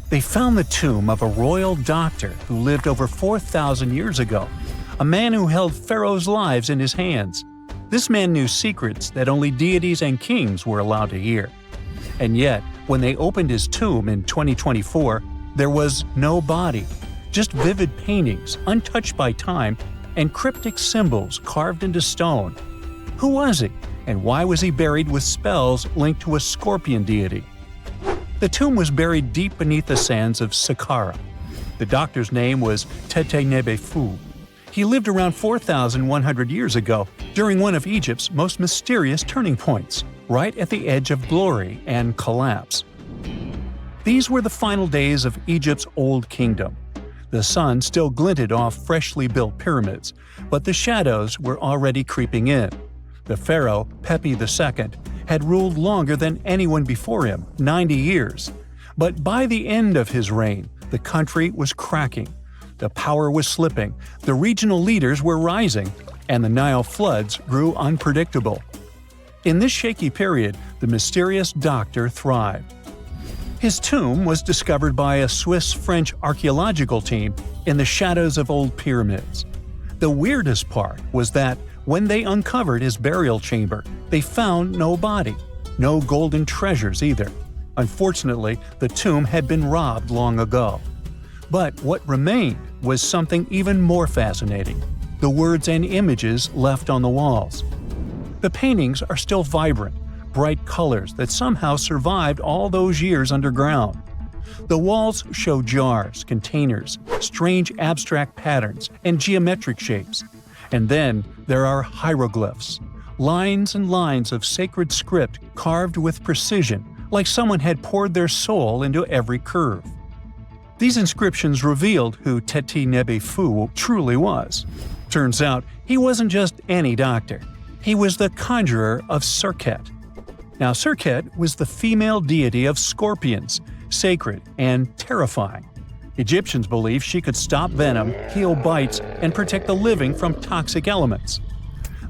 They found the tomb of a royal doctor who lived over 4,000 years ago, a man who held pharaohs' lives in his hands. This man knew secrets that only deities and kings were allowed to hear. And yet, when they opened his tomb in 2024, there was no body, just vivid paintings, untouched by time, and cryptic symbols carved into stone. Who was he, and why was he buried with spells linked to a scorpion deity? The tomb was buried deep beneath the sands of Saqqara. The doctor's name was Tete-Nebe-Fu. He lived around 4,100 years ago, during one of Egypt's most mysterious turning points, right at the edge of glory and collapse. These were the final days of Egypt's Old Kingdom. The sun still glinted off freshly built pyramids, but the shadows were already creeping in. The pharaoh, Pepi II, had ruled longer than anyone before him, 90 years. But by the end of his reign, the country was cracking. The power was slipping, the regional leaders were rising, and the Nile floods grew unpredictable. In this shaky period, the mysterious doctor thrived. His tomb was discovered by a Swiss-French archaeological team in the shadows of old pyramids. The weirdest part was that when they uncovered his burial chamber, they found no body, no golden treasures either. Unfortunately, the tomb had been robbed long ago. But what remained was something even more fascinating: the words and images left on the walls. The paintings are still vibrant, bright colors that somehow survived all those years underground. The walls show jars, containers, strange abstract patterns, and geometric shapes. And then there are hieroglyphs, lines and lines of sacred script carved with precision, like someone had poured their soul into every curve. These inscriptions revealed who Tete-Nebe-Fu truly was. Turns out, he wasn't just any doctor. He was the conjurer of Serket. Now, Serket was the female deity of scorpions, sacred and terrifying. Egyptians believed she could stop venom, heal bites, and protect the living from toxic elements.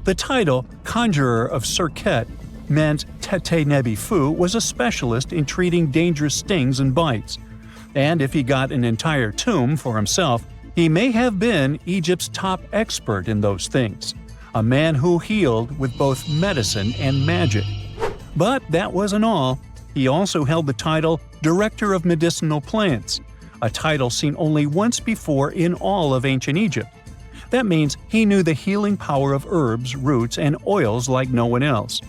The title, Conjurer of Serket, meant Tete-Nebe-Fu was a specialist in treating dangerous stings and bites. And if he got an entire tomb for himself, he may have been Egypt's top expert in those things, a man who healed with both medicine and magic. But that wasn't all. He also held the title Director of Medicinal Plants, a title seen only once before in all of ancient Egypt. That means he knew the healing power of herbs, roots, and oils like no one else.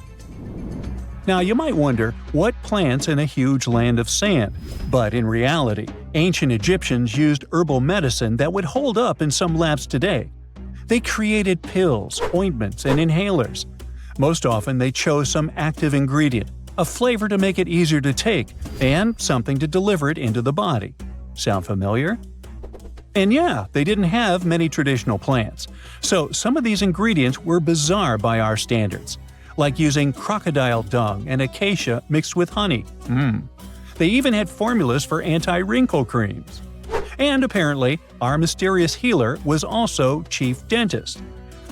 Now, you might wonder, what plants in a huge land of sand? But in reality, ancient Egyptians used herbal medicine that would hold up in some labs today. They created pills, ointments, and inhalers. Most often they chose some active ingredient, a flavor to make it easier to take, and something to deliver it into the body. Sound familiar? And yeah, they didn't have many traditional plants, so some of these ingredients were bizarre by our standards, like using crocodile dung and acacia mixed with honey. They even had formulas for anti-wrinkle creams. And apparently, our mysterious healer was also chief dentist.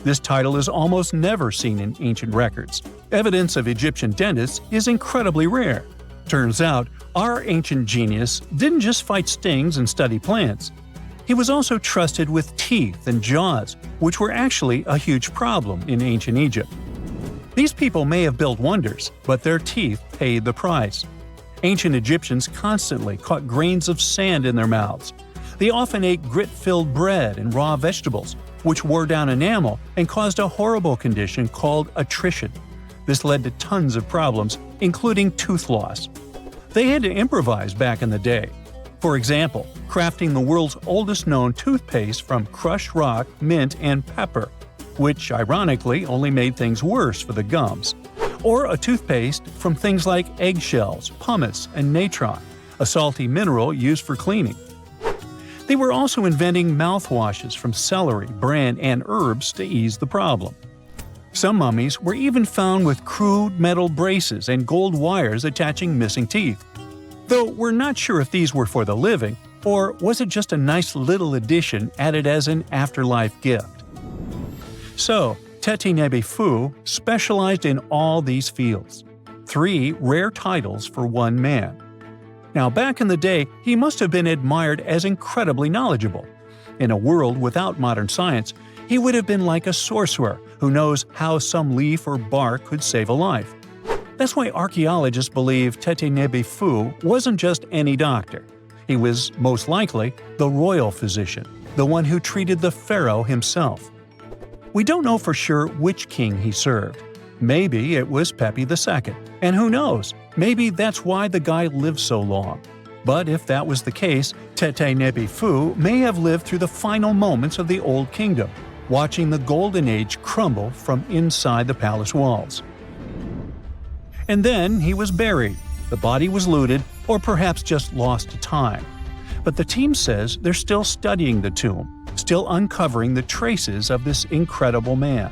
This title is almost never seen in ancient records. Evidence of Egyptian dentists is incredibly rare. Turns out, our ancient genius didn't just fight stings and study plants. He was also trusted with teeth and jaws, which were actually a huge problem in ancient Egypt. These people may have built wonders, but their teeth paid the price. Ancient Egyptians constantly caught grains of sand in their mouths. They often ate grit-filled bread and raw vegetables, which wore down enamel and caused a horrible condition called attrition. This led to tons of problems, including tooth loss. They had to improvise back in the day. For example, crafting the world's oldest known toothpaste from crushed rock, mint, and pepper, which ironically only made things worse for the gums. Or a toothpaste from things like eggshells, pumice, and natron, a salty mineral used for cleaning. They were also inventing mouthwashes from celery, bran, and herbs to ease the problem. Some mummies were even found with crude metal braces and gold wires attaching missing teeth. Though we're not sure if these were for the living, or was it just a nice little addition added as an afterlife gift. So, Tete-Nebe-Fu specialized in all these fields. 3 rare titles for one man. Now, back in the day, he must have been admired as incredibly knowledgeable. In a world without modern science, he would have been like a sorcerer who knows how some leaf or bark could save a life. That's why archaeologists believe Tete Nebi Fu wasn't just any doctor. He was, most likely, the royal physician, the one who treated the pharaoh himself. We don't know for sure which king he served. Maybe it was Pepi II, and who knows, maybe that's why the guy lived so long. But if that was the case, Tete Nebi Fu may have lived through the final moments of the Old Kingdom, watching the Golden Age crumble from inside the palace walls. And then he was buried. The body was looted, or perhaps just lost to time. But the team says they're still studying the tomb, still uncovering the traces of this incredible man.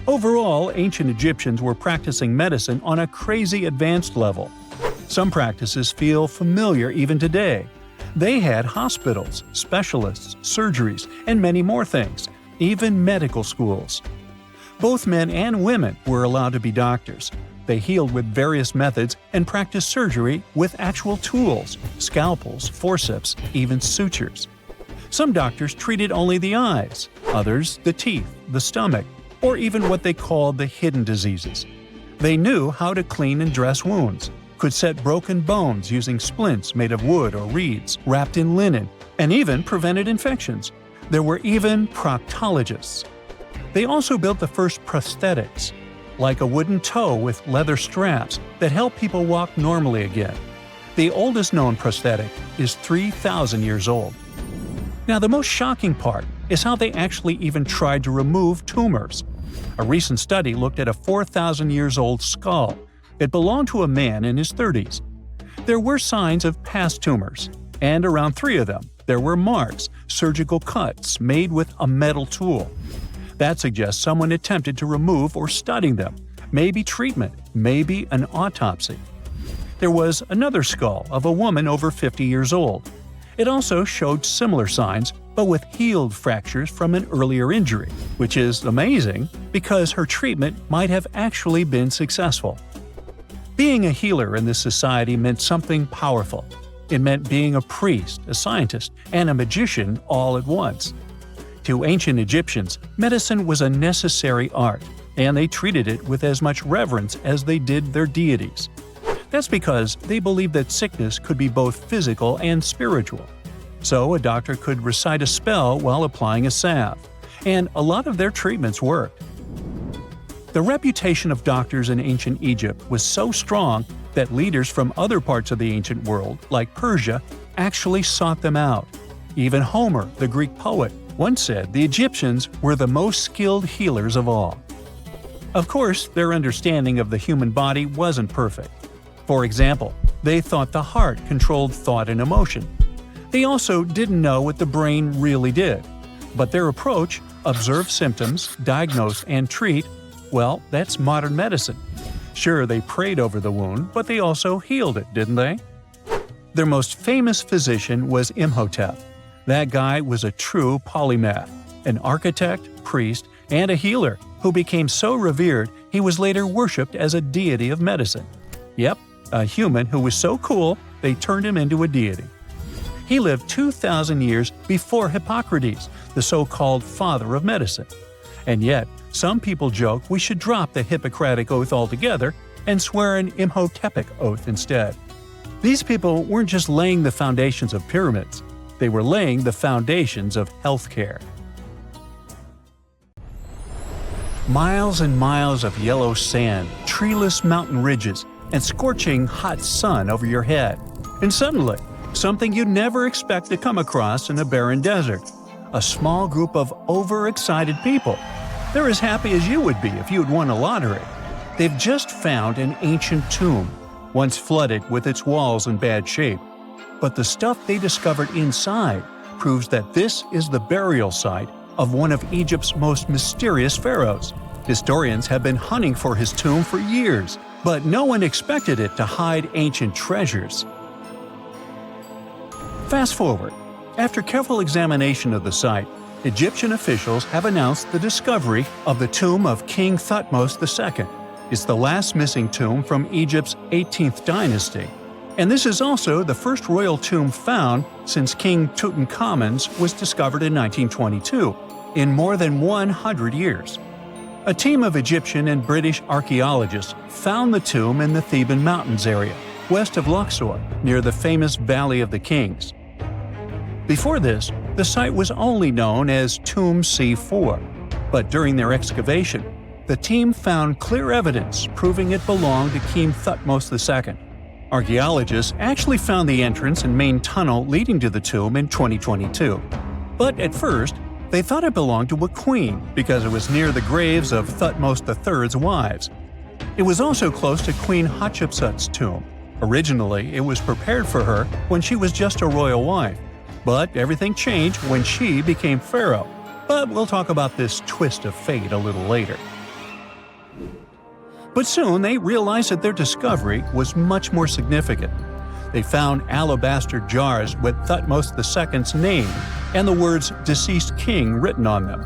Overall, ancient Egyptians were practicing medicine on a crazy advanced level. Some practices feel familiar even today. They had hospitals, specialists, surgeries, and many more things, even medical schools. Both men and women were allowed to be doctors. They healed with various methods and practiced surgery with actual tools, scalpels, forceps, even sutures. Some doctors treated only the eyes, others the teeth, the stomach, or even what they called the hidden diseases. They knew how to clean and dress wounds, could set broken bones using splints made of wood or reeds wrapped in linen, and even prevented infections. There were even proctologists. They also built the first prosthetics, like a wooden toe with leather straps that help people walk normally again. The oldest known prosthetic is 3,000 years old. Now, the most shocking part is how they actually even tried to remove tumors. A recent study looked at a 4,000 years old skull. It belonged to a man in his 30s. There were signs of past tumors, and around 3 of them, there were marks, surgical cuts made with a metal tool. That suggests someone attempted to remove or study them, maybe treatment, maybe an autopsy. There was another skull of a woman over 50 years old. It also showed similar signs, but with healed fractures from an earlier injury, which is amazing because her treatment might have actually been successful. Being a healer in this society meant something powerful. It meant being a priest, a scientist, and a magician all at once. To ancient Egyptians, medicine was a necessary art, and they treated it with as much reverence as they did their deities. That's because they believed that sickness could be both physical and spiritual. So a doctor could recite a spell while applying a salve, and a lot of their treatments worked. The reputation of doctors in ancient Egypt was so strong that leaders from other parts of the ancient world, like Persia, actually sought them out. Even Homer, the Greek poet, once said the Egyptians were the most skilled healers of all. Of course, their understanding of the human body wasn't perfect. For example, they thought the heart controlled thought and emotion. They also didn't know what the brain really did. But their approach, observe symptoms, diagnose, and treat, well, that's modern medicine. Sure, they prayed over the wound, but they also healed it, didn't they? Their most famous physician was Imhotep. That guy was a true polymath, an architect, priest, and a healer who became so revered he was later worshipped as a deity of medicine. Yep, a human who was so cool they turned him into a deity. He lived 2,000 years before Hippocrates, the so-called father of medicine. And yet, some people joke we should drop the Hippocratic Oath altogether and swear an Imhotepic oath instead. These people weren't just laying the foundations of pyramids. They were laying the foundations of healthcare. Miles and miles of yellow sand, treeless mountain ridges, and scorching hot sun over your head. And suddenly, something you'd never expect to come across in a barren desert. A small group of overexcited people. They're as happy as you would be if you'd won a lottery. They've just found an ancient tomb, once flooded with its walls in bad shape. But the stuff they discovered inside proves that this is the burial site of one of Egypt's most mysterious pharaohs. Historians have been hunting for his tomb for years, but no one expected it to hide ancient treasures. Fast forward. After careful examination of the site, Egyptian officials have announced the discovery of the tomb of King Thutmose II. It's the last missing tomb from Egypt's 18th dynasty. And this is also the first royal tomb found since King Tutankhamun's was discovered in 1922, in more than 100 years. A team of Egyptian and British archaeologists found the tomb in the Theban Mountains area, west of Luxor, near the famous Valley of the Kings. Before this, the site was only known as Tomb C4, but during their excavation, the team found clear evidence proving it belonged to King Thutmose II. Archaeologists actually found the entrance and main tunnel leading to the tomb in 2022. But at first, they thought it belonged to a queen because it was near the graves of Thutmose III's wives. It was also close to Queen Hatshepsut's tomb. Originally, it was prepared for her when she was just a royal wife, but everything changed when she became pharaoh. But we'll talk about this twist of fate a little later. But soon they realized that their discovery was much more significant. They found alabaster jars with Thutmose II's name and the words "deceased king" written on them.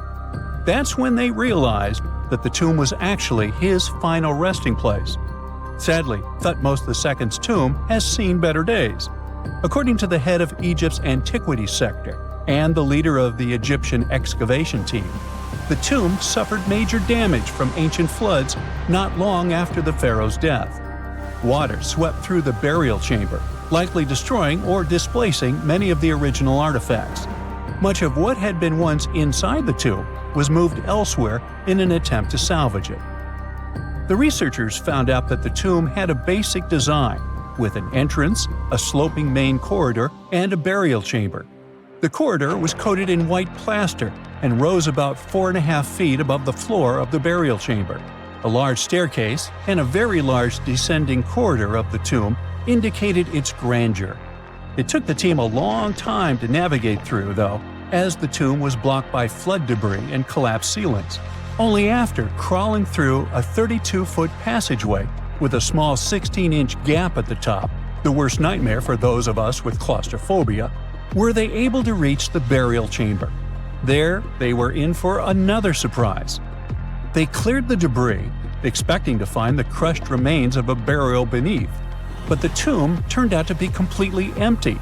That's when they realized that the tomb was actually his final resting place. Sadly, Thutmose II's tomb has seen better days. According to the head of Egypt's antiquities sector and the leader of the Egyptian excavation team, the tomb suffered major damage from ancient floods not long after the pharaoh's death. Water swept through the burial chamber, likely destroying or displacing many of the original artifacts. Much of what had been once inside the tomb was moved elsewhere in an attempt to salvage it. The researchers found out that the tomb had a basic design, with an entrance, a sloping main corridor, and a burial chamber. The corridor was coated in white plaster and rose about 4.5 feet above the floor of the burial chamber. A large staircase and a very large descending corridor of the tomb indicated its grandeur. It took the team a long time to navigate through, though, as the tomb was blocked by flood debris and collapsed ceilings. Only after crawling through a 32-foot passageway with a small 16-inch gap at the top, the worst nightmare for those of us with claustrophobia, were they able to reach the burial chamber. There, they were in for another surprise. They cleared the debris, expecting to find the crushed remains of a burial beneath. But the tomb turned out to be completely empty,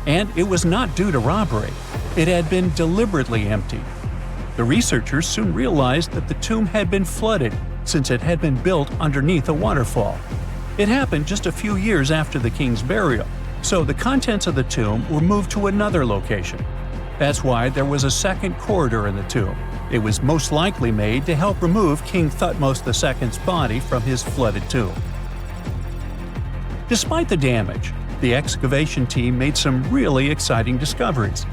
and it was not due to robbery. It had been deliberately emptied. The researchers soon realized that the tomb had been flooded since it had been built underneath a waterfall. It happened just a few years after the king's burial, so the contents of the tomb were moved to another location. That's why there was a second corridor in the tomb. It was most likely made to help remove King Thutmose II's body from his flooded tomb. Despite the damage, the excavation team made some really exciting discoveries.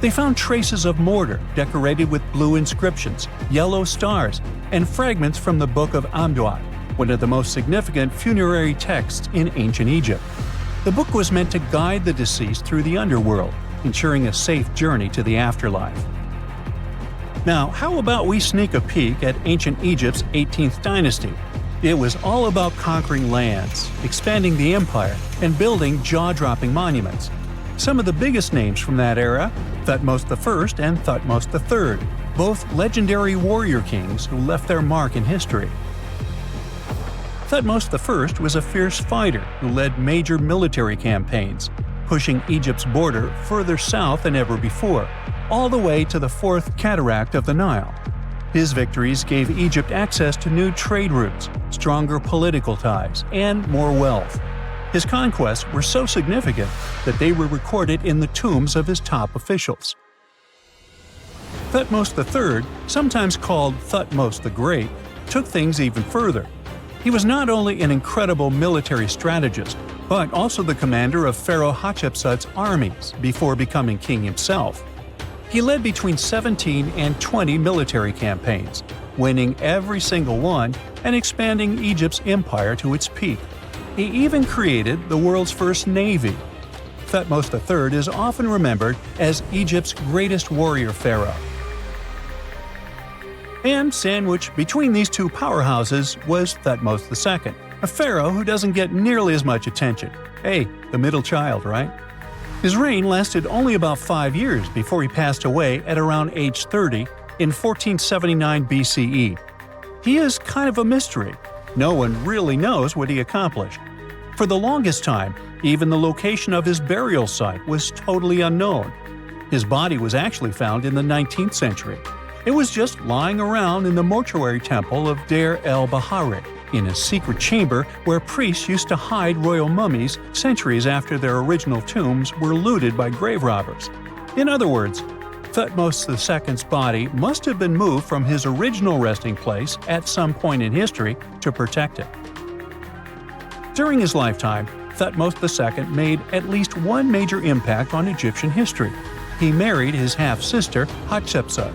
They found traces of mortar decorated with blue inscriptions, yellow stars, and fragments from the Book of Amduat, one of the most significant funerary texts in ancient Egypt. The book was meant to guide the deceased through the underworld, ensuring a safe journey to the afterlife. Now, how about we sneak a peek at ancient Egypt's 18th dynasty? It was all about conquering lands, expanding the empire, and building jaw-dropping monuments. Some of the biggest names from that era, Thutmose I and Thutmose III, both legendary warrior kings who left their mark in history. Thutmose I was a fierce fighter who led major military campaigns, pushing Egypt's border further south than ever before, all the way to the fourth cataract of the Nile. His victories gave Egypt access to new trade routes, stronger political ties, and more wealth. His conquests were so significant that they were recorded in the tombs of his top officials. Thutmose III, sometimes called Thutmose the Great, took things even further. He was not only an incredible military strategist, but also the commander of Pharaoh Hatshepsut's armies before becoming king himself. He led between 17 and 20 military campaigns, winning every single one and expanding Egypt's empire to its peak. He even created the world's first navy. Thutmose III is often remembered as Egypt's greatest warrior pharaoh. And sandwiched between these two powerhouses was Thutmose II, a pharaoh who doesn't get nearly as much attention. Hey, the middle child, right? His reign lasted only about 5 years before he passed away at around age 30 in 1479 BCE. He is kind of a mystery. No one really knows what he accomplished. For the longest time, Even the location of his burial site was totally unknown. His body was actually found in the 19th century. It was just lying around in the mortuary temple of Deir el-Bahari, in a secret chamber where priests used to hide royal mummies centuries after their original tombs were looted by grave robbers. In other words, Thutmose II's body must have been moved from his original resting place at some point in history to protect it. During his lifetime, Thutmose II made at least one major impact on Egyptian history. He married his half-sister, Hatshepsut.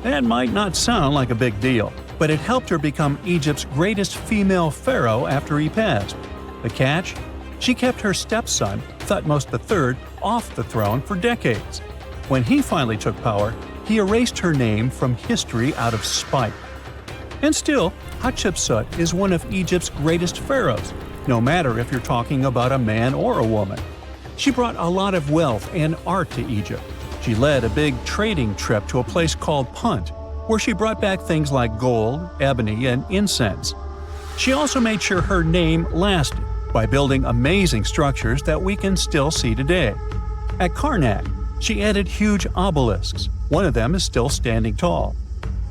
That might not sound like a big deal, but it helped her become Egypt's greatest female pharaoh after he passed. The catch? She kept her stepson, Thutmose III, off the throne for decades. When he finally took power, he erased her name from history out of spite. And still, Hatshepsut is one of Egypt's greatest pharaohs, no matter if you're talking about a man or a woman. She brought a lot of wealth and art to Egypt. She led a big trading trip to a place called Punt, where she brought back things like gold, ebony, and incense. She also made sure her name lasted by building amazing structures that we can still see today. At Karnak, she added huge obelisks. One of them is still standing tall.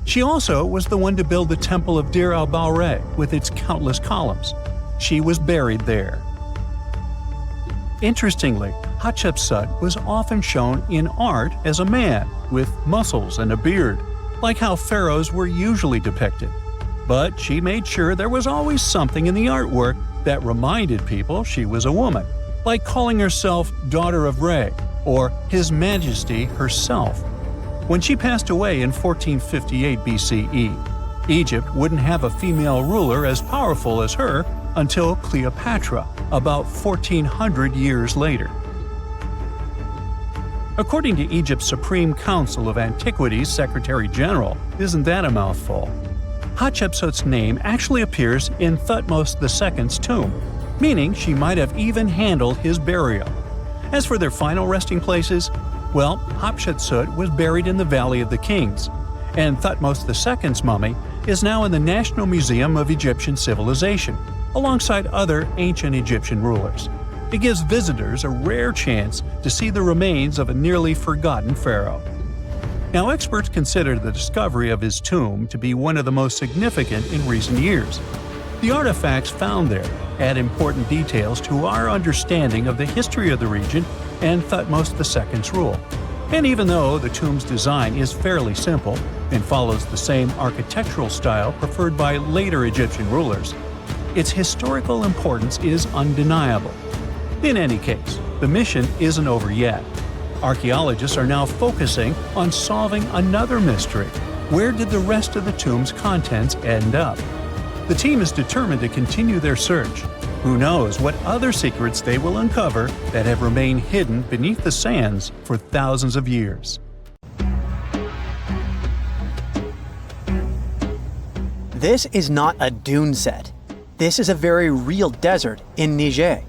She also was the one to build the Temple of Deir el-Bahari with its countless columns. She was buried there. Interestingly, Hatshepsut was often shown in art as a man with muscles and a beard, like how pharaohs were usually depicted. But she made sure there was always something in the artwork that reminded people she was a woman, like calling herself Daughter of Re or His Majesty herself. When she passed away in 1458 BCE, Egypt wouldn't have a female ruler as powerful as her until Cleopatra, about 1400 years later. According to Egypt's Supreme Council of Antiquities Secretary General, isn't that a mouthful? Hatshepsut's name actually appears in Thutmose II's tomb, meaning she might have even handled his burial. As for their final resting places, well, Hatshepsut was buried in the Valley of the Kings, and Thutmose II's mummy is now in the National Museum of Egyptian Civilization, alongside other ancient Egyptian rulers. It gives visitors a rare chance to see the remains of a nearly forgotten pharaoh. Now, experts consider the discovery of his tomb to be one of the most significant in recent years. The artifacts found there add important details to our understanding of the history of the region and Thutmose II's rule. And even though the tomb's design is fairly simple and follows the same architectural style preferred by later Egyptian rulers, its historical importance is undeniable. In any case, the mission isn't over yet. Archaeologists are now focusing on solving another mystery. Where did the rest of the tomb's contents end up? The team is determined to continue their search. Who knows what other secrets they will uncover that have remained hidden beneath the sands for thousands of years. This is not a dune set. This is a very real desert in Niger.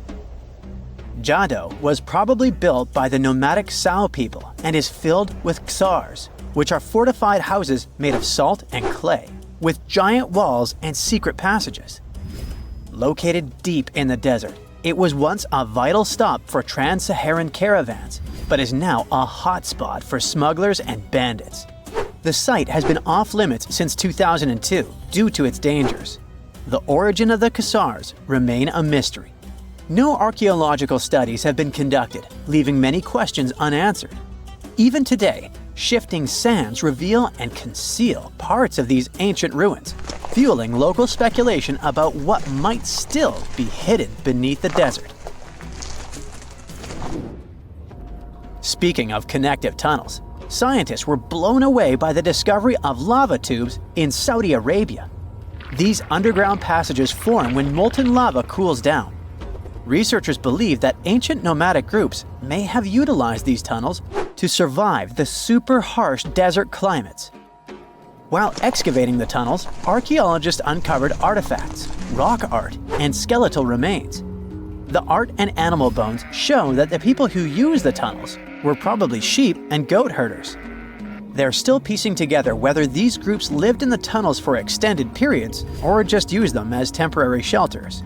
Jado was probably built by the nomadic Sao people and is filled with ksars, which are fortified houses made of salt and clay, with giant walls and secret passages. Located deep in the desert, it was once a vital stop for trans-Saharan caravans, but is now a hotspot for smugglers and bandits. The site has been off-limits since 2002 due to its dangers. The origin of the ksars remain a mystery. No archaeological studies have been conducted, leaving many questions unanswered. Even today, shifting sands reveal and conceal parts of these ancient ruins, fueling local speculation about what might still be hidden beneath the desert. Speaking of connective tunnels, scientists were blown away by the discovery of lava tubes in Saudi Arabia. These underground passages form when molten lava cools down. Researchers believe that ancient nomadic groups may have utilized these tunnels to survive the super harsh desert climates. While excavating the tunnels, archaeologists uncovered artifacts, rock art, and skeletal remains. The art and animal bones show that the people who used the tunnels were probably sheep and goat herders. They're still piecing together whether these groups lived in the tunnels for extended periods or just used them as temporary shelters.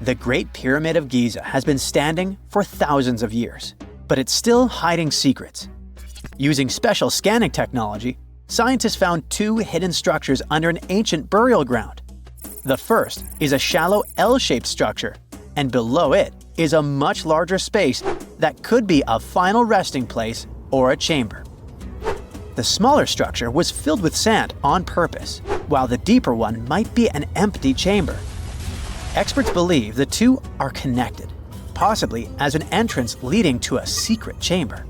The Great Pyramid of Giza has been standing for thousands of years, but it's still hiding secrets. Using special scanning technology, scientists found two hidden structures under an ancient burial ground. The first is a shallow L-shaped structure, and below it is a much larger space that could be a final resting place or a chamber. The smaller structure was filled with sand on purpose, while the deeper one might be an empty chamber. Experts believe the two are connected, possibly as an entrance leading to a secret chamber.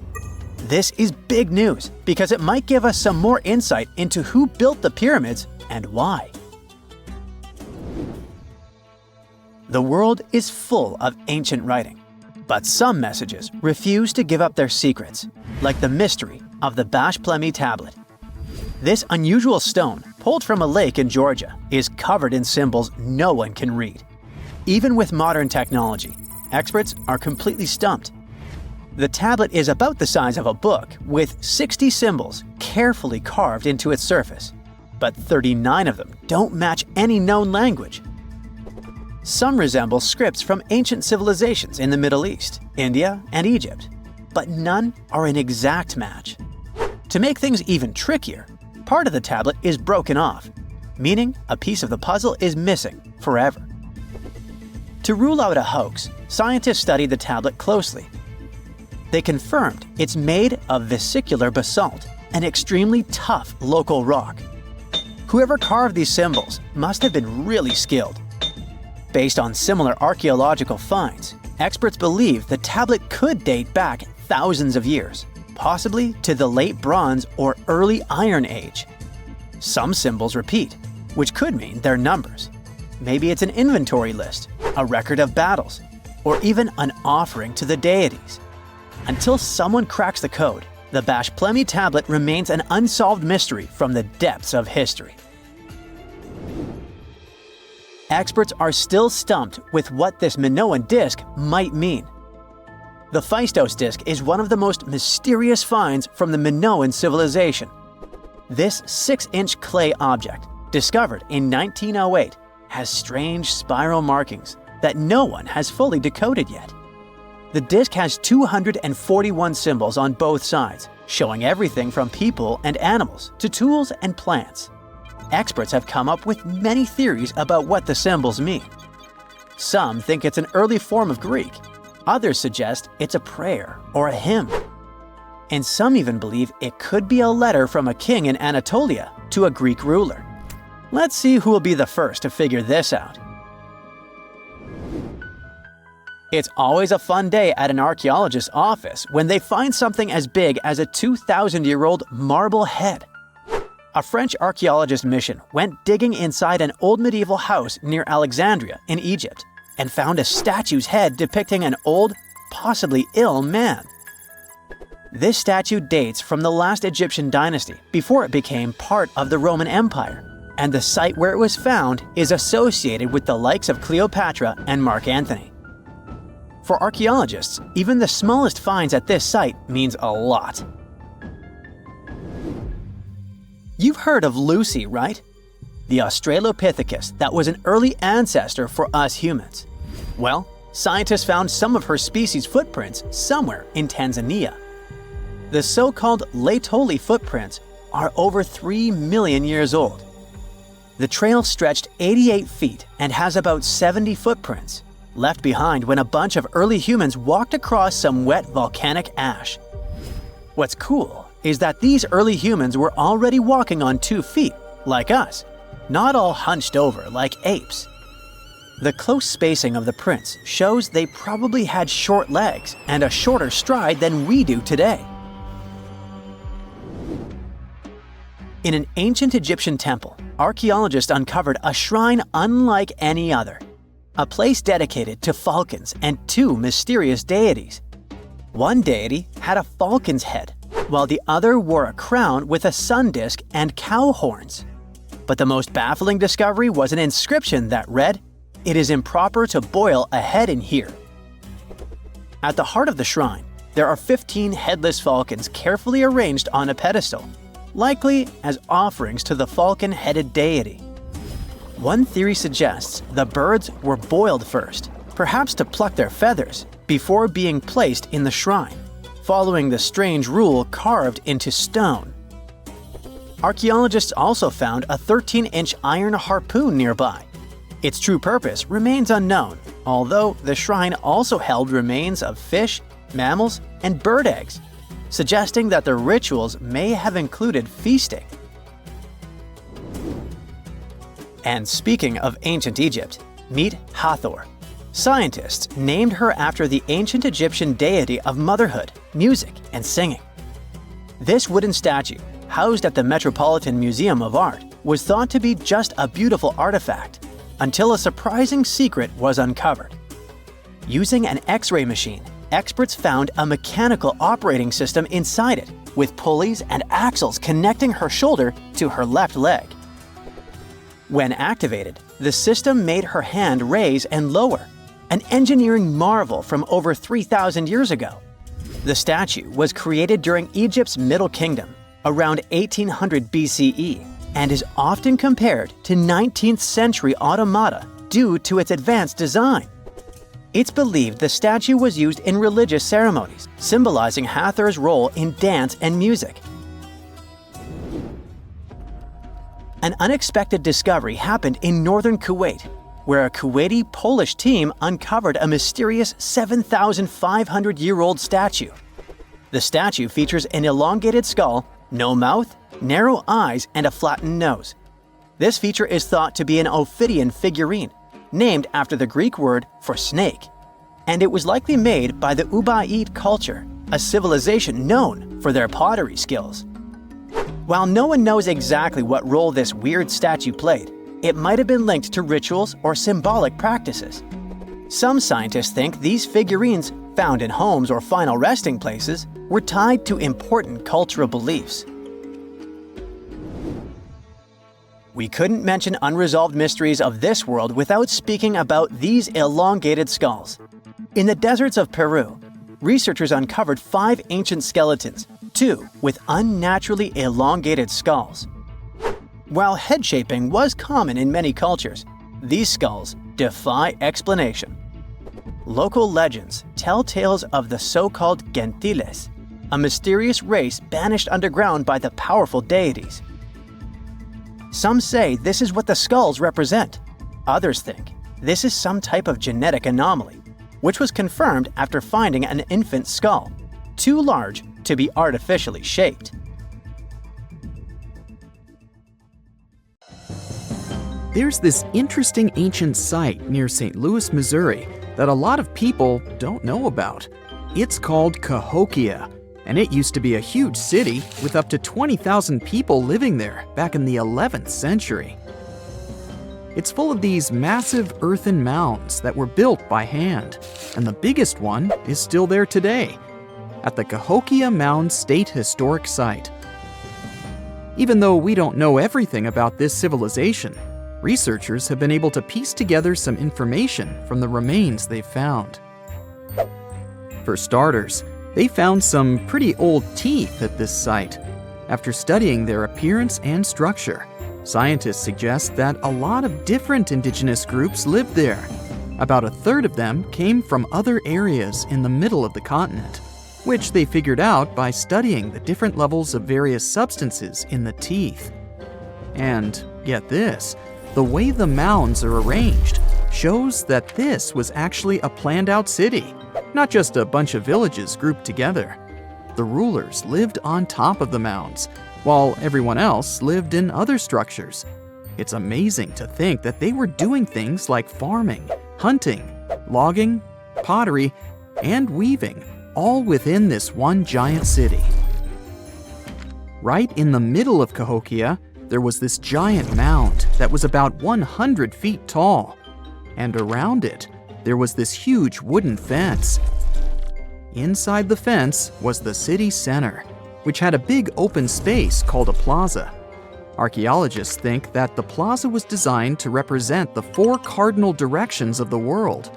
This is big news because it might give us some more insight into who built the pyramids and why. The world is full of ancient writing, but some messages refuse to give up their secrets, like the mystery of the baffling tablet. This unusual stone, pulled from a lake in Georgia, is covered in symbols no one can read. Even with modern technology, experts are completely stumped. The tablet is about the size of a book, with 60 symbols carefully carved into its surface, but 39 of them don't match any known language. Some resemble scripts from ancient civilizations in the Middle East, India, and Egypt, but none are an exact match. To make things even trickier, part of the tablet is broken off, meaning a piece of the puzzle is missing forever. To rule out a hoax, scientists studied the tablet closely. They confirmed it's made of vesicular basalt, an extremely tough local rock. Whoever carved these symbols must have been really skilled. Based on similar archaeological finds, experts believe the tablet could date back thousands of years, possibly to the late Bronze or early Iron Age. Some symbols repeat, which could mean they're numbers. Maybe it's an inventory list, a record of battles, or even an offering to the deities. Until someone cracks the code, the baffling tablet remains an unsolved mystery from the depths of history. Experts are still stumped with what this Minoan disc might mean. The Phaistos disc is one of the most mysterious finds from the Minoan civilization. This 6-inch clay object, discovered in 1908, has strange spiral markings that no one has fully decoded yet. The disc has 241 symbols on both sides, showing everything from people and animals to tools and plants. Experts have come up with many theories about what the symbols mean. Some think it's an early form of Greek. Others suggest it's a prayer or a hymn. And some even believe it could be a letter from a king in Anatolia to a Greek ruler. Let's see who will be the first to figure this out. It's always a fun day at an archaeologist's office when they find something as big as a 2,000-year-old marble head. A French archaeologist mission went digging inside an old medieval house near Alexandria in Egypt and found a statue's head depicting an old, possibly ill man. This statue dates from the last Egyptian dynasty before it became part of the Roman Empire, and the site where it was found is associated with the likes of Cleopatra and Mark Antony. For archaeologists, even the smallest finds at this site means a lot. You've heard of Lucy, right? The Australopithecus that was an early ancestor for us humans. Well, scientists found some of her species' footprints somewhere in Tanzania. The so-called Laetoli footprints are over 3 million years old. The trail stretched 88 feet and has about 70 footprints, left behind when a bunch of early humans walked across some wet volcanic ash. What's cool is that these early humans were already walking on 2 feet, like us, not all hunched over like apes. The close spacing of the prints shows they probably had short legs and a shorter stride than we do today. In an ancient Egyptian temple, archaeologists uncovered a shrine unlike any other, a place dedicated to falcons and 2 mysterious deities. One deity had a falcon's head, while the other wore a crown with a sun disk and cow horns. But the most baffling discovery was an inscription that read, "It is improper to boil a head in here." At the heart of the shrine, there are 15 headless falcons carefully arranged on a pedestal, likely as offerings to the falcon-headed deity. One theory suggests the birds were boiled first, perhaps to pluck their feathers before being placed in the shrine, following the strange rule carved into stone. Archaeologists also found a 13-inch iron harpoon nearby. Its true purpose remains unknown, although the shrine also held remains of fish, mammals, and bird eggs, suggesting that the rituals may have included feasting. And speaking of ancient Egypt, meet Hathor. Scientists named her after the ancient Egyptian deity of motherhood, music, and singing. This wooden statue, housed at the Metropolitan Museum of Art, was thought to be just a beautiful artifact, until a surprising secret was uncovered. Using an X-ray machine, experts found a mechanical operating system inside it, with pulleys and axles connecting her shoulder to her left leg. When activated, the system made her hand raise and lower, an engineering marvel from over 3,000 years ago. The statue was created during Egypt's Middle Kingdom, around 1800 BCE, and is often compared to 19th century automata due to its advanced design. It's believed the statue was used in religious ceremonies, symbolizing Hathor's role in dance and music. An unexpected discovery happened in northern Kuwait, where a Kuwaiti-Polish team uncovered a mysterious 7,500-year-old statue. The statue features an elongated skull, no mouth, narrow eyes, and a flattened nose. This feature is thought to be an Ophidian figurine, named after the Greek word for snake, and it was likely made by the Ubaid culture, a civilization known for their pottery skills. While no one knows exactly what role this weird statue played, it might have been linked to rituals or symbolic practices. Some scientists think these figurines, found in homes or final resting places, were tied to important cultural beliefs. We couldn't mention unresolved mysteries of this world without speaking about these elongated skulls. In the deserts of Peru, researchers uncovered 5 ancient skeletons, 2 with unnaturally elongated skulls. While head shaping was common in many cultures, these skulls defy explanation. Local legends tell tales of the so-called gentiles, a mysterious race banished underground by the powerful deities. Some say this is what the skulls represent. Others think this is some type of genetic anomaly, which was confirmed after finding an infant skull, too large to be artificially shaped. There's this interesting ancient site near St. Louis, Missouri, that a lot of people don't know about. It's called Cahokia, and it used to be a huge city with up to 20,000 people living there back in the 11th century. It's full of these massive earthen mounds that were built by hand, and the biggest one is still there today, at the Cahokia Mound State Historic Site. Even though we don't know everything about this civilization, researchers have been able to piece together some information from the remains they've found. For starters, they found some pretty old teeth at this site. After studying their appearance and structure, scientists suggest that a lot of different indigenous groups lived there. About a third of them came from other areas in the middle of the continent, which they figured out by studying the different levels of various substances in the teeth. And get this, the way the mounds are arranged shows that this was actually a planned-out city, not just a bunch of villages grouped together. The rulers lived on top of the mounds, while everyone else lived in other structures. It's amazing to think that they were doing things like farming, hunting, logging, pottery, and weaving, all within this one giant city. Right in the middle of Cahokia, there was this giant mound that was about 100 feet tall, and around it, there was this huge wooden fence. Inside the fence was the city center, which had a big open space called a plaza. Archaeologists think that the plaza was designed to represent the 4 cardinal directions of the world.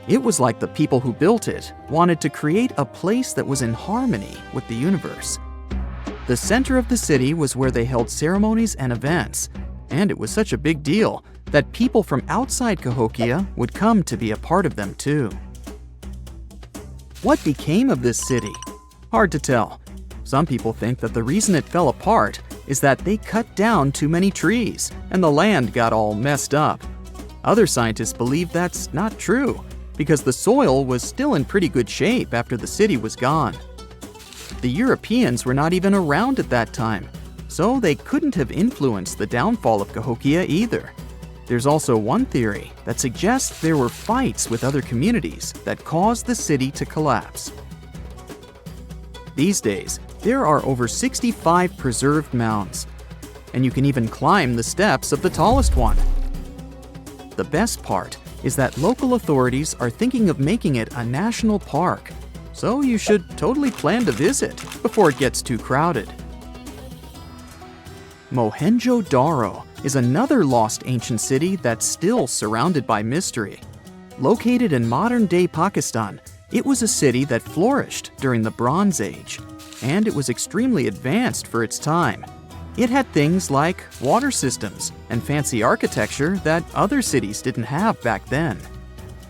It was like the people who built it wanted to create a place that was in harmony with the universe. The center of the city was where they held ceremonies and events, and it was such a big deal that people from outside Cahokia would come to be a part of them too. What became of this city? Hard to tell. Some people think that the reason it fell apart is that they cut down too many trees and the land got all messed up. Other scientists believe that's not true because the soil was still in pretty good shape after the city was gone. The Europeans were not even around at that time, so they couldn't have influenced the downfall of Cahokia either. There's also one theory that suggests there were fights with other communities that caused the city to collapse. These days, there are over 65 preserved mounds, and you can even climb the steps of the tallest one. The best part is that local authorities are thinking of making it a national park, so you should totally plan to visit before it gets too crowded. Mohenjo-Daro is another lost ancient city that's still surrounded by mystery. Located in modern-day Pakistan, it was a city that flourished during the Bronze Age, and it was extremely advanced for its time. It had things like water systems and fancy architecture that other cities didn't have back then.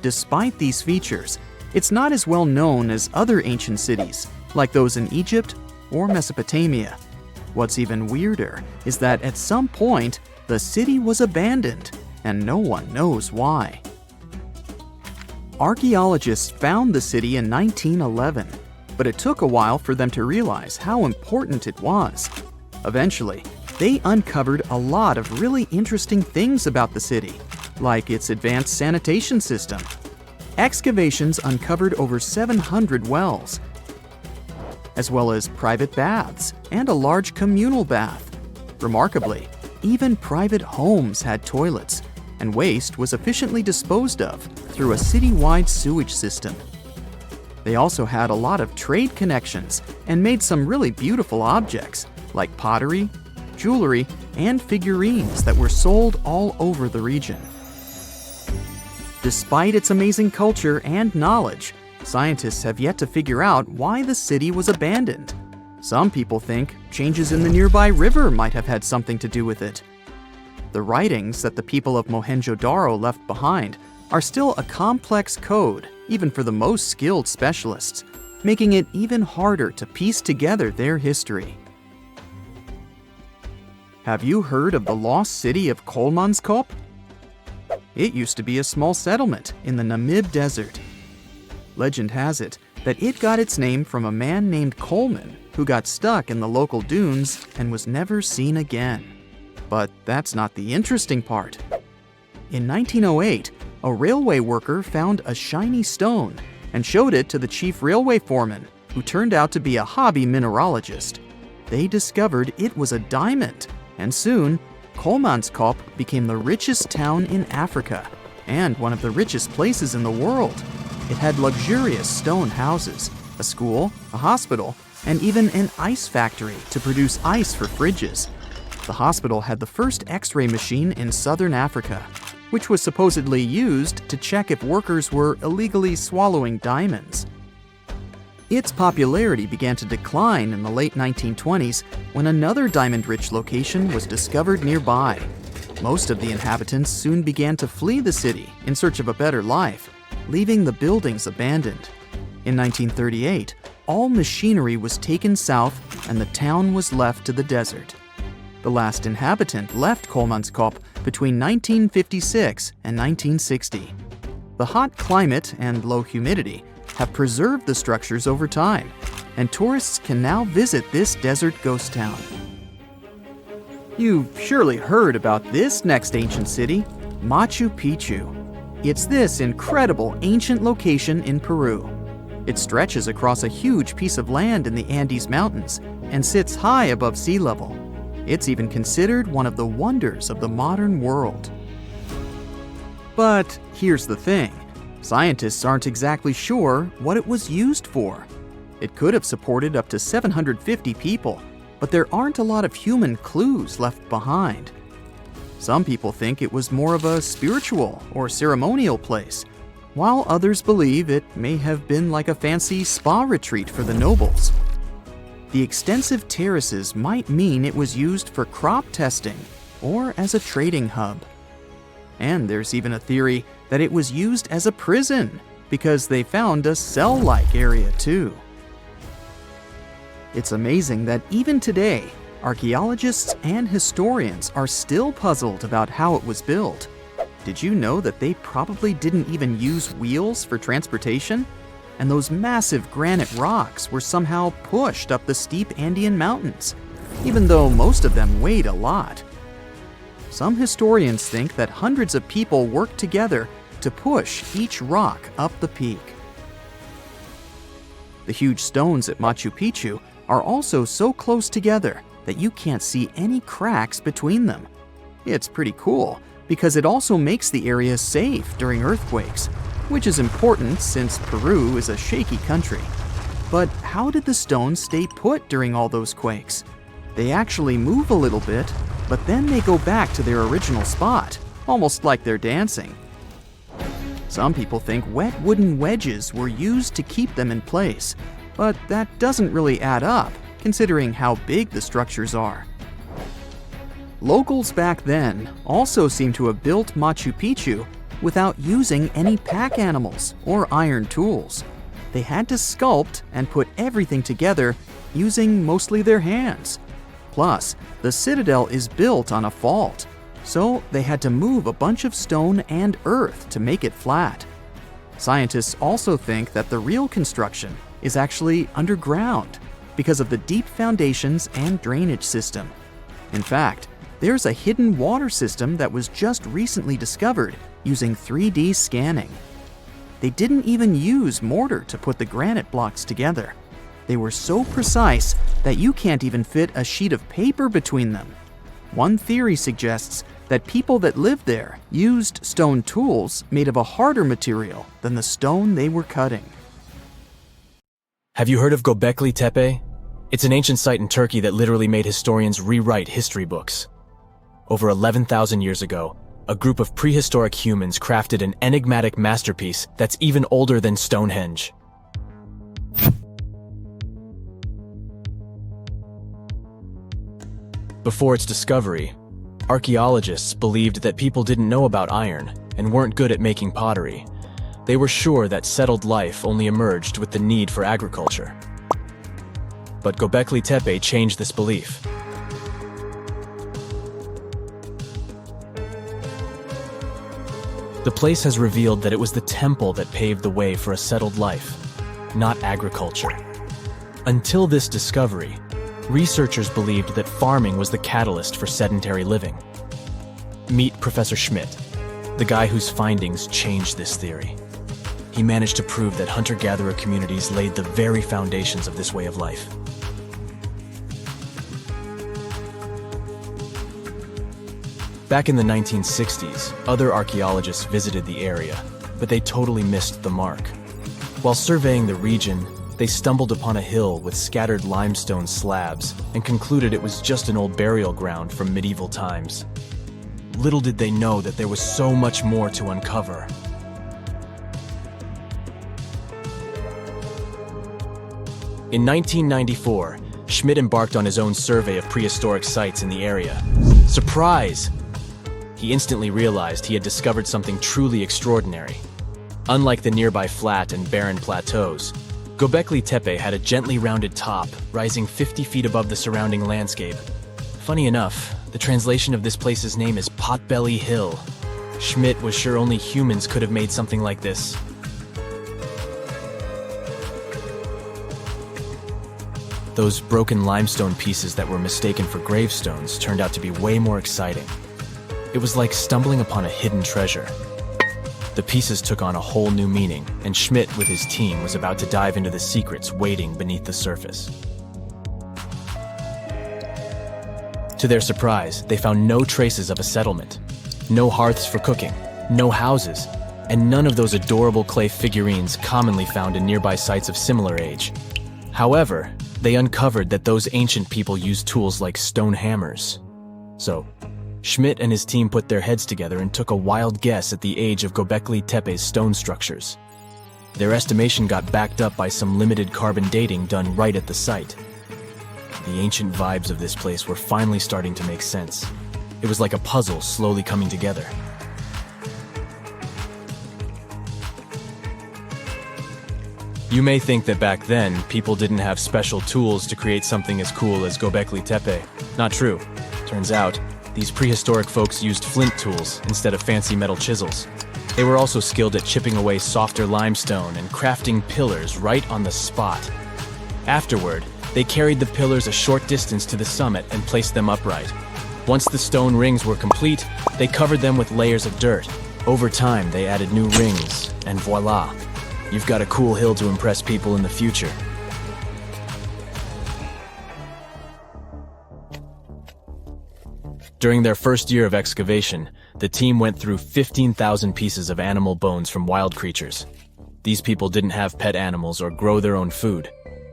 Despite these features, it's not as well known as other ancient cities, like those in Egypt or Mesopotamia. What's even weirder is that at some point, the city was abandoned, and no one knows why. Archaeologists found the city in 1911, but it took a while for them to realize how important it was. Eventually, they uncovered a lot of really interesting things about the city, like its advanced sanitation system. Excavations uncovered over 700 wells, as well as private baths and a large communal bath. Remarkably, even private homes had toilets, and waste was efficiently disposed of through a city-wide sewage system. They also had a lot of trade connections and made some really beautiful objects, like pottery, jewelry, and figurines that were sold all over the region. Despite its amazing culture and knowledge, scientists have yet to figure out why the city was abandoned. Some people think changes in the nearby river might have had something to do with it. The writings that the people of Mohenjo-Daro left behind are still a complex code, even for the most skilled specialists, making it even harder to piece together their history. Have you heard of the lost city of Kolmanskop? It used to be a small settlement in the Namib Desert. Legend has it that it got its name from a man named Coleman who got stuck in the local dunes and was never seen again. But that's not the interesting part. In 1908, a railway worker found a shiny stone and showed it to the chief railway foreman, who turned out to be a hobby mineralogist. They discovered it was a diamond, and soon, Kolmanskop became the richest town in Africa and one of the richest places in the world. It had luxurious stone houses, a school, a hospital, and even an ice factory to produce ice for fridges. The hospital had the first X-ray machine in southern Africa, which was supposedly used to check if workers were illegally swallowing diamonds. Its popularity began to decline in the late 1920s when another diamond-rich location was discovered nearby. Most of the inhabitants soon began to flee the city in search of a better life, leaving the buildings abandoned. In 1938, all machinery was taken south and the town was left to the desert. The last inhabitant left Kolmanskop between 1956 and 1960. The hot climate and low humidity have preserved the structures over time, and tourists can now visit this desert ghost town. You've surely heard about this next ancient city, Machu Picchu. It's this incredible ancient location in Peru. It stretches across a huge piece of land in the Andes Mountains and sits high above sea level. It's even considered one of the wonders of the modern world. But here's the thing. Scientists aren't exactly sure what it was used for. It could have supported up to 750 people, but there aren't a lot of human clues left behind. Some people think it was more of a spiritual or ceremonial place, while others believe it may have been like a fancy spa retreat for the nobles. The extensive terraces might mean it was used for crop testing or as a trading hub. And there's even a theory that it was used as a prison because they found a cell-like area too. It's amazing that even today, archaeologists and historians are still puzzled about how it was built. Did you know that they probably didn't even use wheels for transportation? And those massive granite rocks were somehow pushed up the steep Andean mountains, even though most of them weighed a lot. Some historians think that hundreds of people worked together to push each rock up the peak. The huge stones at Machu Picchu are also so close together that you can't see any cracks between them. It's pretty cool because it also makes the area safe during earthquakes, which is important since Peru is a shaky country. But how did the stones stay put during all those quakes? They actually move a little bit, but then they go back to their original spot, almost like they're dancing. Some people think wet wooden wedges were used to keep them in place, but that doesn't really add up, considering how big the structures are. Locals back then also seem to have built Machu Picchu without using any pack animals or iron tools. They had to sculpt and put everything together using mostly their hands. Plus, the citadel is built on a fault, so they had to move a bunch of stone and earth to make it flat. Scientists also think that the real construction is actually underground because of the deep foundations and drainage system. In fact, there's a hidden water system that was just recently discovered using 3D scanning. They didn't even use mortar to put the granite blocks together. They were so precise that you can't even fit a sheet of paper between them. One theory suggests that people that lived there used stone tools made of a harder material than the stone they were cutting. Have you heard of Göbekli Tepe? It's an ancient site in Turkey that literally made historians rewrite history books. Over 11,000 years ago, a group of prehistoric humans crafted an enigmatic masterpiece that's even older than Stonehenge. Before its discovery, archaeologists believed that people didn't know about iron and weren't good at making pottery. They were sure that settled life only emerged with the need for agriculture. But Göbekli Tepe changed this belief. The place has revealed that it was the temple that paved the way for a settled life, not agriculture. Until this discovery, researchers believed that farming was the catalyst for sedentary living. Meet Professor Schmidt, the guy whose findings changed this theory. He managed to prove that hunter-gatherer communities laid the very foundations of this way of life. Back in the 1960s, other archaeologists visited the area, but they totally missed the mark. While surveying the region, they stumbled upon a hill with scattered limestone slabs and concluded it was just an old burial ground from medieval times. Little did they know that there was so much more to uncover. In 1994, Schmidt embarked on his own survey of prehistoric sites in the area. Surprise! He instantly realized he had discovered something truly extraordinary. Unlike the nearby flat and barren plateaus, Göbekli Tepe had a gently rounded top, rising 50 feet above the surrounding landscape. Funny enough, the translation of this place's name is Potbelly Hill. Schmidt was sure only humans could have made something like this. Those broken limestone pieces that were mistaken for gravestones turned out to be way more exciting. It was like stumbling upon a hidden treasure. The pieces took on a whole new meaning, and Schmidt with his team was about to dive into the secrets waiting beneath the surface. To their surprise, they found no traces of a settlement, no hearths for cooking, no houses, and none of those adorable clay figurines commonly found in nearby sites of similar age. However, they uncovered that those ancient people used tools like stone hammers. So, Schmidt and his team put their heads together and took a wild guess at the age of Göbekli Tepe's stone structures. Their estimation got backed up by some limited carbon dating done right at the site. The ancient vibes of this place were finally starting to make sense. It was like a puzzle slowly coming together. You may think that back then, people didn't have special tools to create something as cool as Göbekli Tepe. Not true. Turns out, these prehistoric folks used flint tools instead of fancy metal chisels. They were also skilled at chipping away softer limestone and crafting pillars right on the spot. Afterward, they carried the pillars a short distance to the summit and placed them upright. Once the stone rings were complete, they covered them with layers of dirt. Over time, they added new rings, and voila! You've got a cool hill to impress people in the future. During their first year of excavation, the team went through 15,000 pieces of animal bones from wild creatures. These people didn't have pet animals or grow their own food.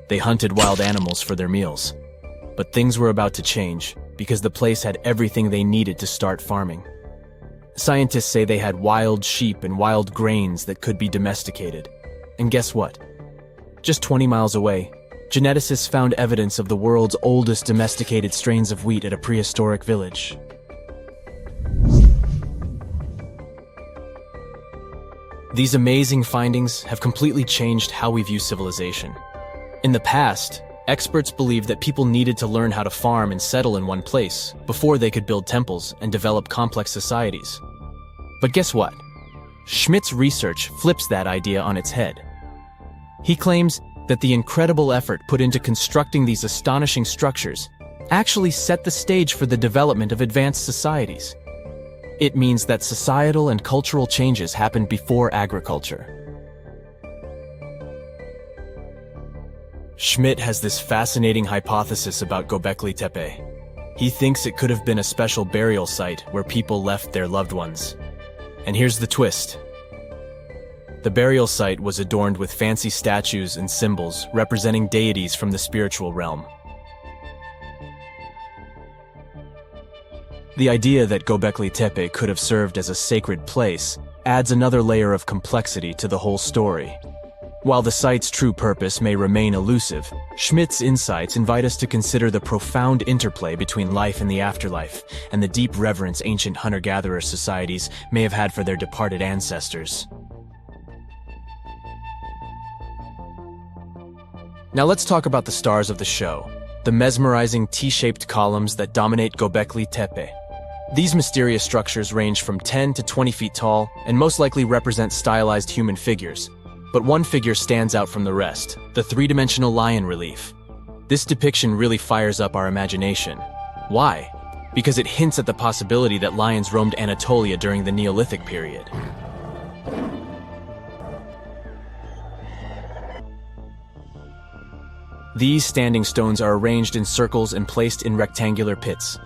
They hunted wild animals for their meals. But things were about to change, because the place had everything they needed to start farming. Scientists say they had wild sheep and wild grains that could be domesticated. And guess what? Just 20 miles away, geneticists found evidence of the world's oldest domesticated strains of wheat at a prehistoric village. These amazing findings have completely changed how we view civilization. In the past, experts believed that people needed to learn how to farm and settle in one place before they could build temples and develop complex societies. But guess what? Schmidt's research flips that idea on its head. He claims that the incredible effort put into constructing these astonishing structures actually set the stage for the development of advanced societies. It means that societal and cultural changes happened before agriculture. Schmidt has this fascinating hypothesis about Göbekli Tepe. He thinks it could have been a special burial site where people left their loved ones. And here's the twist. The burial site was adorned with fancy statues and symbols representing deities from the spiritual realm. The idea that Göbekli Tepe could have served as a sacred place adds another layer of complexity to the whole story. While the site's true purpose may remain elusive, Schmidt's insights invite us to consider the profound interplay between life and the afterlife, and the deep reverence ancient hunter-gatherer societies may have had for their departed ancestors. Now let's talk about the stars of the show, the mesmerizing T-shaped columns that dominate Göbekli Tepe. These mysterious structures range from 10 to 20 feet tall and most likely represent stylized human figures. But one figure stands out from the rest, the three-dimensional lion relief. This depiction really fires up our imagination. Why? Because it hints at the possibility that lions roamed Anatolia during the Neolithic period. These standing stones are arranged in circles and placed in rectangular pits.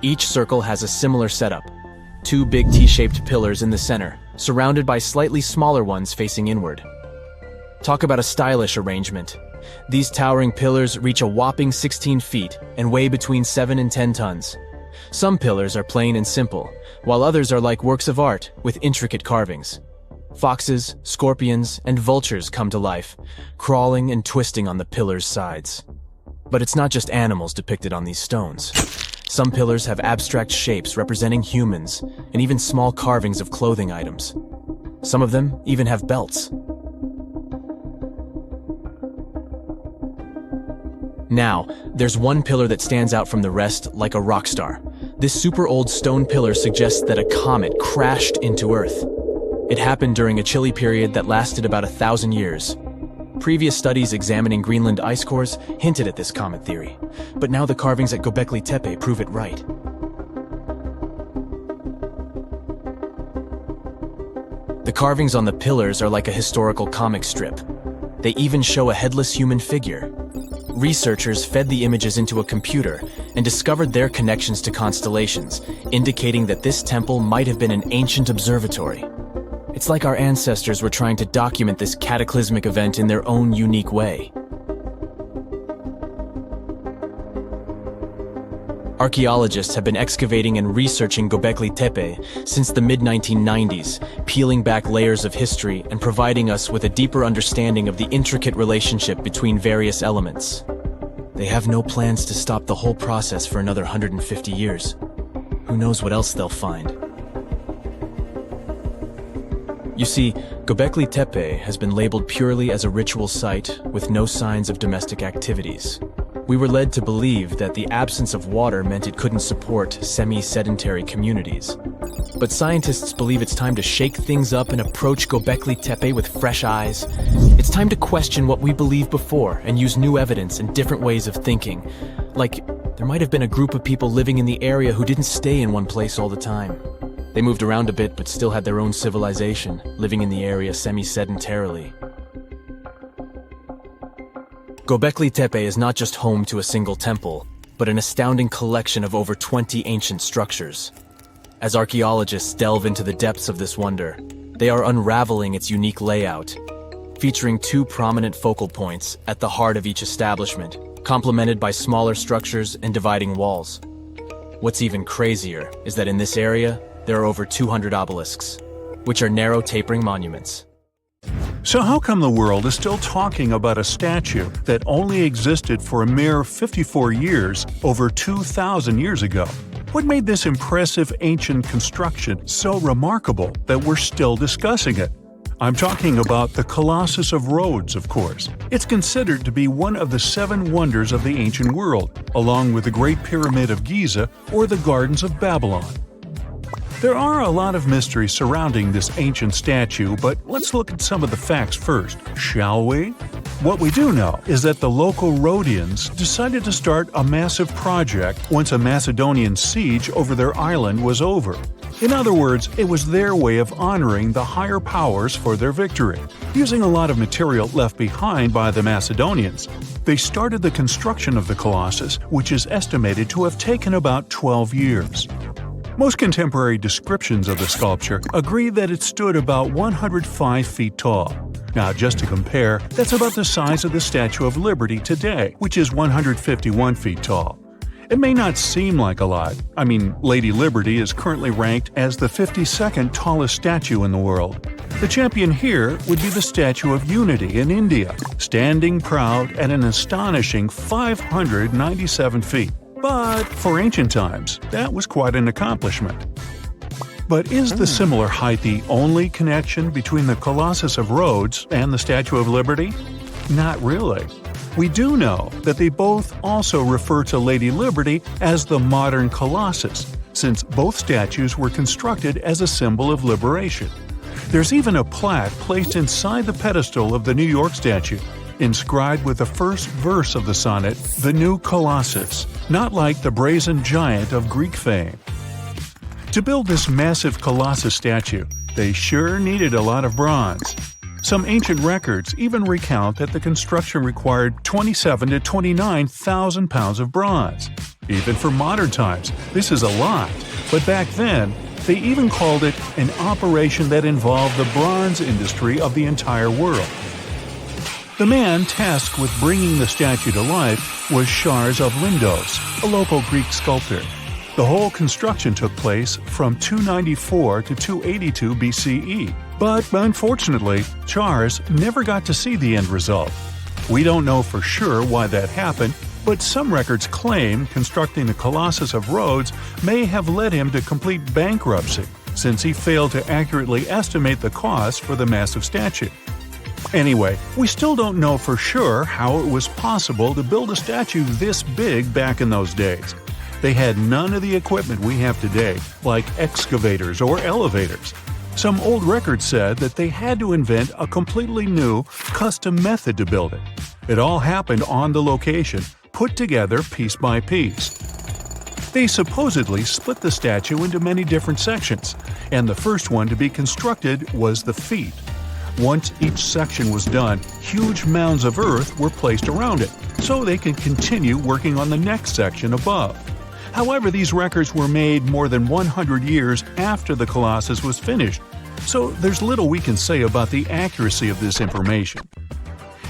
Each circle has a similar setup. Two big T-shaped pillars in the center, surrounded by slightly smaller ones facing inward. Talk about a stylish arrangement. These towering pillars reach a whopping 16 feet and weigh between 7 and 10 tons. Some pillars are plain and simple, while others are like works of art with intricate carvings. Foxes, scorpions, and vultures come to life, crawling and twisting on the pillars' sides. But it's not just animals depicted on these stones. Some pillars have abstract shapes representing humans, and even small carvings of clothing items. Some of them even have belts. Now, there's one pillar that stands out from the rest like a rock star. This super old stone pillar suggests that a comet crashed into Earth. It happened during a chilly period that lasted about 1,000 years. Previous studies examining Greenland ice cores hinted at this comet theory, but now the carvings at Göbekli Tepe prove it right. The carvings on the pillars are like a historical comic strip. They even show a headless human figure. Researchers fed the images into a computer and discovered their connections to constellations, indicating that this temple might have been an ancient observatory. It's like our ancestors were trying to document this cataclysmic event in their own unique way. Archaeologists have been excavating and researching Göbekli Tepe since the mid-1990s, peeling back layers of history and providing us with a deeper understanding of the intricate relationship between various elements. They have no plans to stop the whole process for another 150 years. Who knows what else they'll find? You see, Göbekli Tepe has been labeled purely as a ritual site with no signs of domestic activities. We were led to believe that the absence of water meant it couldn't support semi-sedentary communities. But scientists believe it's time to shake things up and approach Göbekli Tepe with fresh eyes. It's time to question what we believed before and use new evidence and different ways of thinking. Like, there might have been a group of people living in the area who didn't stay in one place all the time. They moved around a bit but still had their own civilization, living in the area semi-sedentarily. Göbekli Tepe is not just home to a single temple, but an astounding collection of over 20 ancient structures. As archaeologists delve into the depths of this wonder, they are unraveling its unique layout, featuring two prominent focal points at the heart of each establishment, complemented by smaller structures and dividing walls. What's even crazier is that in this area, there are over 200 obelisks, which are narrow tapering monuments. So how come the world is still talking about a statue that only existed for a mere 54 years over 2,000 years ago? What made this impressive ancient construction so remarkable that we're still discussing it? I'm talking about the Colossus of Rhodes, of course. It's considered to be one of the 7 wonders of the ancient world, along with the Great Pyramid of Giza or the Gardens of Babylon. There are a lot of mysteries surrounding this ancient statue, but let's look at some of the facts first, shall we? What we do know is that the local Rhodians decided to start a massive project once a Macedonian siege over their island was over. In other words, it was their way of honoring the higher powers for their victory. Using a lot of material left behind by the Macedonians, they started the construction of the Colossus, which is estimated to have taken about 12 years. Most contemporary descriptions of the sculpture agree that it stood about 105 feet tall. Now, just to compare, that's about the size of the Statue of Liberty today, which is 151 feet tall. It may not seem like a lot. I mean, Lady Liberty is currently ranked as the 52nd tallest statue in the world. The champion here would be the Statue of Unity in India, standing proud at an astonishing 597 feet. But for ancient times, that was quite an accomplishment. But is the similar height the only connection between the Colossus of Rhodes and the Statue of Liberty? Not really. We do know that they both also refer to Lady Liberty as the modern Colossus, since both statues were constructed as a symbol of liberation. There's even a plaque placed inside the pedestal of the New York statue, inscribed with the first verse of the sonnet, "The New Colossus," not like the brazen giant of Greek fame. To build this massive Colossus statue, they sure needed a lot of bronze. Some ancient records even recount that the construction required 27 to 29,000 pounds of bronze. Even for modern times, this is a lot, but back then, they even called it an operation that involved the bronze industry of the entire world. The man tasked with bringing the statue to life was Charles of Lindos, a local Greek sculptor. The whole construction took place from 294 to 282 BCE, but unfortunately, Charles never got to see the end result. We don't know for sure why that happened, but some records claim constructing the Colossus of Rhodes may have led him to complete bankruptcy, since he failed to accurately estimate the cost for the massive statue. Anyway, we still don't know for sure how it was possible to build a statue this big back in those days. They had none of the equipment we have today, like excavators or elevators. Some old records said that they had to invent a completely new, custom method to build it. It all happened on the location, put together piece by piece. They supposedly split the statue into many different sections, and the first one to be constructed was the feet. Once each section was done, huge mounds of earth were placed around it, so they could continue working on the next section above. However, these records were made more than 100 years after the Colossus was finished, so there's little we can say about the accuracy of this information.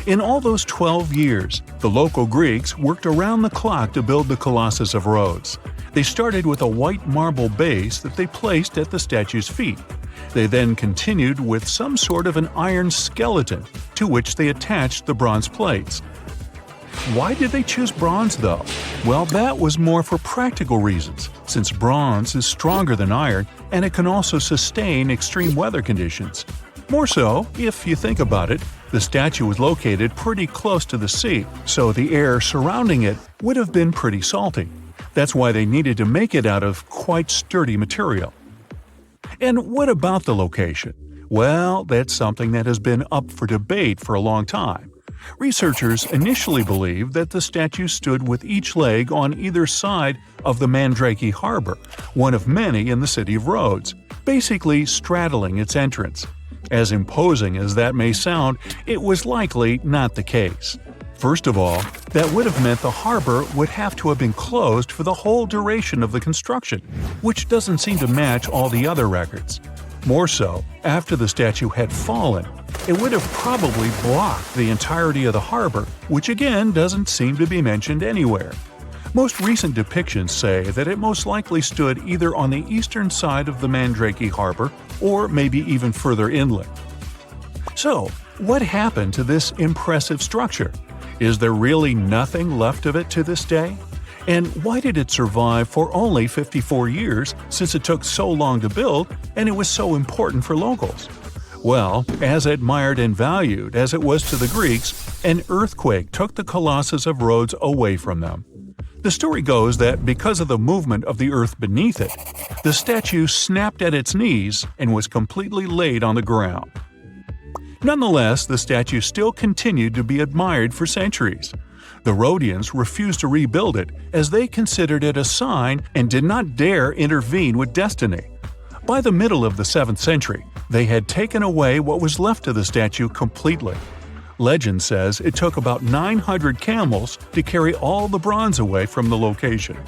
In all those 12 years, the local Greeks worked around the clock to build the Colossus of Rhodes. They started with a white marble base that they placed at the statue's feet. They then continued with some sort of an iron skeleton, to which they attached the bronze plates. Why did they choose bronze, though? Well, that was more for practical reasons, since bronze is stronger than iron and it can also sustain extreme weather conditions. More so, if you think about it, the statue was located pretty close to the sea, so the air surrounding it would have been pretty salty. That's why they needed to make it out of quite sturdy material. And what about the location? Well, that's something that has been up for debate for a long time. Researchers initially believed that the statue stood with each leg on either side of the Mandrake Harbor, one of many in the city of Rhodes, basically straddling its entrance. As imposing as that may sound, it was likely not the case. First of all, that would have meant the harbor would have to have been closed for the whole duration of the construction, which doesn't seem to match all the other records. More so, after the statue had fallen, it would have probably blocked the entirety of the harbor, which again doesn't seem to be mentioned anywhere. Most recent depictions say that it most likely stood either on the eastern side of the Mandrake Harbor or maybe even further inland. So, what happened to this impressive structure? Is there really nothing left of it to this day? And why did it survive for only 54 years, since it took so long to build and it was so important for locals? Well, as admired and valued as it was to the Greeks, an earthquake took the Colossus of Rhodes away from them. The story goes that because of the movement of the earth beneath it, the statue snapped at its knees and was completely laid on the ground. Nonetheless, the statue still continued to be admired for centuries. The Rhodians refused to rebuild it as they considered it a sign and did not dare intervene with destiny. By the middle of the 7th century, they had taken away what was left of the statue completely. Legend says it took about 900 camels to carry all the bronze away from the location.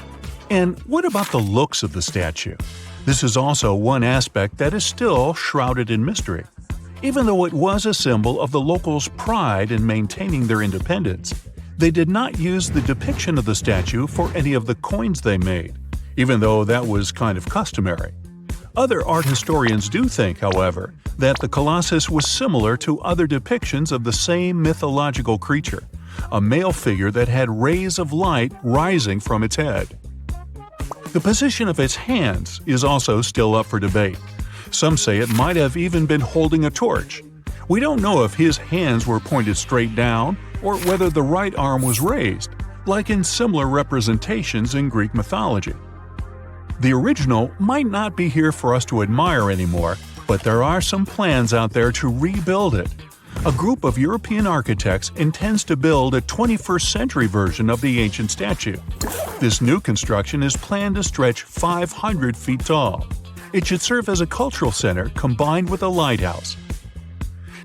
And what about the looks of the statue? This is also one aspect that is still shrouded in mystery. Even though it was a symbol of the locals' pride in maintaining their independence, they did not use the depiction of the statue for any of the coins they made, even though that was kind of customary. Other art historians do think, however, that the Colossus was similar to other depictions of the same mythological creature, a male figure that had rays of light rising from its head. The position of its hands is also still up for debate. Some say it might have even been holding a torch. We don't know if his hands were pointed straight down or whether the right arm was raised, like in similar representations in Greek mythology. The original might not be here for us to admire anymore, but there are some plans out there to rebuild it. A group of European architects intends to build a 21st century version of the ancient statue. This new construction is planned to stretch 500 feet tall. It should serve as a cultural center combined with a lighthouse.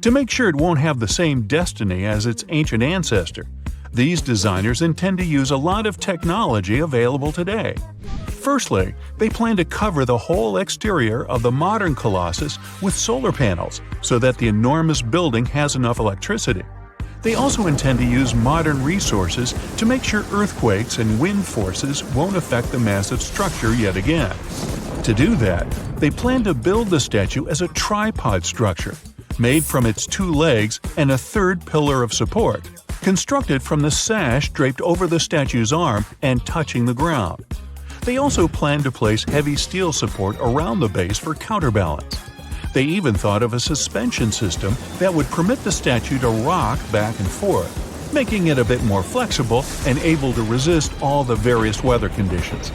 To make sure it won't have the same destiny as its ancient ancestor, these designers intend to use a lot of technology available today. Firstly, they plan to cover the whole exterior of the modern Colossus with solar panels so that the enormous building has enough electricity. They also intend to use modern resources to make sure earthquakes and wind forces won't affect the massive structure yet again. To do that, they plan to build the statue as a tripod structure, made from its 2 legs and a third pillar of support, constructed from the sash draped over the statue's arm and touching the ground. They also plan to place heavy steel support around the base for counterbalance. They even thought of a suspension system that would permit the statue to rock back and forth, making it a bit more flexible and able to resist all the various weather conditions.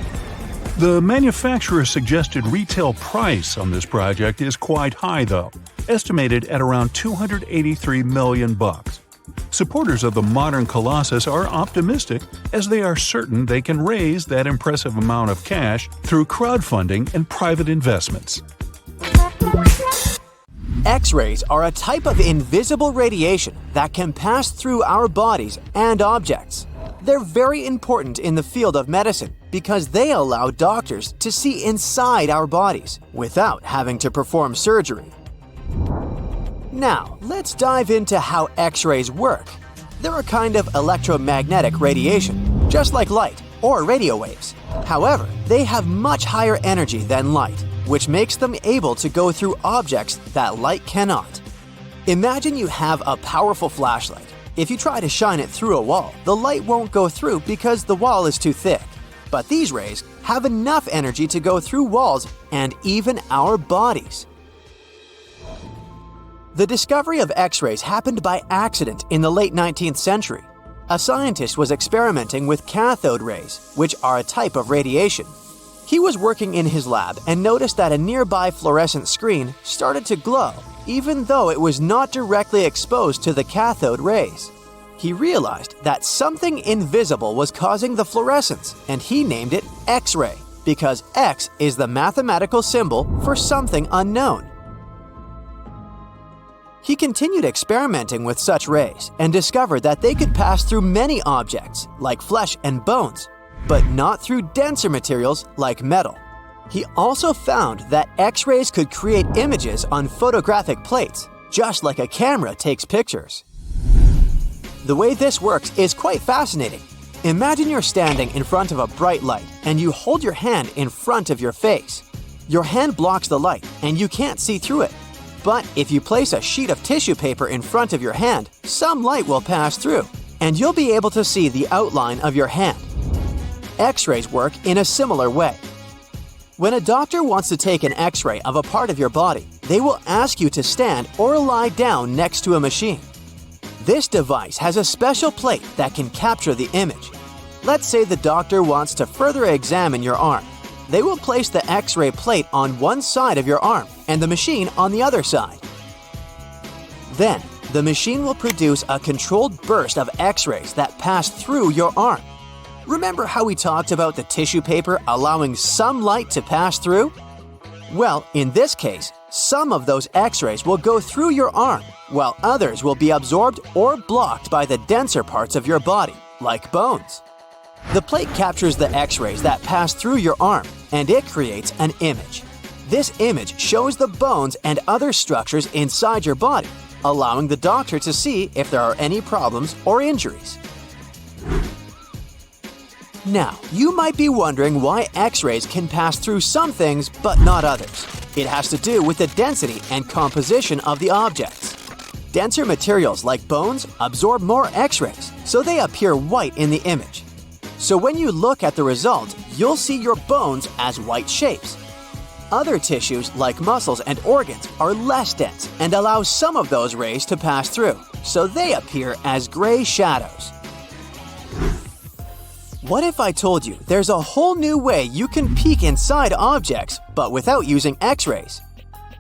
The manufacturer's suggested retail price on this project is quite high though, estimated at around $283 million. Supporters of the modern Colossus are optimistic as they are certain they can raise that impressive amount of cash through crowdfunding and private investments. X-rays are a type of invisible radiation that can pass through our bodies and objects. They're very important in the field of medicine because they allow doctors to see inside our bodies without having to perform surgery. Now, let's dive into how X-rays work. They're a kind of electromagnetic radiation, just like light or radio waves. However, they have much higher energy than light, which makes them able to go through objects that light cannot. Imagine you have a powerful flashlight. If you try to shine it through a wall, the light won't go through because the wall is too thick. But these rays have enough energy to go through walls and even our bodies. The discovery of X-rays happened by accident in the late 19th century. A scientist was experimenting with cathode rays, which are a type of radiation. He was working in his lab and noticed that a nearby fluorescent screen started to glow, even though it was not directly exposed to the cathode rays. He realized that something invisible was causing the fluorescence, and he named it X-ray, because X is the mathematical symbol for something unknown. He continued experimenting with such rays and discovered that they could pass through many objects, like flesh and bones, but not through denser materials like metal. He also found that X-rays could create images on photographic plates, just like a camera takes pictures. The way this works is quite fascinating. Imagine you're standing in front of a bright light and you hold your hand in front of your face. Your hand blocks the light and you can't see through it. But if you place a sheet of tissue paper in front of your hand, some light will pass through, and you'll be able to see the outline of your hand. X-rays work in a similar way. When a doctor wants to take an X-ray of a part of your body, they will ask you to stand or lie down next to a machine. This device has a special plate that can capture the image. Let's say the doctor wants to further examine your arm. They will place the X-ray plate on one side of your arm and the machine on the other side. Then, the machine will produce a controlled burst of X-rays that pass through your arm. Remember how we talked about the tissue paper allowing some light to pass through? Well, in this case, some of those X-rays will go through your arm, while others will be absorbed or blocked by the denser parts of your body, like bones. The plate captures the X-rays that pass through your arm, and it creates an image. This image shows the bones and other structures inside your body, allowing the doctor to see if there are any problems or injuries. Now, you might be wondering why X-rays can pass through some things but not others. It has to do with the density and composition of the objects. Denser materials like bones absorb more X-rays, so they appear white in the image. So when you look at the result, you'll see your bones as white shapes. Other tissues like muscles and organs are less dense and allow some of those rays to pass through, so they appear as gray shadows. What if I told you there's a whole new way you can peek inside objects, but without using X-rays?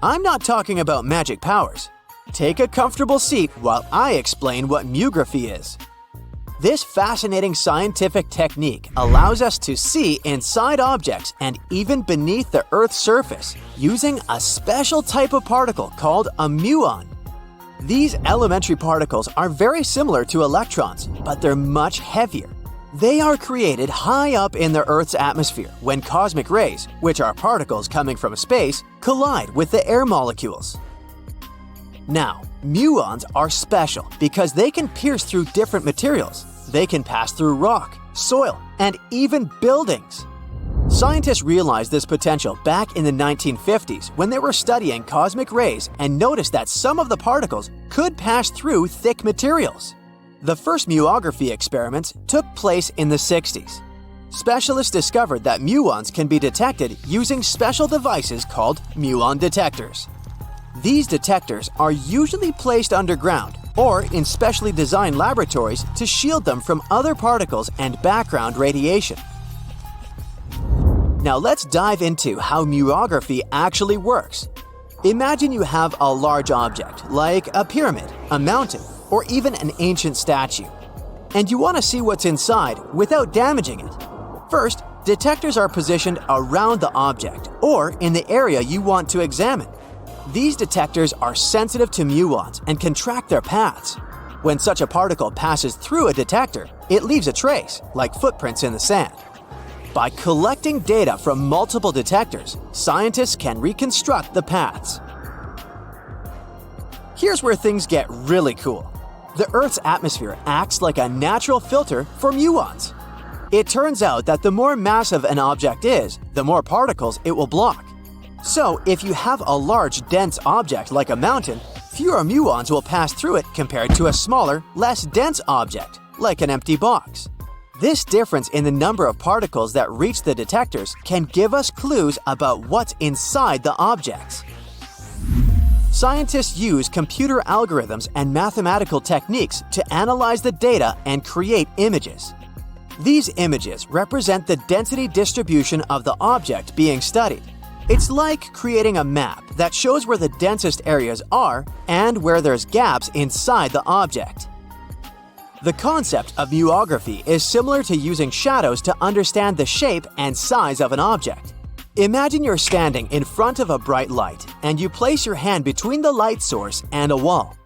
I'm not talking about magic powers. Take a comfortable seat while I explain what myography is. This fascinating scientific technique allows us to see inside objects and even beneath the Earth's surface using a special type of particle called a muon. These elementary particles are very similar to electrons, but they're much heavier. They are created high up in the Earth's atmosphere when cosmic rays, which are particles coming from space, collide with the air molecules. Now, muons are special because they can pierce through different materials. They can pass through rock, soil, and even buildings. Scientists realized this potential back in the 1950s when they were studying cosmic rays and noticed that some of the particles could pass through thick materials. The first muography experiments took place in the 60s. Specialists discovered that muons can be detected using special devices called muon detectors. These detectors are usually placed underground or in specially designed laboratories to shield them from other particles and background radiation. Now let's dive into how muography actually works. Imagine you have a large object, like a pyramid, a mountain, or even an ancient statue, and you want to see what's inside without damaging it. First, detectors are positioned around the object or in the area you want to examine. These detectors are sensitive to muons and can track their paths. When such a particle passes through a detector, it leaves a trace, like footprints in the sand. By collecting data from multiple detectors, scientists can reconstruct the paths. Here's where things get really cool. The Earth's atmosphere acts like a natural filter for muons. It turns out that the more massive an object is, the more particles it will block. So, if you have a large, dense object like a mountain, fewer muons will pass through it compared to a smaller, less dense object, like an empty box. This difference in the number of particles that reach the detectors can give us clues about what's inside the objects. scientists use computer algorithms and mathematical techniques to analyze the data and create images. These images represent the density distribution of the object being studied. It's like creating a map that shows where the densest areas are and where there's gaps inside the object. The concept of muography is similar to using shadows to understand the shape and size of an object. Imagine you're standing in front of a bright light and you place your hand between the light source and a wall.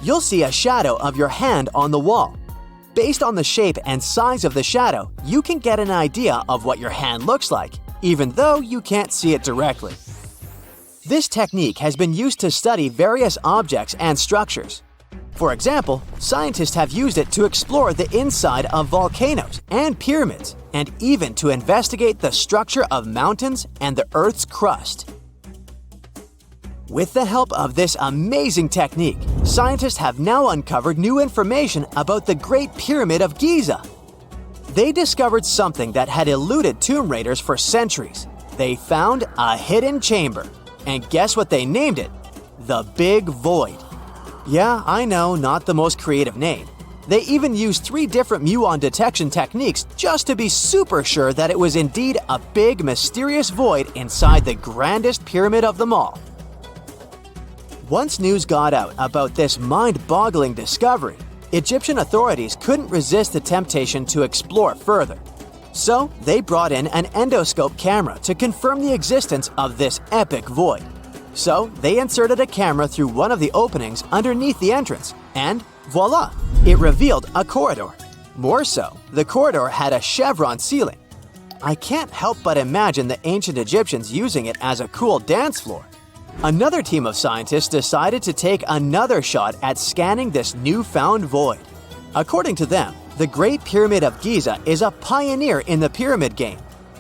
You'll see a shadow of your hand on the wall. Based on the shape and size of the shadow, you can get an idea of what your hand looks like, even though you can't see it directly. This technique has been used to study various objects and structures. For example, scientists have used it to explore the inside of volcanoes and pyramids, and even to investigate the structure of mountains and the Earth's crust. With the help of this amazing technique, scientists have now uncovered new information about the Great Pyramid of Giza. They discovered something that had eluded tomb raiders for centuries. They found a hidden chamber. And guess what they named it? The Big Void. Yeah, I know, not the most creative name. They even used 3 different muon detection techniques just to be super sure that it was indeed a big, mysterious void inside the grandest pyramid of them all. Once news got out about this mind-boggling discovery, Egyptian authorities couldn't resist the temptation to explore further. So they brought in an endoscope camera to confirm the existence of this epic void. So they inserted a camera through one of the openings underneath the entrance, and voila! It revealed a corridor. More so, the corridor had a chevron ceiling. I can't help but imagine the ancient Egyptians using it as a cool dance floor. Another team of scientists decided to take another shot at scanning this newfound void. According to them, the Great Pyramid of Giza is a pioneer in the pyramid game.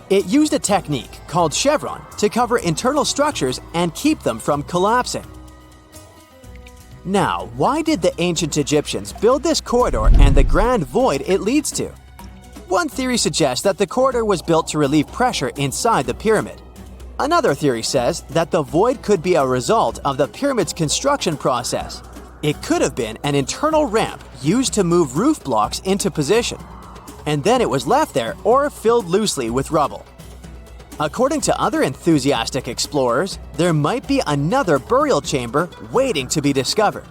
It used a technique called chevron to cover internal structures and keep them from collapsing. Now, why did the ancient Egyptians build this corridor and the grand void it leads to? One theory suggests that the corridor was built to relieve pressure inside the pyramid. Another theory says that the void could be a result of the pyramid's construction process. It could have been an internal ramp used to move roof blocks into position, and then it was left there or filled loosely with rubble. According to other enthusiastic explorers, there might be another burial chamber waiting to be discovered.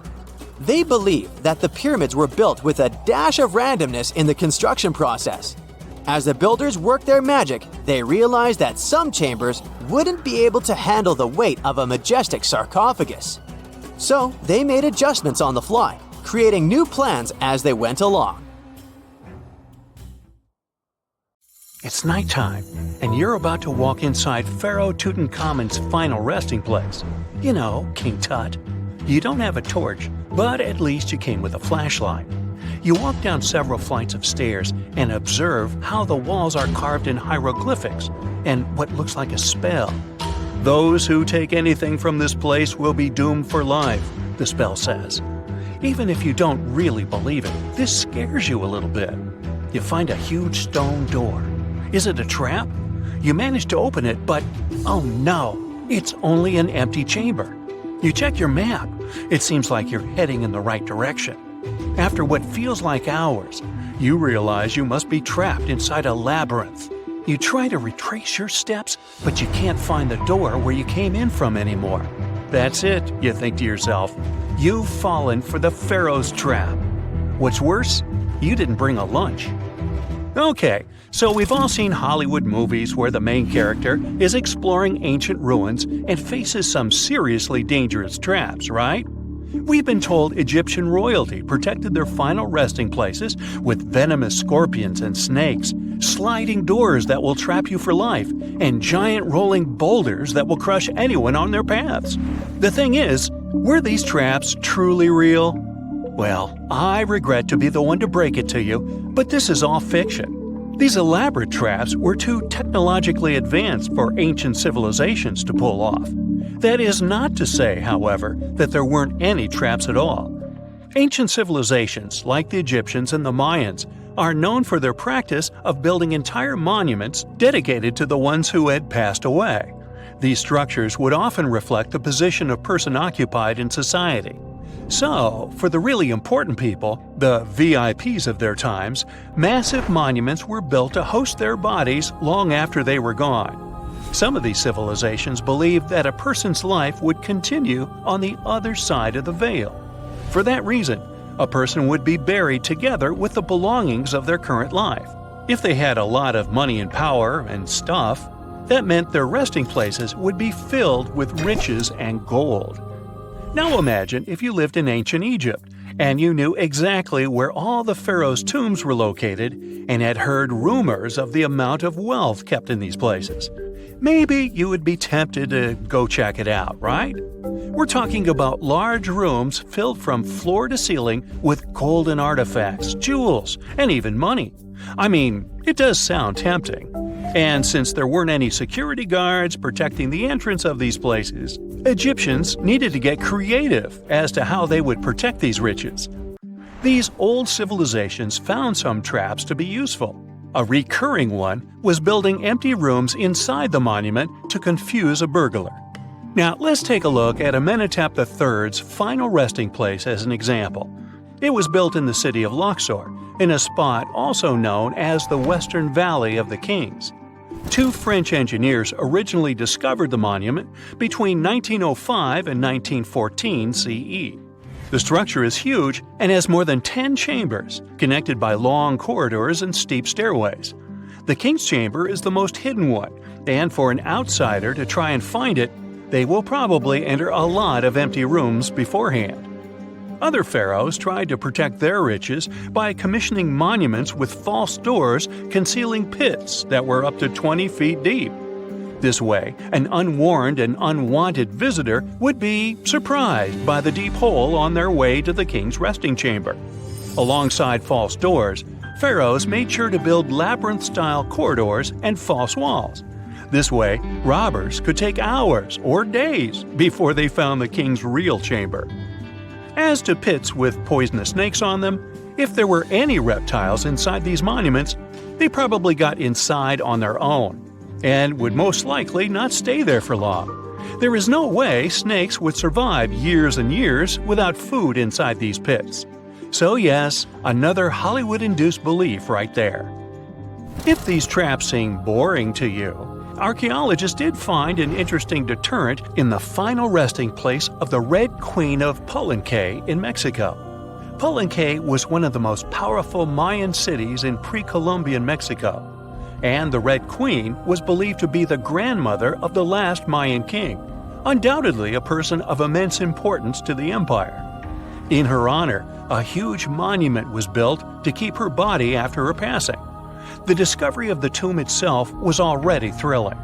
They believe that the pyramids were built with a dash of randomness in the construction process. As the builders worked their magic, they realized that some chambers wouldn't be able to handle the weight of a majestic sarcophagus. So they made adjustments on the fly, creating new plans as they went along. It's nighttime, and you're about to walk inside Pharaoh Tutankhamun's final resting place. You know, King Tut. You don't have a torch, but at least you came with a flashlight. You walk down several flights of stairs and observe how the walls are carved in hieroglyphics and what looks like a spell. Those who take anything from this place will be doomed for life, the spell says. Even if you don't really believe it, this scares you a little bit. You find a huge stone door. Is it a trap? You manage to open it, but oh no, it's only an empty chamber. You check your map. It seems like you're heading in the right direction. After what feels like hours, you realize you must be trapped inside a labyrinth. You try to retrace your steps, but you can't find the door where you came in from anymore. That's it, you think to yourself. You've fallen for the Pharaoh's trap. What's worse, you didn't bring a lunch. Okay, so we've all seen Hollywood movies where the main character is exploring ancient ruins and faces some seriously dangerous traps, right? We've been told Egyptian royalty protected their final resting places with venomous scorpions and snakes, sliding doors that will trap you for life, and giant rolling boulders that will crush anyone on their paths. The thing is, were these traps truly real? Well, I regret to be the one to break it to you, but this is all fiction. These elaborate traps were too technologically advanced for ancient civilizations to pull off. That is not to say, however, that there weren't any traps at all. Ancient civilizations, like the Egyptians and the Mayans, are known for their practice of building entire monuments dedicated to the ones who had passed away. These structures would often reflect the position of person occupied in society. So, for the really important people, the VIPs of their times, massive monuments were built to host their bodies long after they were gone. Some of these civilizations believed that a person's life would continue on the other side of the veil. For that reason, a person would be buried together with the belongings of their current life. If they had a lot of money and power and stuff, that meant their resting places would be filled with riches and gold. Now imagine if you lived in ancient Egypt and you knew exactly where all the pharaohs' tombs were located and had heard rumors of the amount of wealth kept in these places. Maybe you would be tempted to go check it out, right? We're talking about large rooms filled from floor to ceiling with golden artifacts, jewels, and even money. I mean, it does sound tempting. And since there weren't any security guards protecting the entrance of these places, Egyptians needed to get creative as to how they would protect these riches. These old civilizations found some traps to be useful. A recurring one was building empty rooms inside the monument to confuse a burglar. Now, let's take a look at Amenhotep III's final resting place as an example. It was built in the city of Luxor, in a spot also known as the Western Valley of the Kings. Two French engineers originally discovered the monument between 1905 and 1914 CE. The structure is huge and has more than 10 chambers, connected by long corridors and steep stairways. The King's Chamber is the most hidden one, and for an outsider to try and find it, they will probably enter a lot of empty rooms beforehand. Other pharaohs tried to protect their riches by commissioning monuments with false doors concealing pits that were up to 20 feet deep. This way, an unwarned and unwanted visitor would be surprised by the deep hole on their way to the king's resting chamber. Alongside false doors, pharaohs made sure to build labyrinth-style corridors and false walls. This way, robbers could take hours or days before they found the king's real chamber. As to pits with poisonous snakes on them, if there were any reptiles inside these monuments, they probably got inside on their own and would most likely not stay there for long. There is no way snakes would survive years and years without food inside these pits. So yes, another Hollywood-induced belief right there. If these traps seem boring to you, archaeologists did find an interesting deterrent in the final resting place of the Red Queen of Palenque in Mexico. Palenque was one of the most powerful Mayan cities in pre-Columbian Mexico, and the Red Queen was believed to be the grandmother of the last Mayan king, undoubtedly a person of immense importance to the empire. In her honor, a huge monument was built to keep her body after her passing. The discovery of the tomb itself was already thrilling.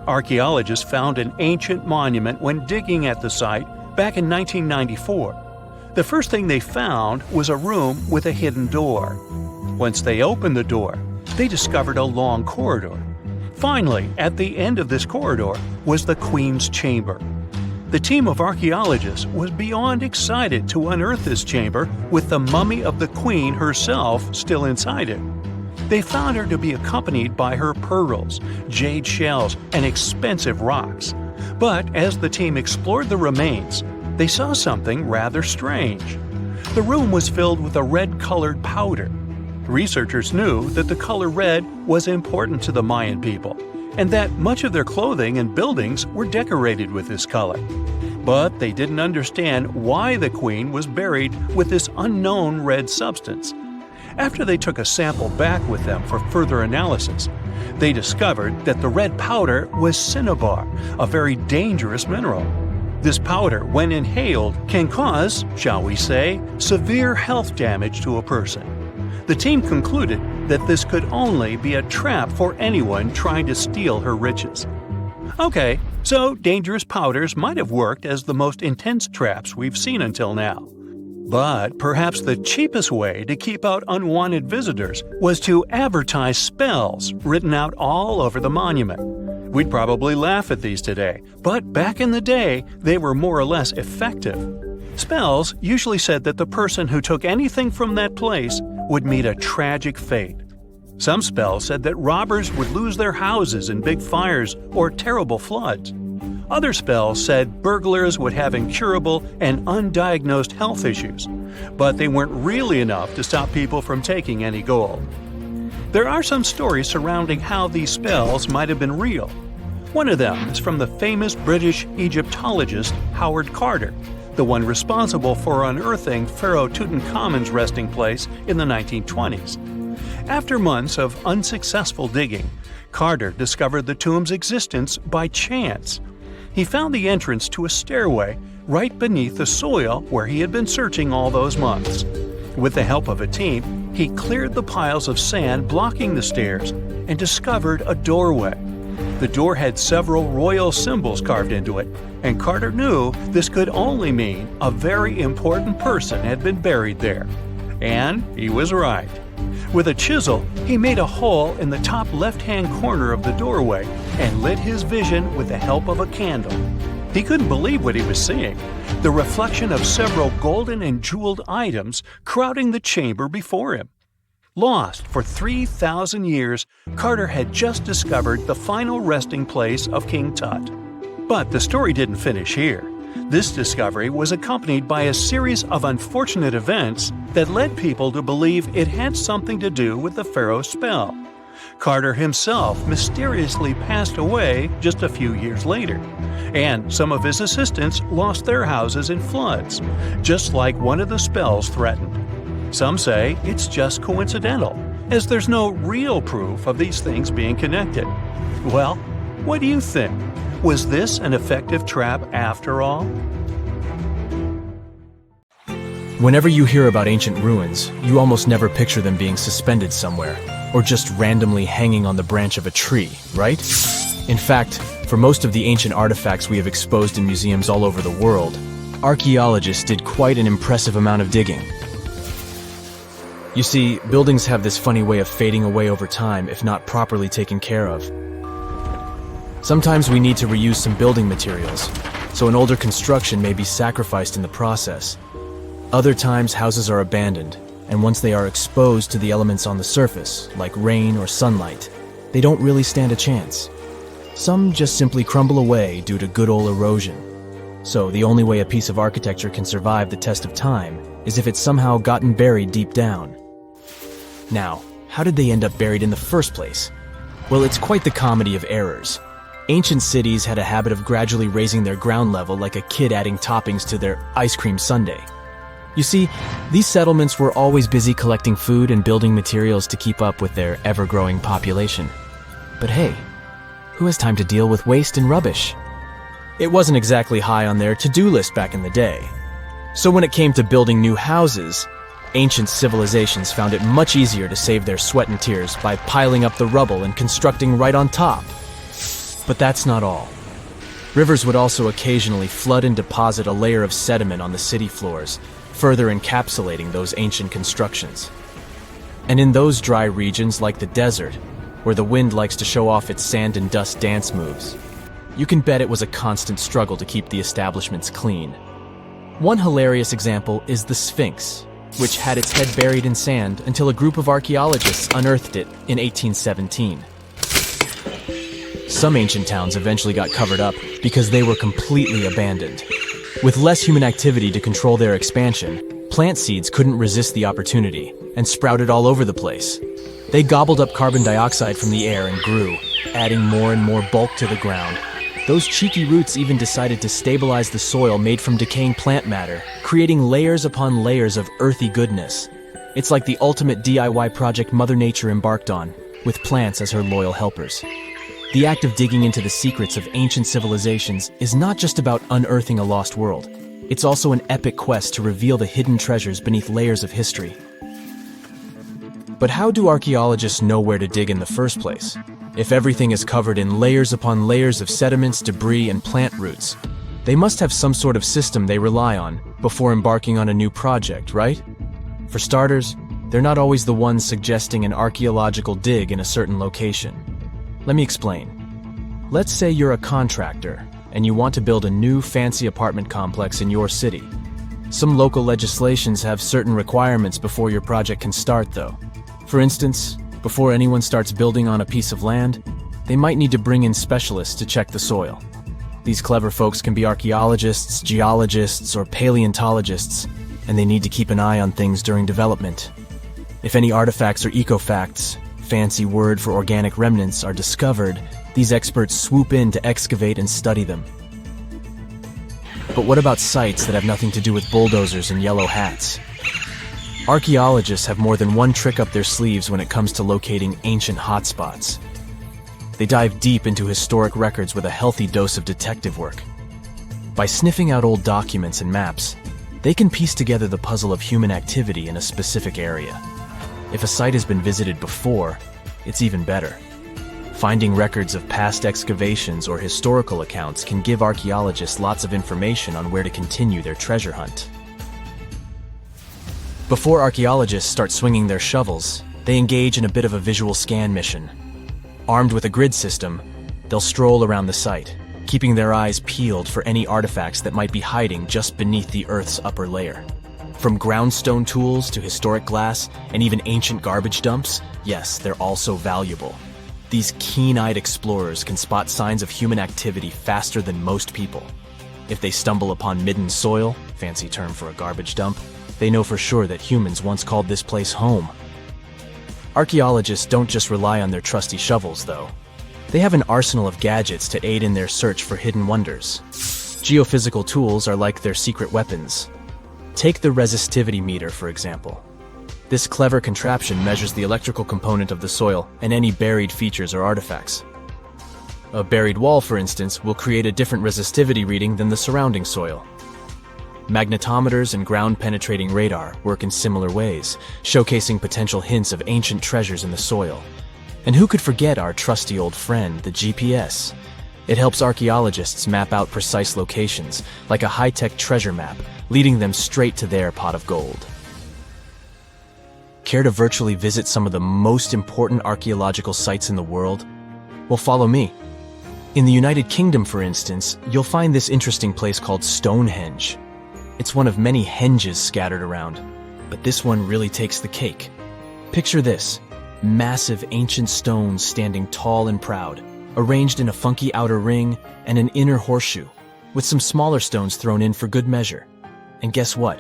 Archaeologists found an ancient monument when digging at the site back in 1994. The first thing they found was a room with a hidden door. Once they opened the door, they discovered a long corridor. Finally, at the end of this corridor was the Queen's chamber. The team of archaeologists was beyond excited to unearth this chamber with the mummy of the Queen herself still inside it. They found her to be accompanied by her pearls, jade shells, and expensive rocks. But as the team explored the remains, they saw something rather strange. The room was filled with a red-colored powder. Researchers knew that the color red was important to the Mayan people, and that much of their clothing and buildings were decorated with this color. But they didn't understand why the queen was buried with this unknown red substance. After they took a sample back with them for further analysis, they discovered that the red powder was cinnabar, a very dangerous mineral. This powder, when inhaled, can cause, shall we say, severe health damage to a person. The team concluded that this could only be a trap for anyone trying to steal her riches. Okay, so dangerous powders might have worked as the most intense traps we've seen until now. But perhaps the cheapest way to keep out unwanted visitors was to advertise spells written out all over the monument. We'd probably laugh at these today, but back in the day, they were more or less effective. Spells usually said that the person who took anything from that place would meet a tragic fate. Some spells said that robbers would lose their houses in big fires or terrible floods. Other spells said burglars would have incurable and undiagnosed health issues, but they weren't really enough to stop people from taking any gold. There are some stories surrounding how these spells might have been real. One of them is from the famous British Egyptologist Howard Carter, the one responsible for unearthing Pharaoh Tutankhamun's resting place in the 1920s. After months of unsuccessful digging, Carter discovered the tomb's existence by chance. He found the entrance to a stairway right beneath the soil where he had been searching all those months. With the help of a team, he cleared the piles of sand blocking the stairs and discovered a doorway. The door had several royal symbols carved into it, and Carter knew this could only mean a very important person had been buried there. And he was right. With a chisel, he made a hole in the top left-hand corner of the doorway and lit his vision with the help of a candle. He couldn't believe what he was seeing, the reflection of several golden and jeweled items crowding the chamber before him. Lost for 3,000 years, Carter had just discovered the final resting place of King Tut. But the story didn't finish here. This discovery was accompanied by a series of unfortunate events that led people to believe it had something to do with the pharaoh's spell. Carter himself mysteriously passed away just a few years later, and some of his assistants lost their houses in floods, just like one of the spells threatened. Some say it's just coincidental, as there's no real proof of these things being connected. Well, what do you think? Was this an effective trap after all? Whenever you hear about ancient ruins, you almost never picture them being suspended somewhere, or just randomly hanging on the branch of a tree, right? In fact, for most of the ancient artifacts we have exposed in museums all over the world, archaeologists did quite an impressive amount of digging. You see, buildings have this funny way of fading away over time if not properly taken care of. Sometimes we need to reuse some building materials, so an older construction may be sacrificed in the process. Other times houses are abandoned, and once they are exposed to the elements on the surface, like rain or sunlight, they don't really stand a chance. Some just simply crumble away due to good old erosion. So the only way a piece of architecture can survive the test of time is if it's somehow gotten buried deep down. Now, how did they end up buried in the first place? Well, it's quite the comedy of errors. Ancient cities had a habit of gradually raising their ground level like a kid adding toppings to their ice cream sundae. You see, these settlements were always busy collecting food and building materials to keep up with their ever-growing population. But hey, who has time to deal with waste and rubbish? It wasn't exactly high on their to-do list back in the day. So when it came to building new houses, ancient civilizations found it much easier to save their sweat and tears by piling up the rubble and constructing right on top. But that's not all. Rivers would also occasionally flood and deposit a layer of sediment on the city floors, further encapsulating those ancient constructions. And in those dry regions like the desert, where the wind likes to show off its sand and dust dance moves, you can bet it was a constant struggle to keep the establishments clean. One hilarious example is the Sphinx, which had its head buried in sand until a group of archaeologists unearthed it in 1817. Some ancient towns eventually got covered up because they were completely abandoned. With less human activity to control their expansion, plant seeds couldn't resist the opportunity and sprouted all over the place. They gobbled up carbon dioxide from the air and grew, adding more and more bulk to the ground. Those cheeky roots even decided to stabilize the soil made from decaying plant matter, creating layers upon layers of earthy goodness. It's like the ultimate DIY project Mother Nature embarked on, with plants as her loyal helpers. The act of digging into the secrets of ancient civilizations is not just about unearthing a lost world. It's also an epic quest to reveal the hidden treasures beneath layers of history. But how do archaeologists know where to dig in the first place? If everything is covered in layers upon layers of sediments, debris, and plant roots, they must have some sort of system they rely on before embarking on a new project, right? For starters, they're not always the ones suggesting an archaeological dig in a certain location. Let me explain. Let's say you're a contractor and you want to build a new fancy apartment complex in your city. Some local legislations have certain requirements before your project can start, though. For instance, before anyone starts building on a piece of land, they might need to bring in specialists to check the soil. These clever folks can be archaeologists, geologists, or paleontologists, and they need to keep an eye on things during development. If any artifacts or ecofacts, fancy word for organic remnants, are discovered, these experts swoop in to excavate and study them. But what about sites that have nothing to do with bulldozers and yellow hats? Archaeologists have more than one trick up their sleeves when it comes to locating ancient hotspots. They dive deep into historic records with a healthy dose of detective work. By sniffing out old documents and maps, they can piece together the puzzle of human activity in a specific area. If a site has been visited before, it's even better. Finding records of past excavations or historical accounts can give archaeologists lots of information on where to continue their treasure hunt. Before archaeologists start swinging their shovels, they engage in a bit of a visual scan mission. Armed with a grid system, they'll stroll around the site, keeping their eyes peeled for any artifacts that might be hiding just beneath the Earth's upper layer. From groundstone tools to historic glass and even ancient garbage dumps, yes, they're also valuable. These keen-eyed explorers can spot signs of human activity faster than most people. If they stumble upon midden soil, fancy term for a garbage dump, they know for sure that humans once called this place home. Archaeologists don't just rely on their trusty shovels, though. They have an arsenal of gadgets to aid in their search for hidden wonders. Geophysical tools are like their secret weapons. Take the resistivity meter, for example. This clever contraption measures the electrical component of the soil and any buried features or artifacts. A buried wall, for instance, will create a different resistivity reading than the surrounding soil. Magnetometers and ground-penetrating radar work in similar ways, showcasing potential hints of ancient treasures in the soil. And who could forget our trusty old friend, the GPS? It helps archaeologists map out precise locations, like a high-tech treasure map, leading them straight to their pot of gold. Care to virtually visit some of the most important archaeological sites in the world? Well, follow me. In the United Kingdom, for instance, you'll find this interesting place called Stonehenge. It's one of many henges scattered around, but this one really takes the cake. Picture this: massive ancient stones standing tall and proud, arranged in a funky outer ring and an inner horseshoe, with some smaller stones thrown in for good measure. And guess what?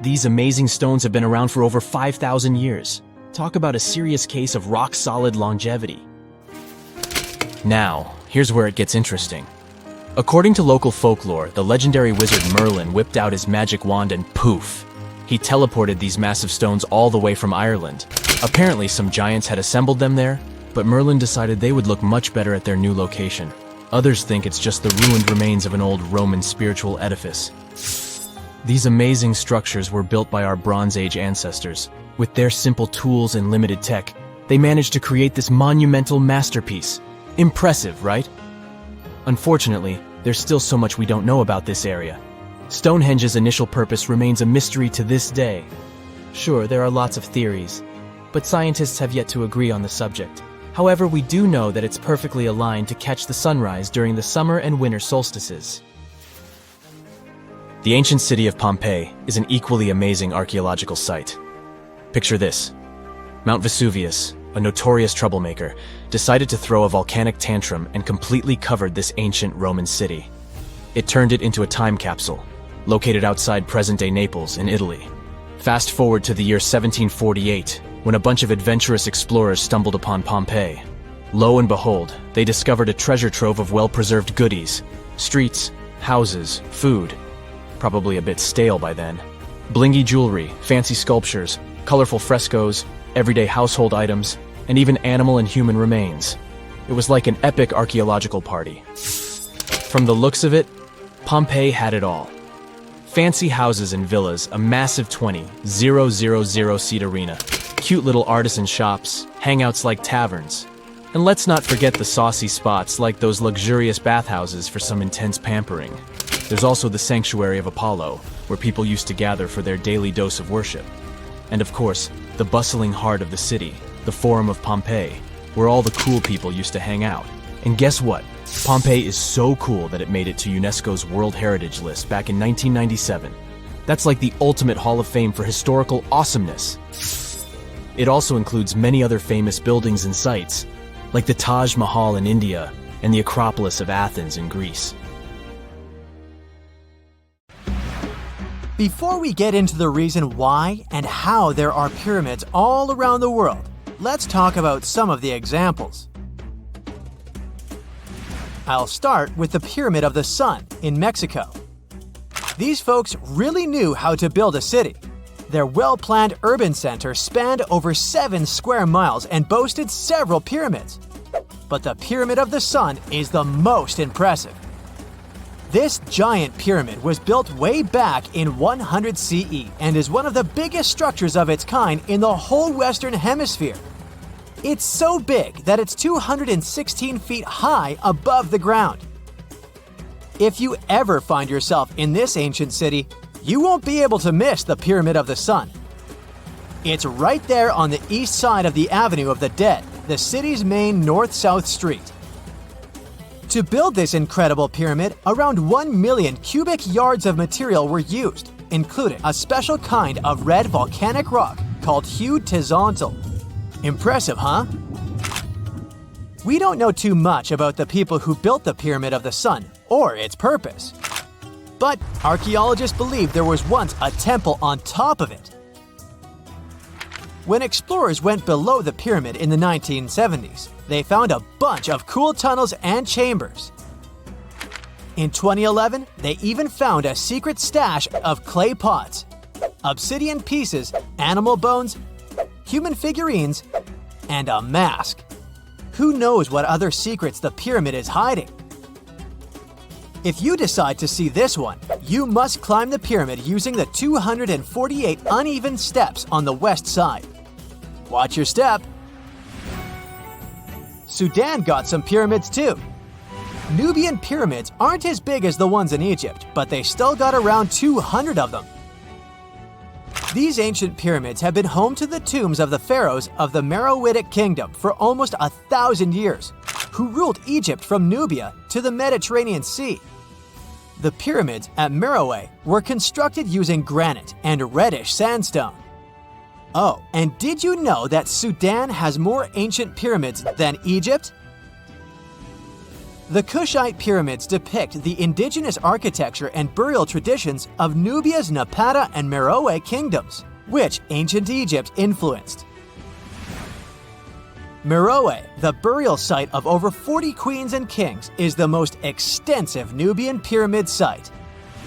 These amazing stones have been around for over 5,000 years. Talk about a serious case of rock-solid longevity. Now, here's where it gets interesting. According to local folklore, the legendary wizard Merlin whipped out his magic wand and poof! He teleported these massive stones all the way from Ireland. Apparently, some giants had assembled them there, but Merlin decided they would look much better at their new location. Others think it's just the ruined remains of an old Roman spiritual edifice. These amazing structures were built by our Bronze Age ancestors. With their simple tools and limited tech, they managed to create this monumental masterpiece. Impressive, right? Unfortunately, there's still so much we don't know about this area. Stonehenge's initial purpose remains a mystery to this day. Sure, there are lots of theories, but scientists have yet to agree on the subject. However, we do know that it's perfectly aligned to catch the sunrise during the summer and winter solstices. The ancient city of Pompeii is an equally amazing archaeological site. Picture this: Mount Vesuvius, a notorious troublemaker, decided to throw a volcanic tantrum and completely covered this ancient Roman city. It turned it into a time capsule, located outside present-day Naples in Italy. Fast forward to the year 1748, when a bunch of adventurous explorers stumbled upon Pompeii. Lo and behold, they discovered a treasure trove of well-preserved goodies: streets, houses, food. Probably a bit stale by then. Blingy jewelry, fancy sculptures, colorful frescoes, everyday household items, and even animal and human remains. It was like an epic archaeological party. From the looks of it, Pompeii had it all. Fancy houses and villas, a massive 20,000-seat arena, cute little artisan shops, hangouts like taverns. And let's not forget the saucy spots like those luxurious bathhouses for some intense pampering. There's also the Sanctuary of Apollo, where people used to gather for their daily dose of worship. And of course, the bustling heart of the city, the Forum of Pompeii, where all the cool people used to hang out. And guess what? Pompeii is so cool that it made it to UNESCO's World Heritage List back in 1997. That's like the ultimate Hall of Fame for historical awesomeness. It also includes many other famous buildings and sites, like the Taj Mahal in India and the Acropolis of Athens in Greece. Before we get into the reason why and how there are pyramids all around the world, let's talk about some of the examples. I'll start with the Pyramid of the Sun in Mexico. These folks really knew how to build a city. Their well-planned urban center spanned over 7 square miles and boasted several pyramids. But the Pyramid of the Sun is the most impressive. This giant pyramid was built way back in 100 CE and is one of the biggest structures of its kind in the whole Western Hemisphere. It's so big that it's 216 feet high above the ground. If you ever find yourself in this ancient city, you won't be able to miss the Pyramid of the Sun. It's right there on the east side of the Avenue of the Dead, the city's main north-south street. To build this incredible pyramid, around 1 million cubic yards of material were used, including a special kind of red volcanic rock called hued tizontle. Impressive, huh? We don't know too much about the people who built the Pyramid of the Sun or its purpose. But archaeologists believe there was once a temple on top of it. When explorers went below the pyramid in the 1970s, they found a bunch of cool tunnels and chambers. In 2011, they even found a secret stash of clay pots, obsidian pieces, animal bones, human figurines, and a mask. Who knows what other secrets the pyramid is hiding? If you decide to see this one, you must climb the pyramid using the 248 uneven steps on the west side. Watch your step. Sudan got some pyramids too. Nubian pyramids aren't as big as the ones in Egypt, but they still got around 200 of them. These ancient pyramids have been home to the tombs of the pharaohs of the Meroitic Kingdom for almost 1,000 years, who ruled Egypt from Nubia to the Mediterranean Sea. The pyramids at Meroe were constructed using granite and reddish sandstone. Oh, and did you know that Sudan has more ancient pyramids than Egypt? The Kushite pyramids depict the indigenous architecture and burial traditions of Nubia's Napata and Meroe kingdoms, which ancient Egypt influenced. Meroe, the burial site of over 40 queens and kings, is the most extensive Nubian pyramid site.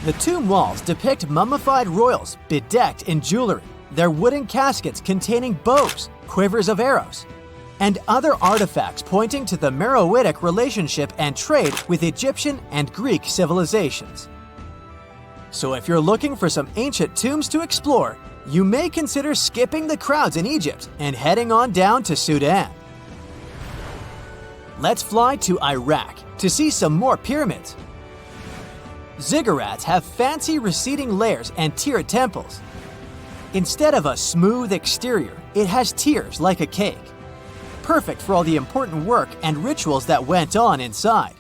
The tomb walls depict mummified royals bedecked in jewelry, their wooden caskets containing bows, quivers of arrows, and other artifacts pointing to the Meroitic relationship and trade with Egyptian and Greek civilizations. So if you're looking for some ancient tombs to explore, you may consider skipping the crowds in Egypt and heading on down to Sudan. Let's fly to Iraq to see some more pyramids. Ziggurats have fancy receding layers and tiered temples. Instead of a smooth exterior, it has tiers like a cake. Perfect for all the important work and rituals that went on inside.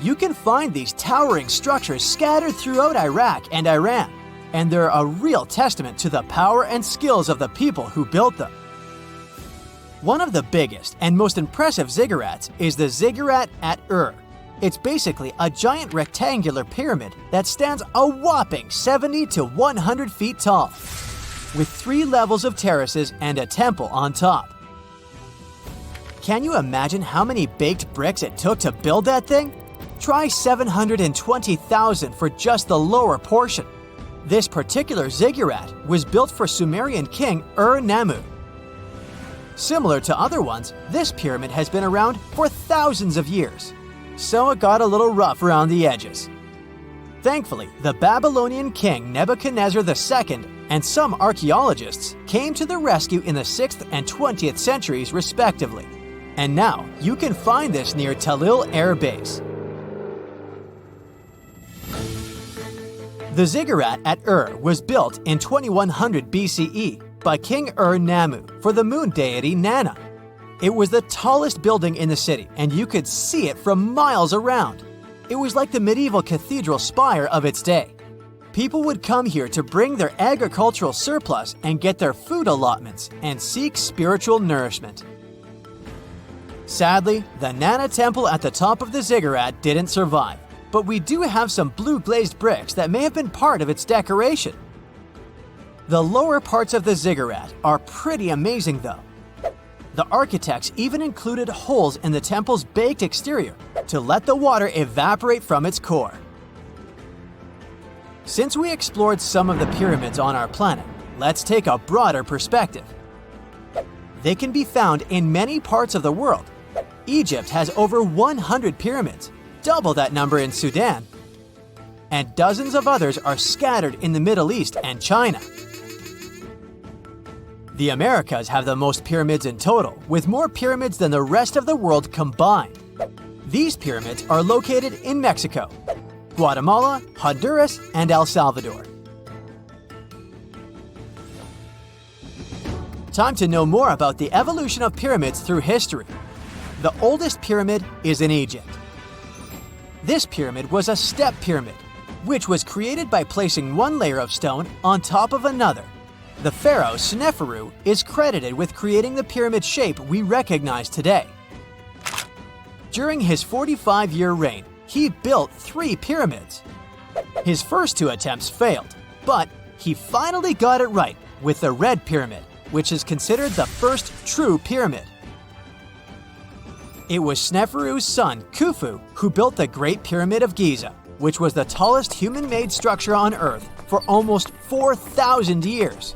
You can find these towering structures scattered throughout Iraq and Iran, and they're a real testament to the power and skills of the people who built them. One of the biggest and most impressive ziggurats is the ziggurat at Ur. It's basically a giant rectangular pyramid that stands a whopping 70 to 100 feet tall, with 3 levels of terraces and a temple on top. Can you imagine how many baked bricks it took to build that thing? Try 720,000 for just the lower portion. This particular ziggurat was built for Sumerian king Ur-Nammu. Similar to other ones, this pyramid has been around for thousands of years, so it got a little rough around the edges. Thankfully, the Babylonian king Nebuchadnezzar II and some archaeologists came to the rescue in the 6th and 20th centuries respectively. And now, you can find this near Talil Air Base. The ziggurat at Ur was built in 2100 BCE by King Ur-Nammu for the moon deity Nana. It was the tallest building in the city, and you could see it from miles around. It was like the medieval cathedral spire of its day. People would come here to bring their agricultural surplus and get their food allotments and seek spiritual nourishment. Sadly, the Nana temple at the top of the ziggurat didn't survive, but we do have some blue glazed bricks that may have been part of its decoration. The lower parts of the ziggurat are pretty amazing though. The architects even included holes in the temple's baked exterior to let the water evaporate from its core. Since we explored some of the pyramids on our planet, let's take a broader perspective. They can be found in many parts of the world. Egypt has over 100 pyramids, double that number in Sudan, and dozens of others are scattered in the Middle East and China. The Americas have the most pyramids in total, with more pyramids than the rest of the world combined. These pyramids are located in Mexico, Guatemala, Honduras, and El Salvador. Time to know more about the evolution of pyramids through history. The oldest pyramid is in Egypt. This pyramid was a step pyramid, which was created by placing one layer of stone on top of another. The pharaoh Sneferu is credited with creating the pyramid shape we recognize today. During his 45-year reign, he built 3 pyramids. His first 2 attempts failed, but he finally got it right with the Red Pyramid, which is considered the first true pyramid. It was Sneferu's son, Khufu, who built the Great Pyramid of Giza, which was the tallest human-made structure on Earth for almost 4,000 years.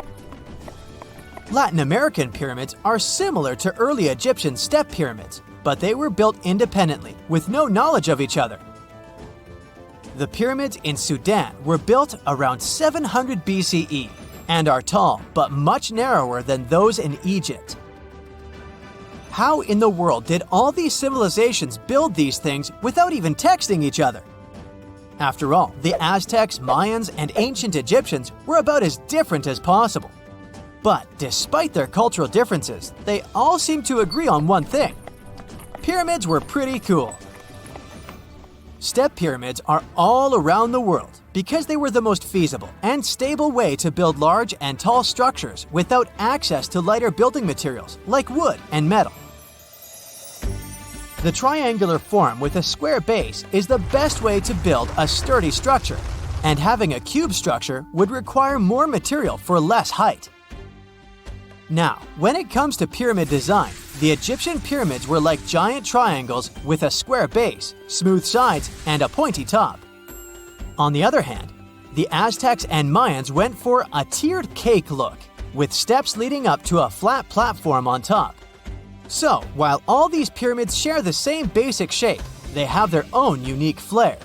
Latin American pyramids are similar to early Egyptian step pyramids, but they were built independently, with no knowledge of each other. The pyramids in Sudan were built around 700 BCE and are tall, but much narrower than those in Egypt. How in the world did all these civilizations build these things without even texting each other? After all, the Aztecs, Mayans, and ancient Egyptians were about as different as possible. But despite their cultural differences, they all seem to agree on one thing. Pyramids were pretty cool. Step pyramids are all around the world because they were the most feasible and stable way to build large and tall structures without access to lighter building materials like wood and metal. The triangular form with a square base is the best way to build a sturdy structure, and having a cube structure would require more material for less height. Now, when it comes to pyramid design, the Egyptian pyramids were like giant triangles with a square base, smooth sides, and a pointy top. On the other hand, the Aztecs and Mayans went for a tiered cake look, with steps leading up to a flat platform on top. So, while all these pyramids share the same basic shape, they have their own unique flair.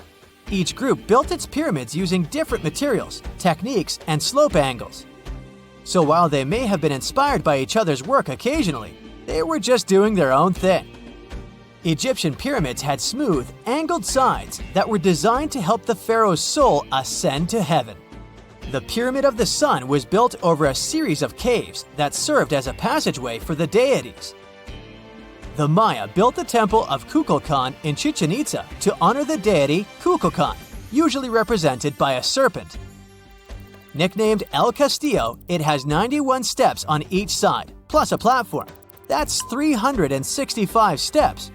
Each group built its pyramids using different materials, techniques, and slope angles. So while they may have been inspired by each other's work occasionally, they were just doing their own thing. Egyptian pyramids had smooth, angled sides that were designed to help the pharaoh's soul ascend to heaven. The Pyramid of the Sun was built over a series of caves that served as a passageway for the deities. The Maya built the temple of Kukulkan in Chichen Itza to honor the deity Kukulkan, usually represented by a serpent. Nicknamed El Castillo, it has 91 steps on each side, plus a platform. That's 365 steps,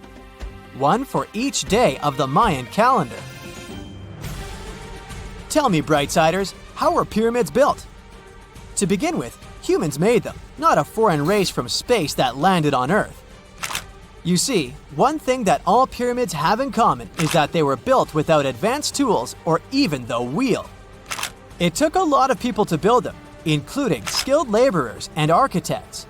one for each day of the Mayan calendar. Tell me, Brightsiders, how were pyramids built? To begin with, humans made them, not a foreign race from space that landed on Earth. You see, one thing that all pyramids have in common is that they were built without advanced tools or even the wheel. It took a lot of people to build them, including skilled laborers and architects.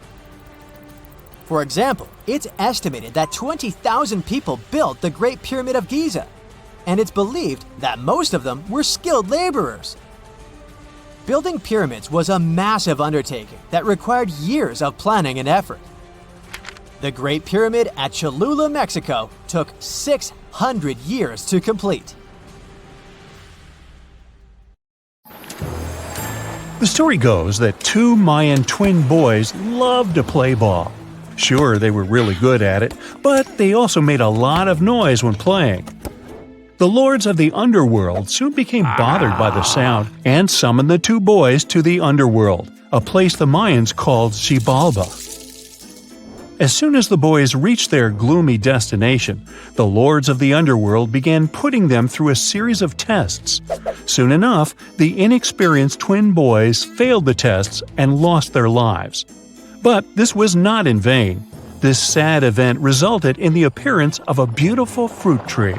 For example, it's estimated that 20,000 people built the Great Pyramid of Giza, and it's believed that most of them were skilled laborers. Building pyramids was a massive undertaking that required years of planning and effort. The Great Pyramid at Cholula, Mexico, took 600 years to complete. The story goes that 2 Mayan twin boys loved to play ball. Sure, they were really good at it, but they also made a lot of noise when playing. The lords of the underworld soon became bothered by the sound and summoned the 2 boys to the underworld, a place the Mayans called Xibalba. As soon as the boys reached their gloomy destination, the lords of the underworld began putting them through a series of tests. Soon enough, the inexperienced twin boys failed the tests and lost their lives. But this was not in vain. This sad event resulted in the appearance of a beautiful fruit tree.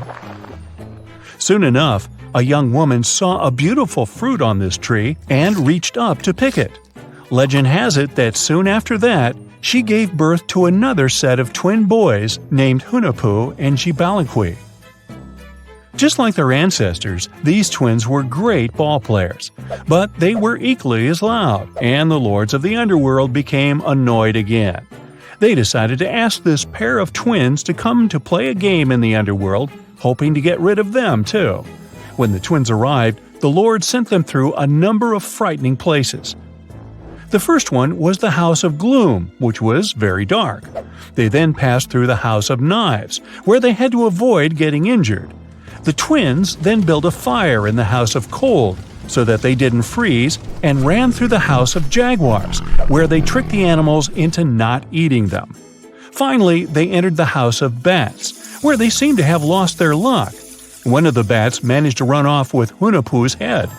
Soon enough, a young woman saw a beautiful fruit on this tree and reached up to pick it. Legend has it that soon after that, she gave birth to another set of twin boys named Hunahpu and Xibalabad. Just like their ancestors, these twins were great ball players, but they were equally as loud, and the lords of the underworld became annoyed again. They decided to ask this pair of twins to come to play a game in the underworld, hoping to get rid of them too. When the twins arrived, the lord sent them through a number of frightening places. The first one was the House of Gloom, which was very dark. They then passed through the House of Knives, where they had to avoid getting injured. The twins then built a fire in the House of Cold, so that they didn't freeze, and ran through the House of Jaguars, where they tricked the animals into not eating them. Finally, they entered the House of Bats, where they seemed to have lost their luck. One of the bats managed to run off with Hunahpu's head.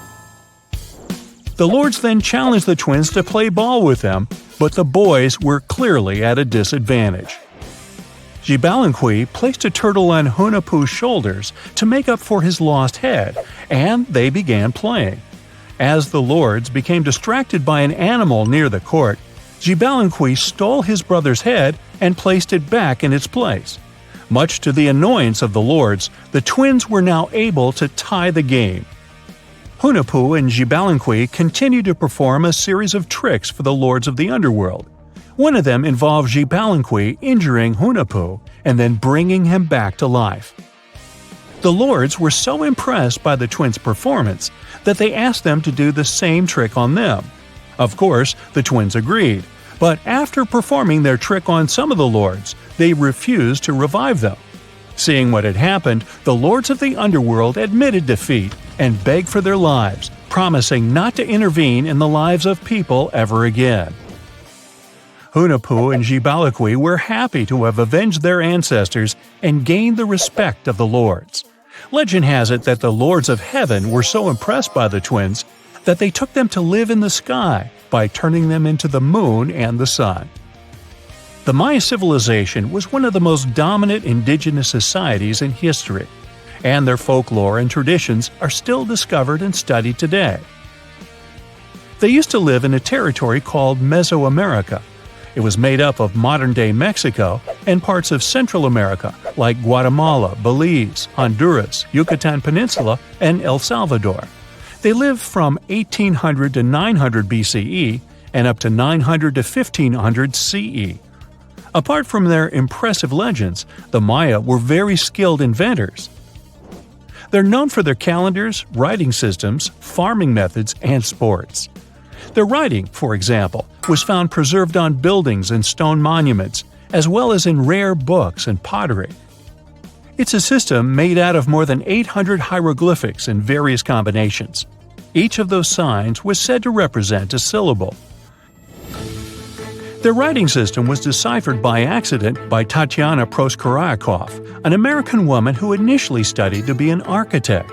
The lords then challenged the twins to play ball with them, but the boys were clearly at a disadvantage. Xibalabad placed a turtle on Hunahpu's shoulders to make up for his lost head, and they began playing. As the lords became distracted by an animal near the court, Xibalabad stole his brother's head and placed it back in its place. Much to the annoyance of the lords, the twins were now able to tie the game. Hunahpu and Xibalabad continued to perform a series of tricks for the lords of the underworld. One of them involved Xibalabad injuring Hunahpu and then bringing him back to life. The lords were so impressed by the twins' performance that they asked them to do the same trick on them. Of course, the twins agreed, but after performing their trick on some of the lords, they refused to revive them. Seeing what had happened, the lords of the underworld admitted defeat and begged for their lives, promising not to intervene in the lives of people ever again. Hunahpu and Xibalabad were happy to have avenged their ancestors and gained the respect of the lords. Legend has it that the lords of heaven were so impressed by the twins that they took them to live in the sky by turning them into the moon and the sun. The Maya civilization was one of the most dominant indigenous societies in history, and their folklore and traditions are still discovered and studied today. They used to live in a territory called Mesoamerica. It was made up of modern-day Mexico and parts of Central America like Guatemala, Belize, Honduras, Yucatan Peninsula, and El Salvador. They lived from 1800 to 900 BCE and up to 900 to 1500 CE. Apart from their impressive legends, the Maya were very skilled inventors. They're known for their calendars, writing systems, farming methods, and sports. Their writing, for example, was found preserved on buildings and stone monuments, as well as in rare books and pottery. It's a system made out of more than 800 hieroglyphics in various combinations. Each of those signs was said to represent a syllable. Their writing system was deciphered by accident by Tatiana Proskorakov, an American woman who initially studied to be an architect.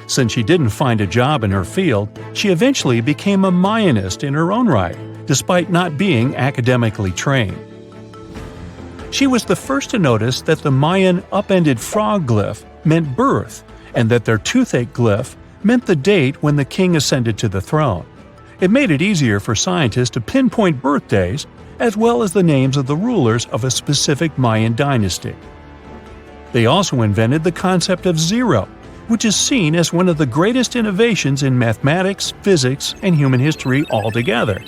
Since she didn't find a job in her field, she eventually became a Mayanist in her own right, despite not being academically trained. She was the first to notice that the Mayan upended frog glyph meant birth, and that their toothache glyph meant the date when the king ascended to the throne. It made it easier for scientists to pinpoint birthdays, as well as the names of the rulers of a specific Mayan dynasty. They also invented the concept of zero, which is seen as one of the greatest innovations in mathematics, physics, and human history altogether.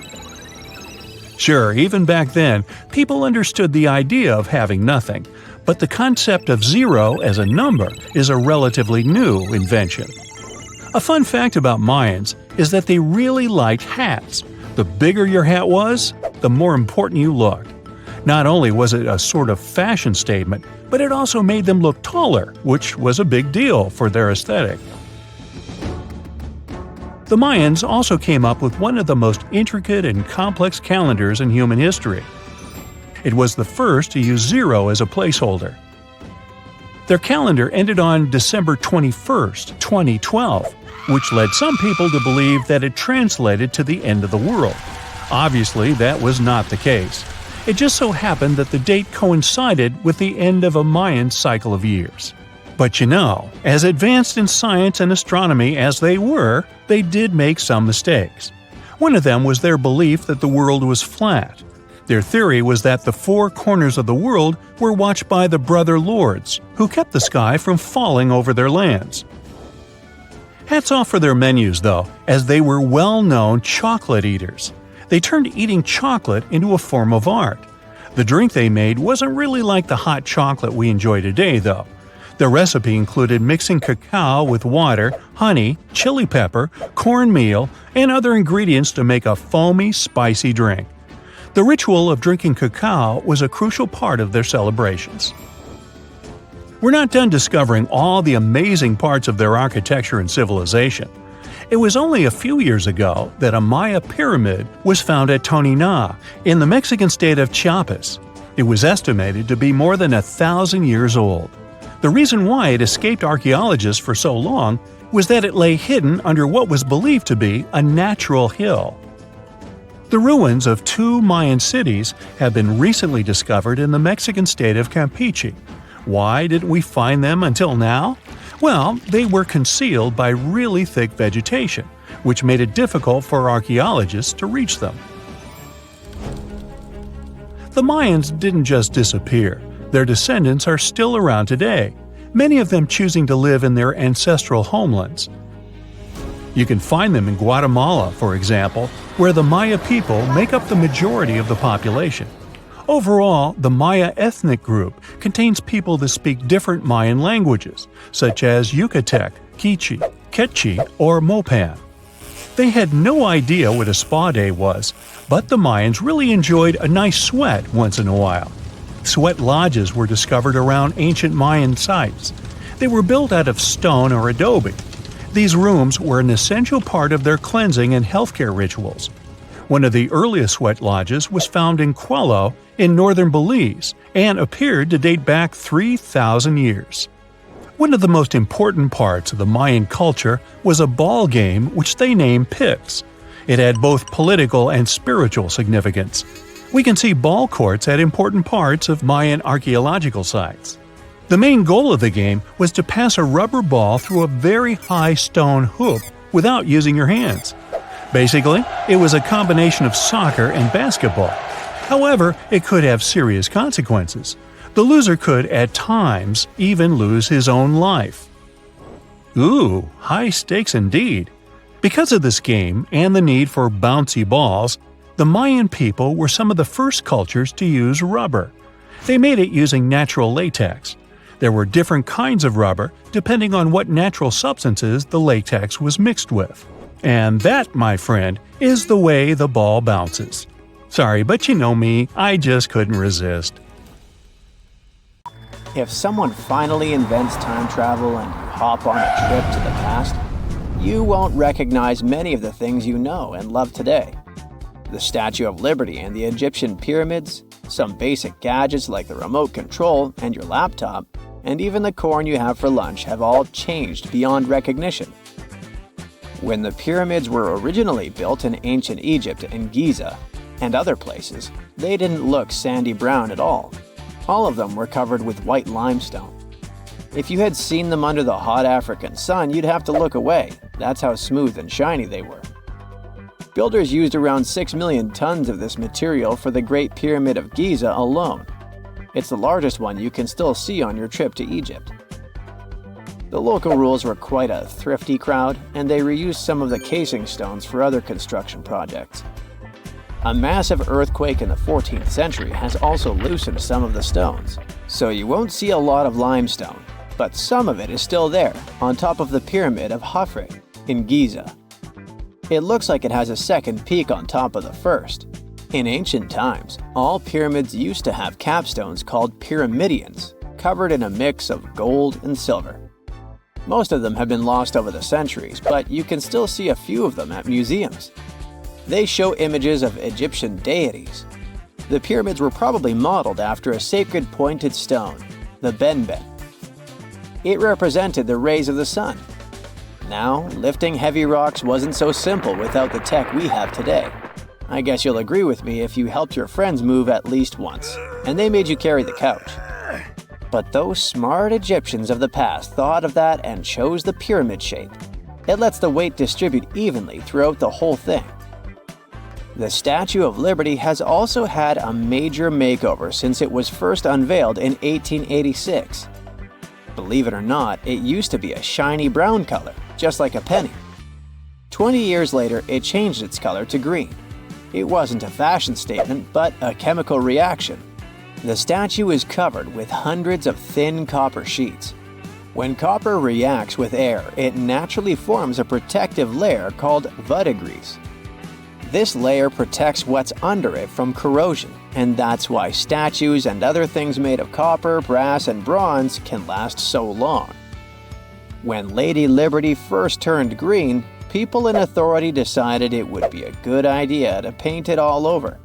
Sure, even back then, people understood the idea of having nothing, but the concept of zero as a number is a relatively new invention. A fun fact about Mayans is that they really liked hats. The bigger your hat was, the more important you looked. Not only was it a sort of fashion statement, but it also made them look taller, which was a big deal for their aesthetic. The Mayans also came up with one of the most intricate and complex calendars in human history. It was the first to use 0 as a placeholder. Their calendar ended on December 21st, 2012, which led some people to believe that it translated to the end of the world. Obviously, that was not the case. It just so happened that the date coincided with the end of a Mayan cycle of years. But you know, as advanced in science and astronomy as they were, they did make some mistakes. One of them was their belief that the world was flat. Their theory was that the 4 corners of the world were watched by the Brother Lords, who kept the sky from falling over their lands. Hats off for their menus, though, as they were well-known chocolate eaters. They turned eating chocolate into a form of art. The drink they made wasn't really like the hot chocolate we enjoy today, though. The recipe included mixing cacao with water, honey, chili pepper, cornmeal, and other ingredients to make a foamy, spicy drink. The ritual of drinking cacao was a crucial part of their celebrations. We're not done discovering all the amazing parts of their architecture and civilization. It was only a few years ago that a Maya pyramid was found at Tonina, in the Mexican state of Chiapas. It was estimated to be more than 1,000 years old. The reason why it escaped archaeologists for so long was that it lay hidden under what was believed to be a natural hill. The ruins of 2 Mayan cities have been recently discovered in the Mexican state of Campeche. Why didn't we find them until now? Well, they were concealed by really thick vegetation, which made it difficult for archaeologists to reach them. The Mayans didn't just disappear. Their descendants are still around today, many of them choosing to live in their ancestral homelands. You can find them in Guatemala, for example, where the Maya people make up the majority of the population. Overall, the Maya ethnic group contains people that speak different Mayan languages, such as Yucatec, Quiche, Quechua, or Mopan. They had no idea what a spa day was, but the Mayans really enjoyed a nice sweat once in a while. Sweat lodges were discovered around ancient Mayan sites. They were built out of stone or adobe. These rooms were an essential part of their cleansing and healthcare rituals. One of the earliest sweat lodges was found in Quello in northern Belize and appeared to date back 3,000 years. One of the most important parts of the Mayan culture was a ball game which they named Pix. It had both political and spiritual significance. We can see ball courts at important parts of Mayan archaeological sites. The main goal of the game was to pass a rubber ball through a very high stone hoop without using your hands. Basically, it was a combination of soccer and basketball. However, it could have serious consequences. The loser could, at times, even lose his own life. Ooh, high stakes indeed. Because of this game and the need for bouncy balls, the Mayan people were some of the first cultures to use rubber. They made it using natural latex. There were different kinds of rubber depending on what natural substances the latex was mixed with. And that, my friend, is the way the ball bounces. Sorry, but you know me, I just couldn't resist. If someone finally invents time travel and you hop on a trip to the past, you won't recognize many of the things you know and love today. The Statue of Liberty and the Egyptian pyramids, some basic gadgets like the remote control and your laptop, and even the corn you have for lunch have all changed beyond recognition. When the pyramids were originally built in ancient Egypt and Giza and other places, they didn't look sandy brown at all. All of them were covered with white limestone. If you had seen them under the hot African sun, you'd have to look away. That's how smooth and shiny they were. Builders used around 6 million tons of this material for the Great Pyramid of Giza alone. It's the largest one you can still see on your trip to Egypt. The local rules were quite a thrifty crowd, and they reused some of the casing stones for other construction projects. A massive earthquake in the 14th century has also loosened some of the stones, so you won't see a lot of limestone, but some of it is still there, on top of the Pyramid of Khafre in Giza. It looks like it has a second peak on top of the first. In ancient times, all pyramids used to have capstones called pyramidions, covered in a mix of gold and silver. Most of them have been lost over the centuries, but you can still see a few of them at museums. They show images of Egyptian deities. The pyramids were probably modeled after a sacred pointed stone, the benben. It represented the rays of the sun. Now, lifting heavy rocks wasn't so simple without the tech we have today. I guess you'll agree with me if you helped your friends move at least once, and they made you carry the couch. But those smart Egyptians of the past thought of that and chose the pyramid shape. It lets the weight distribute evenly throughout the whole thing. The Statue of Liberty has also had a major makeover since it was first unveiled in 1886. Believe it or not, it used to be a shiny brown color, just like a penny. 20 years later, it changed its color to green. It wasn't a fashion statement, but a chemical reaction. The statue is covered with hundreds of thin copper sheets. When copper reacts with air, it naturally forms a protective layer called verdigris. This layer protects what's under it from corrosion, and that's why statues and other things made of copper, brass, and bronze can last so long. When Lady Liberty first turned green, people in authority decided it would be a good idea to paint it all over.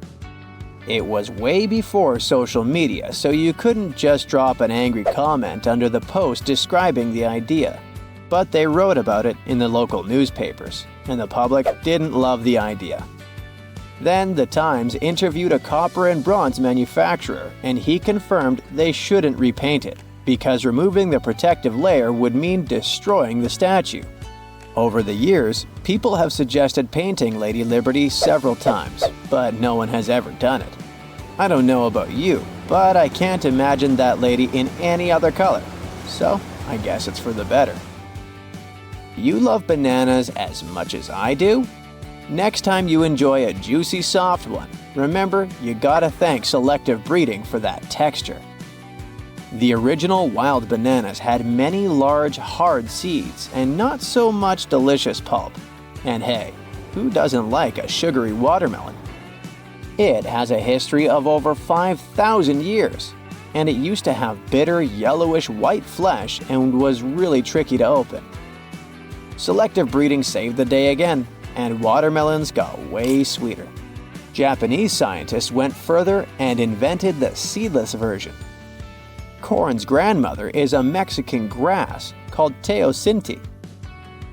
It was way before social media, so you couldn't just drop an angry comment under the post describing the idea. But they wrote about it in the local newspapers, and the public didn't love the idea. Then the Times interviewed a copper and bronze manufacturer, and he confirmed they shouldn't repaint it, because removing the protective layer would mean destroying the statue. Over the years, people have suggested painting Lady Liberty several times, but no one has ever done it. I don't know about you, but I can't imagine that lady in any other color, so I guess it's for the better. You love bananas as much as I do? Next time you enjoy a juicy soft one, remember you gotta thank selective breeding for that texture. The original wild bananas had many large, hard seeds and not so much delicious pulp. And hey, who doesn't like a sugary watermelon? It has a history of over 5,000 years, and it used to have bitter, yellowish white flesh and was really tricky to open. Selective breeding saved the day again, and watermelons got way sweeter. Japanese scientists went further and invented the seedless version. Corn's grandmother is a Mexican grass called teosinte.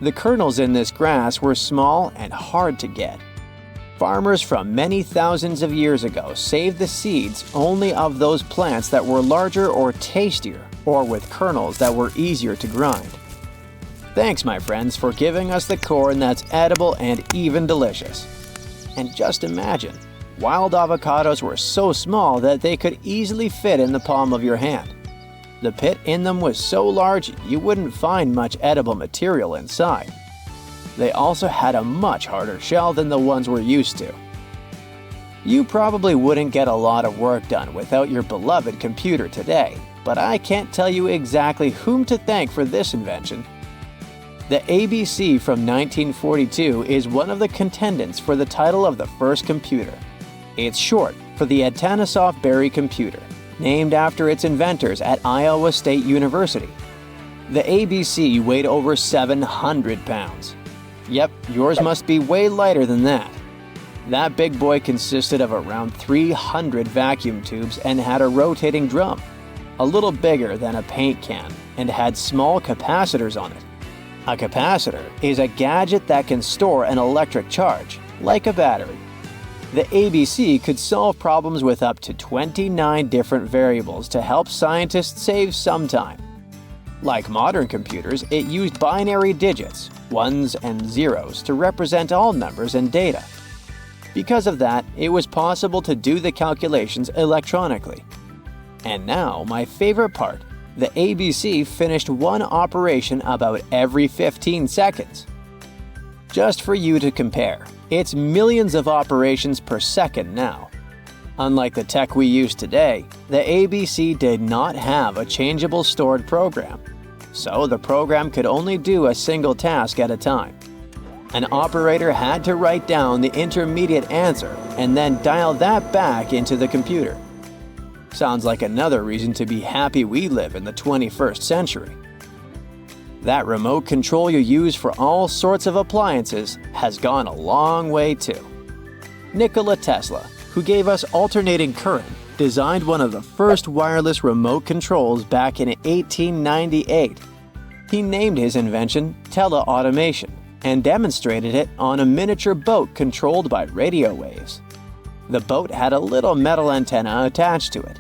The kernels in this grass were small and hard to get. Farmers from many thousands of years ago saved the seeds only of those plants that were larger or tastier, or with kernels that were easier to grind. Thanks, my friends, for giving us the corn that's edible and even delicious. And just imagine, wild avocados were so small that they could easily fit in the palm of your hand. The pit in them was so large you wouldn't find much edible material inside. They also had a much harder shell than the ones we're used to. You probably wouldn't get a lot of work done without your beloved computer today, but I can't tell you exactly whom to thank for this invention. The ABC from 1942 is one of the contendants for the title of the first computer. It's short for the Atanasoff Berry computer, named after its inventors at Iowa State University. The ABC weighed over 700 pounds. Yep, yours must be way lighter than that. That big boy consisted of around 300 vacuum tubes and had a rotating drum, a little bigger than a paint can, and had small capacitors on it. A capacitor is a gadget that can store an electric charge, like a battery. The ABC could solve problems with up to 29 different variables to help scientists save some time. Like modern computers, it used binary digits, ones and zeros, to represent all numbers and data. Because of that, it was possible to do the calculations electronically. And now, my favorite part, the ABC finished one operation about every 15 seconds. Just for you to compare, it's millions of operations per second now. Unlike the tech we use today, the ABC did not have a changeable stored program, so the program could only do a single task at a time. An operator had to write down the intermediate answer and then dial that back into the computer. Sounds like another reason to be happy we live in the 21st century. That remote control you use for all sorts of appliances has gone a long way too. Nikola Tesla, who gave us alternating current, designed one of the first wireless remote controls back in 1898. He named his invention teleautomation and demonstrated it on a miniature boat controlled by radio waves. The boat had a little metal antenna attached to it.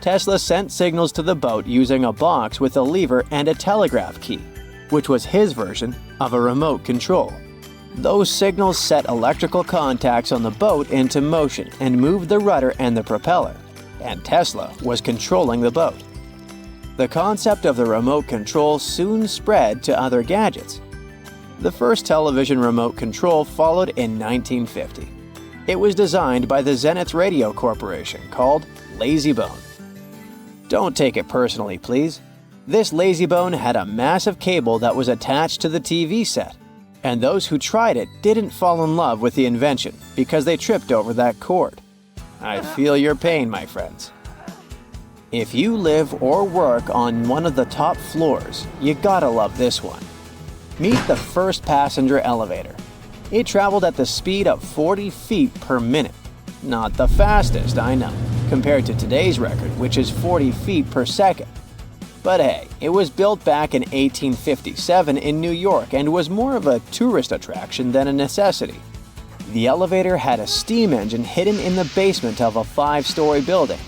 Tesla sent signals to the boat using a box with a lever and a telegraph key, which was his version of a remote control. Those signals set electrical contacts on the boat into motion and moved the rudder and the propeller, and Tesla was controlling the boat. The concept of the remote control soon spread to other gadgets. The first television remote control followed in 1950. It was designed by the Zenith Radio Corporation, called LazyBone. Don't take it personally, please. This LazyBone had a massive cable that was attached to the TV set, and those who tried it didn't fall in love with the invention because they tripped over that cord. I feel your pain, my friends. If you live or work on one of the top floors, you gotta love this one. Meet the first passenger elevator. It traveled at the speed of 40 feet per minute. Not the fastest, I know, compared to today's record, which is 40 feet per second. But hey, it was built back in 1857 in New York and was more of a tourist attraction than a necessity. The elevator had a steam engine hidden in the basement of a 5-story building.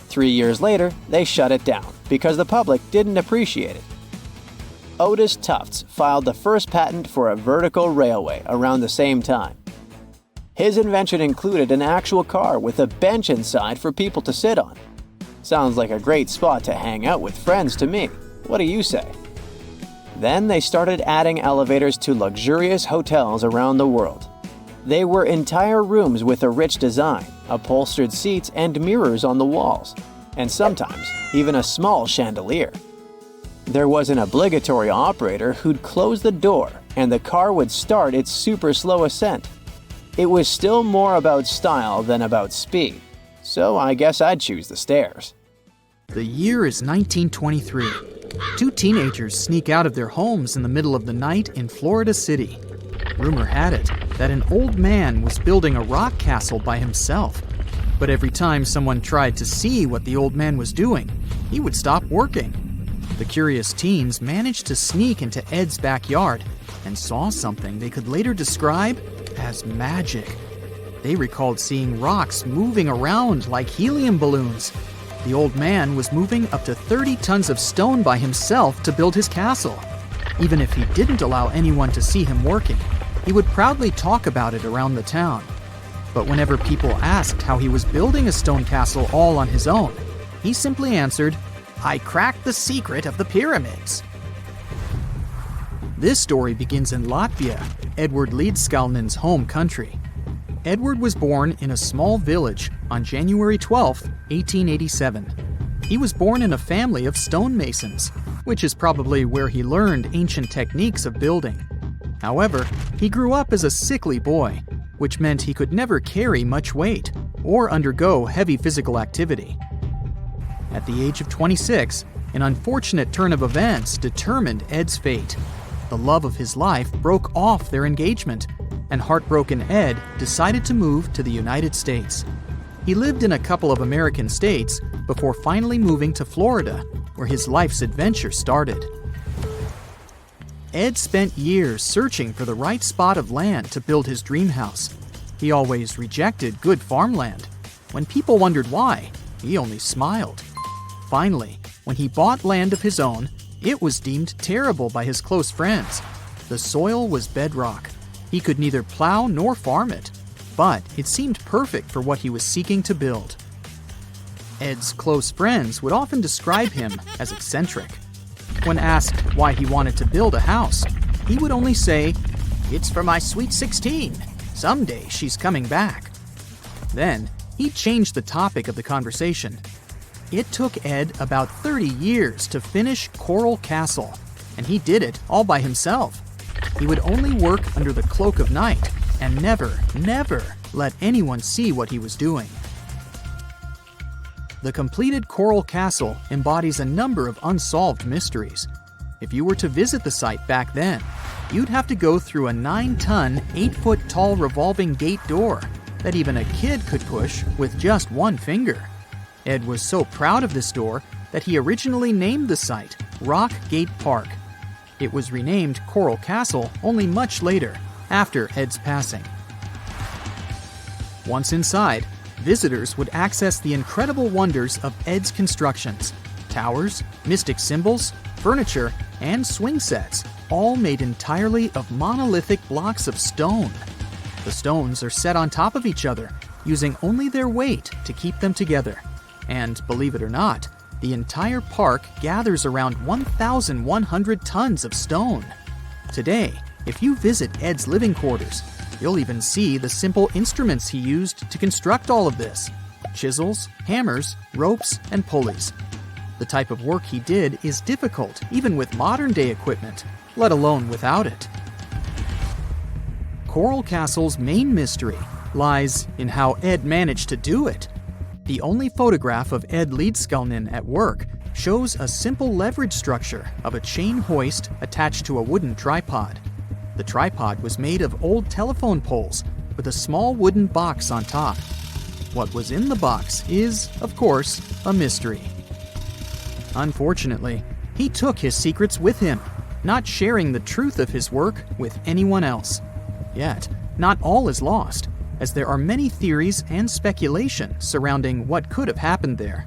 3 years later, they shut it down because the public didn't appreciate it. Otis Tufts filed the first patent for a vertical railway around the same time. His invention included an actual car with a bench inside for people to sit on. Sounds like a great spot to hang out with friends to me. What do you say? Then they started adding elevators to luxurious hotels around the world. They were entire rooms with a rich design, upholstered seats and mirrors on the walls, and sometimes even a small chandelier. There was an obligatory operator who'd close the door and the car would start its super slow ascent. It was still more about style than about speed, so I guess I'd choose the stairs. The year is 1923. Two teenagers sneak out of their homes in the middle of the night in Florida City. Rumor had it that an old man was building a rock castle by himself. But every time someone tried to see what the old man was doing, he would stop working. The curious teens managed to sneak into Ed's backyard and saw something they could later describe as magic. They recalled seeing rocks moving around like helium balloons. The old man was moving up to 30 tons of stone by himself to build his castle. Even if he didn't allow anyone to see him working, he would proudly talk about it around the town. But whenever people asked how he was building a stone castle all on his own, he simply answered, "I cracked the secret of the pyramids." This story begins in Latvia, Edward Līdzkalnen's home country. Edward was born in a small village on January 12, 1887. He was born in a family of stonemasons, which is probably where he learned ancient techniques of building. However, he grew up as a sickly boy, which meant he could never carry much weight or undergo heavy physical activity. At the age of 26, an unfortunate turn of events determined Ed's fate. The love of his life broke off their engagement, and heartbroken Ed decided to move to the United States. He lived in a couple of American states before finally moving to Florida, where his life's adventure started. Ed spent years searching for the right spot of land to build his dream house. He always rejected good farmland. When people wondered why, he only smiled. Finally, when he bought land of his own, it was deemed terrible by his close friends. The soil was bedrock. He could neither plow nor farm it, but it seemed perfect for what he was seeking to build. Ed's close friends would often describe him as eccentric. When asked why he wanted to build a house, he would only say, "It's for my sweet 16. Someday she's coming back." Then, he changed the topic of the conversation. It took Ed about 30 years to finish Coral Castle, and he did it all by himself. He would only work under the cloak of night and never let anyone see what he was doing. The completed Coral Castle embodies a number of unsolved mysteries. If you were to visit the site back then, you'd have to go through a 9-ton, 8-foot-tall revolving gate door, that even a kid could push with just one finger. Ed was so proud of this door that he originally named the site Rock Gate Park. It was renamed Coral Castle only much later, after Ed's passing. Once inside, visitors would access the incredible wonders of Ed's constructions: towers, mystic symbols, furniture, and swing sets, all made entirely of monolithic blocks of stone. The stones are set on top of each other, using only their weight to keep them together. And believe it or not, the entire park gathers around 1,100 tons of stone. Today, if you visit Ed's living quarters, you'll even see the simple instruments he used to construct all of this: chisels, hammers, ropes, and pulleys. The type of work he did is difficult even with modern-day equipment, let alone without it. Coral Castle's main mystery lies in how Ed managed to do it. The only photograph of Ed Leedskalnin at work shows a simple leverage structure of a chain hoist attached to a wooden tripod. The tripod was made of old telephone poles with a small wooden box on top. What was in the box is, of course, a mystery. Unfortunately, he took his secrets with him, not sharing the truth of his work with anyone else. Yet, not all is lost, as there are many theories and speculation surrounding what could have happened there.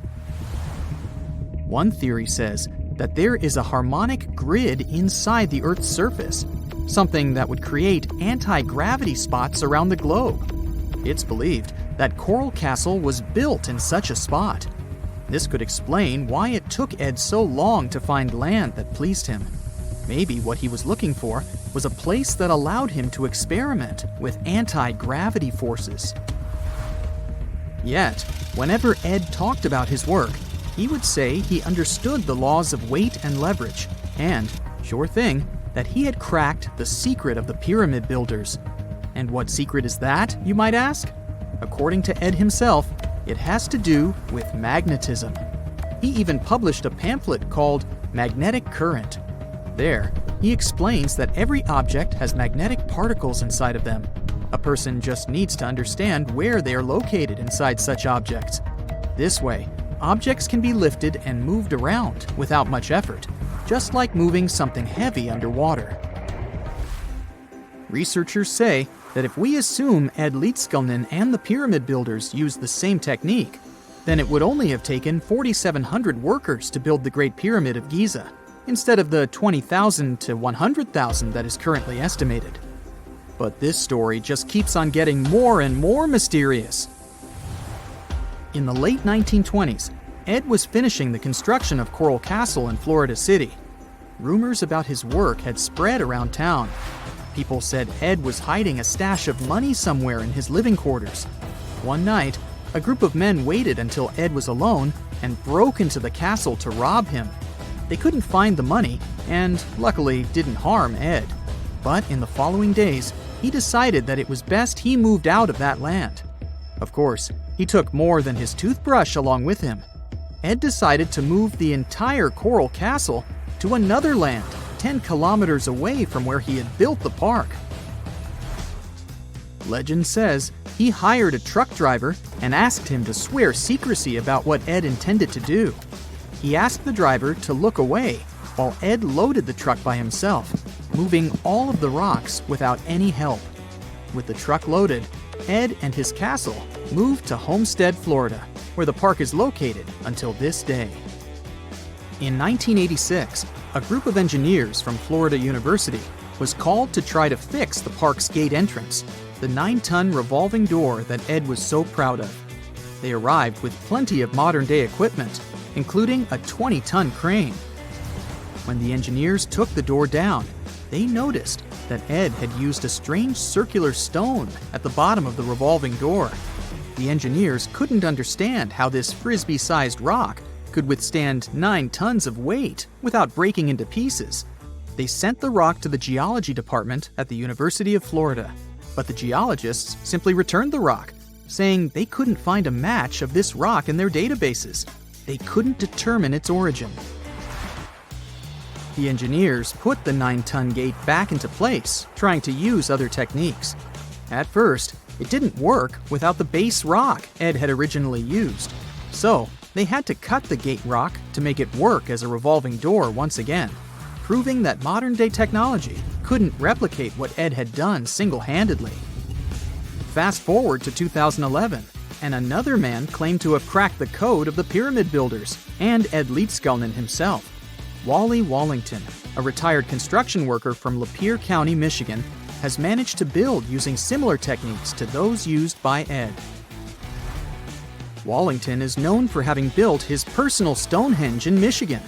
One theory says that there is a harmonic grid inside the Earth's surface, something that would create anti-gravity spots around the globe. It's believed that Coral Castle was built in such a spot. This could explain why it took Ed so long to find land that pleased him. Maybe what he was looking for was a place that allowed him to experiment with anti-gravity forces. Yet, whenever Ed talked about his work, he would say he understood the laws of weight and leverage, and, sure thing, that he had cracked the secret of the pyramid builders. And what secret is that, you might ask? According to Ed himself, it has to do with magnetism. He even published a pamphlet called Magnetic Current. There, he explains that every object has magnetic particles inside of them. A person just needs to understand where they are located inside such objects. This way, objects can be lifted and moved around without much effort, just like moving something heavy underwater. Researchers say that if we assume Ed Leedskalnin and the pyramid builders used the same technique, then it would only have taken 4,700 workers to build the Great Pyramid of Giza, instead of the 20,000 to 100,000 that is currently estimated. But this story just keeps on getting more and more mysterious. In the late 1920s, Ed was finishing the construction of Coral Castle in Florida City. Rumors about his work had spread around town. People said Ed was hiding a stash of money somewhere in his living quarters. One night, a group of men waited until Ed was alone and broke into the castle to rob him. They couldn't find the money and, luckily, didn't harm Ed. But in the following days, he decided that it was best he moved out of that land. Of course, he took more than his toothbrush along with him. Ed decided to move the entire Coral Castle to another land, 10 kilometers away from where he had built the park. Legend says he hired a truck driver and asked him to swear secrecy about what Ed intended to do. He asked the driver to look away while Ed loaded the truck by himself, moving all of the rocks without any help. With the truck loaded, Ed and his castle moved to Homestead, Florida, where the park is located until this day. In 1986, a group of engineers from Florida University was called to try to fix the park's gate entrance, the 9-ton revolving door that Ed was so proud of. They arrived with plenty of modern-day equipment, including a 20-ton crane. When the engineers took the door down, they noticed that Ed had used a strange circular stone at the bottom of the revolving door. The engineers couldn't understand how this frisbee-sized rock could withstand 9 tons of weight without breaking into pieces. They sent the rock to the geology department at the University of Florida, but the geologists simply returned the rock, saying they couldn't find a match of this rock in their databases. They couldn't determine its origin. The engineers put the 9-ton gate back into place, trying to use other techniques. At first, it didn't work without the base rock Ed had originally used. So, they had to cut the gate rock to make it work as a revolving door once again, proving that modern-day technology couldn't replicate what Ed had done single-handedly. Fast forward to 2011, and another man claimed to have cracked the code of the pyramid builders and Ed Leedskalnin himself. Wally Wallington, a retired construction worker from Lapeer County, Michigan, has managed to build using similar techniques to those used by Ed. Wallington is known for having built his personal Stonehenge in Michigan.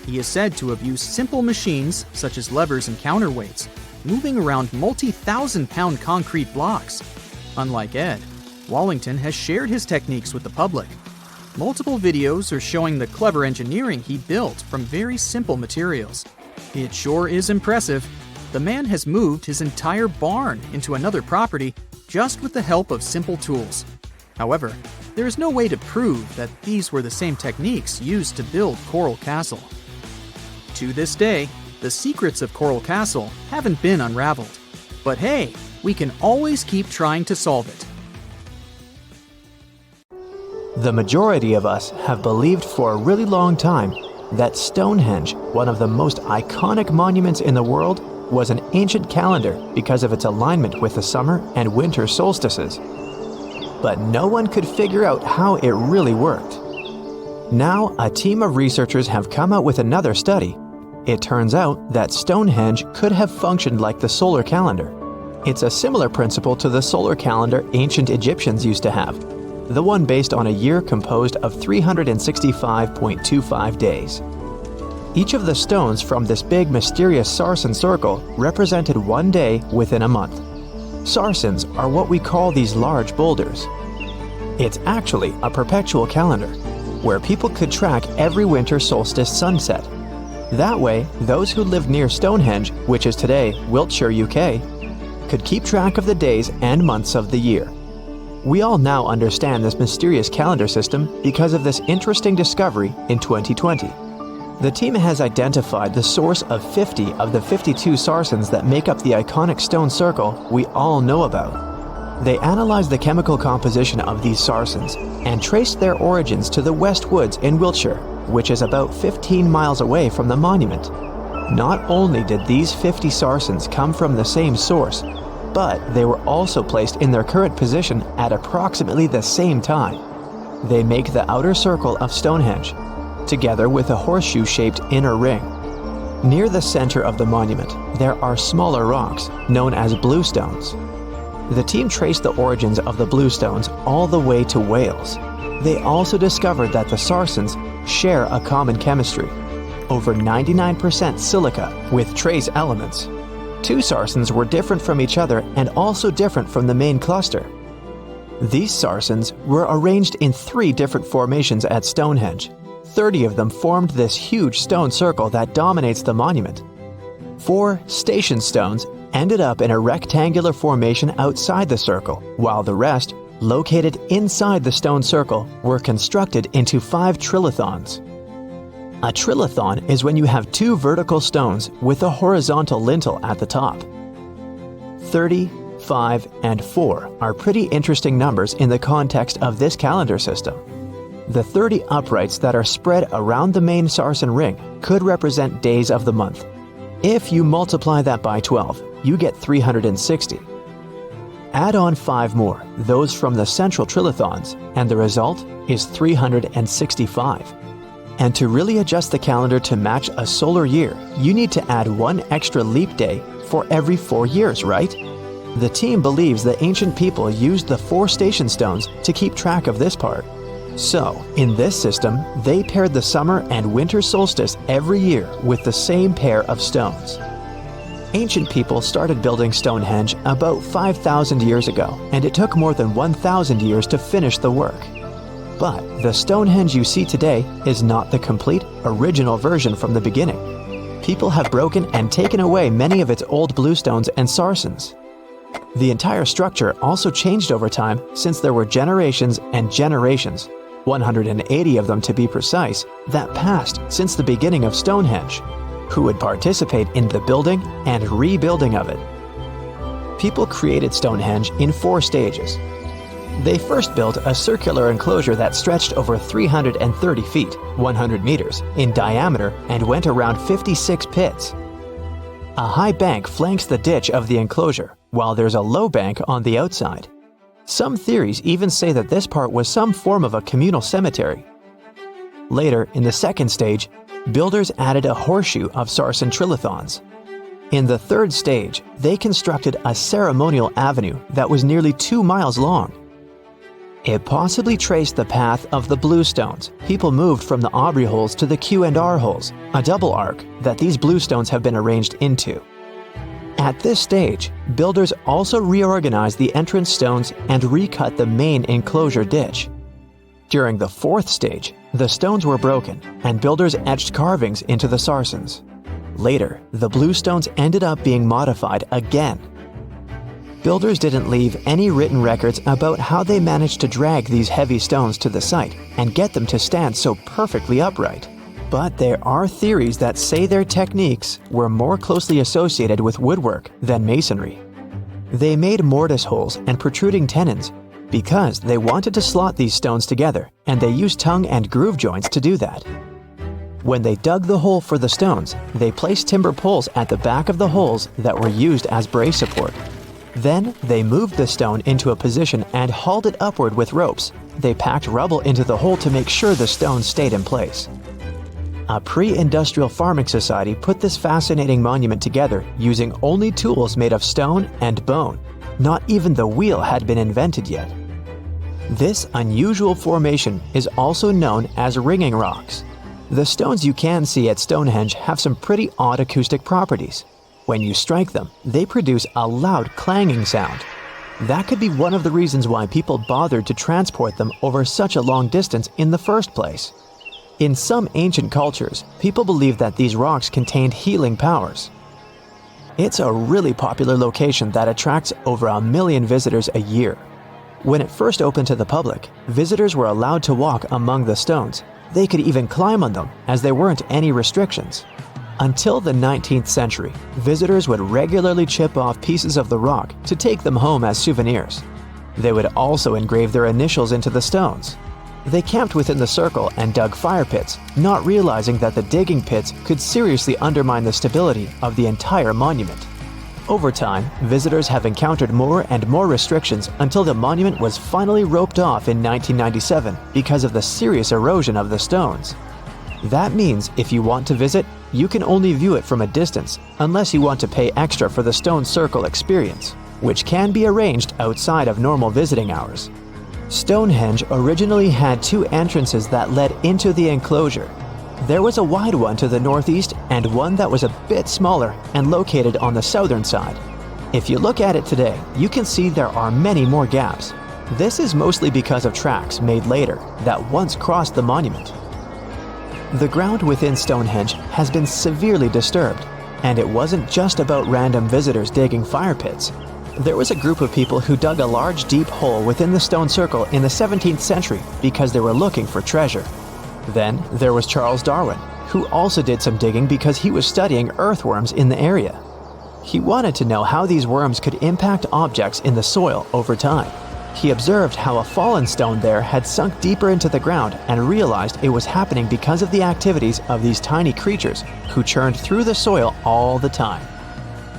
He is said to have used simple machines, such as levers and counterweights, moving around multi-thousand-pound concrete blocks. Unlike Ed, Wallington has shared his techniques with the public. Multiple videos are showing the clever engineering he built from very simple materials. It sure is impressive. The man has moved his entire barn into another property just with the help of simple tools. However, there is no way to prove that these were the same techniques used to build Coral Castle. To this day, the secrets of Coral Castle haven't been unraveled. But hey, we can always keep trying to solve it. The majority of us have believed for a really long time that Stonehenge, one of the most iconic monuments in the world, was an ancient calendar because of its alignment with the summer and winter solstices. But no one could figure out how it really worked. Now, a team of researchers have come out with another study. It turns out that Stonehenge could have functioned like the solar calendar. It's a similar principle to the solar calendar ancient Egyptians used to have, the one based on a year composed of 365.25 days. Each of the stones from this big mysterious sarsen circle represented one day within a month. Sarsens are what we call these large boulders. It's actually a perpetual calendar, where people could track every winter solstice sunset. That way, those who lived near Stonehenge, which is today Wiltshire, UK, could keep track of the days and months of the year. We all now understand this mysterious calendar system because of this interesting discovery in 2020. The team has identified the source of 50 of the 52 sarsens that make up the iconic stone circle we all know about. They analyzed the chemical composition of these sarsens and traced their origins to the West Woods in Wiltshire, which is about 15 miles away from the monument. Not only did these 50 sarsens come from the same source, but they were also placed in their current position at approximately the same time. They make the outer circle of Stonehenge, together with a horseshoe-shaped inner ring. Near the center of the monument, there are smaller rocks, known as bluestones. The team traced the origins of the bluestones all the way to Wales. They also discovered that the sarsens share a common chemistry, over 99% silica with trace elements. Two sarsens were different from each other and also different from the main cluster. These sarsens were arranged in 3 different formations at Stonehenge. 30 of them formed this huge stone circle that dominates the monument. 4 station stones ended up in a rectangular formation outside the circle, while the rest, located inside the stone circle, were constructed into 5 trilithons. A trilithon is when you have 2 vertical stones with a horizontal lintel at the top. 30, 5, and 4 are pretty interesting numbers in the context of this calendar system. The 30 uprights that are spread around the main sarsen ring could represent days of the month. If you multiply that by 12, you get 360. Add on 5 more, those from the central trilithons, and the result is 365. And to really adjust the calendar to match a solar year, you need to add 1 extra leap day for every 4 years, right? The team believes the ancient people used the 4 station stones to keep track of this part. So, in this system, they paired the summer and winter solstice every year with the same pair of stones. Ancient people started building Stonehenge about 5,000 years ago, and it took more than 1,000 years to finish the work. But the Stonehenge you see today is not the complete, original version from the beginning. People have broken and taken away many of its old bluestones and sarsens. The entire structure also changed over time since there were generations and generations, 180 of them to be precise, that passed since the beginning of Stonehenge, who would participate in the building and rebuilding of it. people created Stonehenge in 4 stages. They first built a circular enclosure that stretched over 330 feet, 100 meters, in diameter and went around 56 pits. A high bank flanks the ditch of the enclosure, while there's a low bank on the outside. Some theories even say that this part was some form of a communal cemetery. Later, in the second stage, builders added a horseshoe of sarsen trilithons. In the third stage, they constructed a ceremonial avenue that was nearly 2 miles long. It possibly traced the path of the bluestones. People moved from the Aubrey holes to the Q&R holes, a double arc that these bluestones have been arranged into. At this stage, builders also reorganized the entrance stones and recut the main enclosure ditch. During the fourth stage, the stones were broken and builders etched carvings into the sarsens. Later, the bluestones ended up being modified again. Builders didn't leave any written records about how they managed to drag these heavy stones to the site and get them to stand so perfectly upright. But there are theories that say their techniques were more closely associated with woodwork than masonry. They made mortise holes and protruding tenons because they wanted to slot these stones together, and they used tongue and groove joints to do that. When they dug the hole for the stones, they placed timber poles at the back of the holes that were used as brace support. Then, they moved the stone into a position and hauled it upward with ropes. They packed rubble into the hole to make sure the stone stayed in place. A pre-industrial farming society put this fascinating monument together using only tools made of stone and bone. Not even the wheel had been invented yet. This unusual formation is also known as ringing rocks. The stones you can see at Stonehenge have some pretty odd acoustic properties. When you strike them, they produce a loud clanging sound. That could be one of the reasons why people bothered to transport them over such a long distance in the first place. In some ancient cultures, people believed that these rocks contained healing powers. It's a really popular location that attracts over 1 million visitors a year. When it first opened to the public, visitors were allowed to walk among the stones. They could even climb on them, as there weren't any restrictions. Until the 19th century, visitors would regularly chip off pieces of the rock to take them home as souvenirs. They would also engrave their initials into the stones. They camped within the circle and dug fire pits, not realizing that the digging pits could seriously undermine the stability of the entire monument. Over time, visitors have encountered more and more restrictions until the monument was finally roped off in 1997 because of the serious erosion of the stones. That means if you want to visit, you can only view it from a distance unless you want to pay extra for the stone circle experience, which can be arranged outside of normal visiting hours. Stonehenge originally had 2 entrances that led into the enclosure. There was a wide one to the northeast and one that was a bit smaller and located on the southern side. If you look at it today, you can see there are many more gaps. This is mostly because of tracks made later that once crossed the monument. The ground within Stonehenge has been severely disturbed, and it wasn't just about random visitors digging fire pits. There was a group of people who dug a large deep hole within the stone circle in the 17th century because they were looking for treasure. Then there was Charles Darwin, who also did some digging because he was studying earthworms in the area. He wanted to know how these worms could impact objects in the soil over time. He observed how a fallen stone there had sunk deeper into the ground and realized it was happening because of the activities of these tiny creatures who churned through the soil all the time.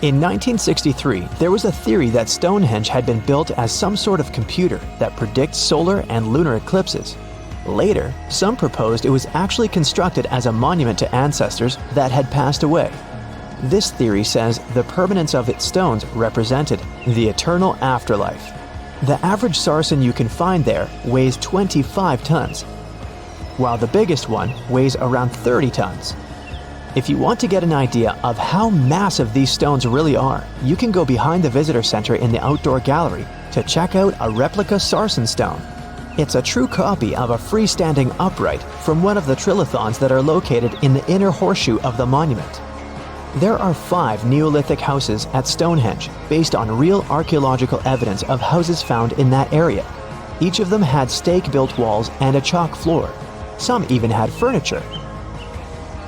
In 1963, there was a theory that Stonehenge had been built as some sort of computer that predicts solar and lunar eclipses. Later, some proposed it was actually constructed as a monument to ancestors that had passed away. This theory says the permanence of its stones represented the eternal afterlife. The average sarsen you can find there weighs 25 tons, while the biggest one weighs around 30 tons. If you want to get an idea of how massive these stones really are, you can go behind the visitor center in the outdoor gallery to check out a replica sarsen stone. It's a true copy of a freestanding upright from one of the trilithons that are located in the inner horseshoe of the monument. There are 5 Neolithic houses at Stonehenge based on real archaeological evidence of houses found in that area. Each of them had stake-built walls and a chalk floor. Some even had furniture.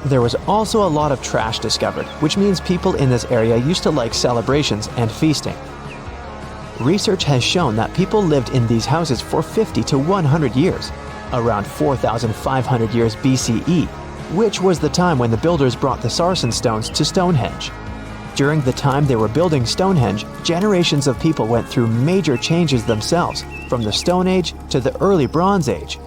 There was also a lot of trash discovered, which means people in this area used to like celebrations and feasting. Research has shown that people lived in these houses for 50 to 100 years, around 4,500 years BCE, which was the time when the builders brought the sarsen stones to Stonehenge. During the time they were building Stonehenge, generations of people went through major changes themselves, from the Stone Age to the early Bronze Age.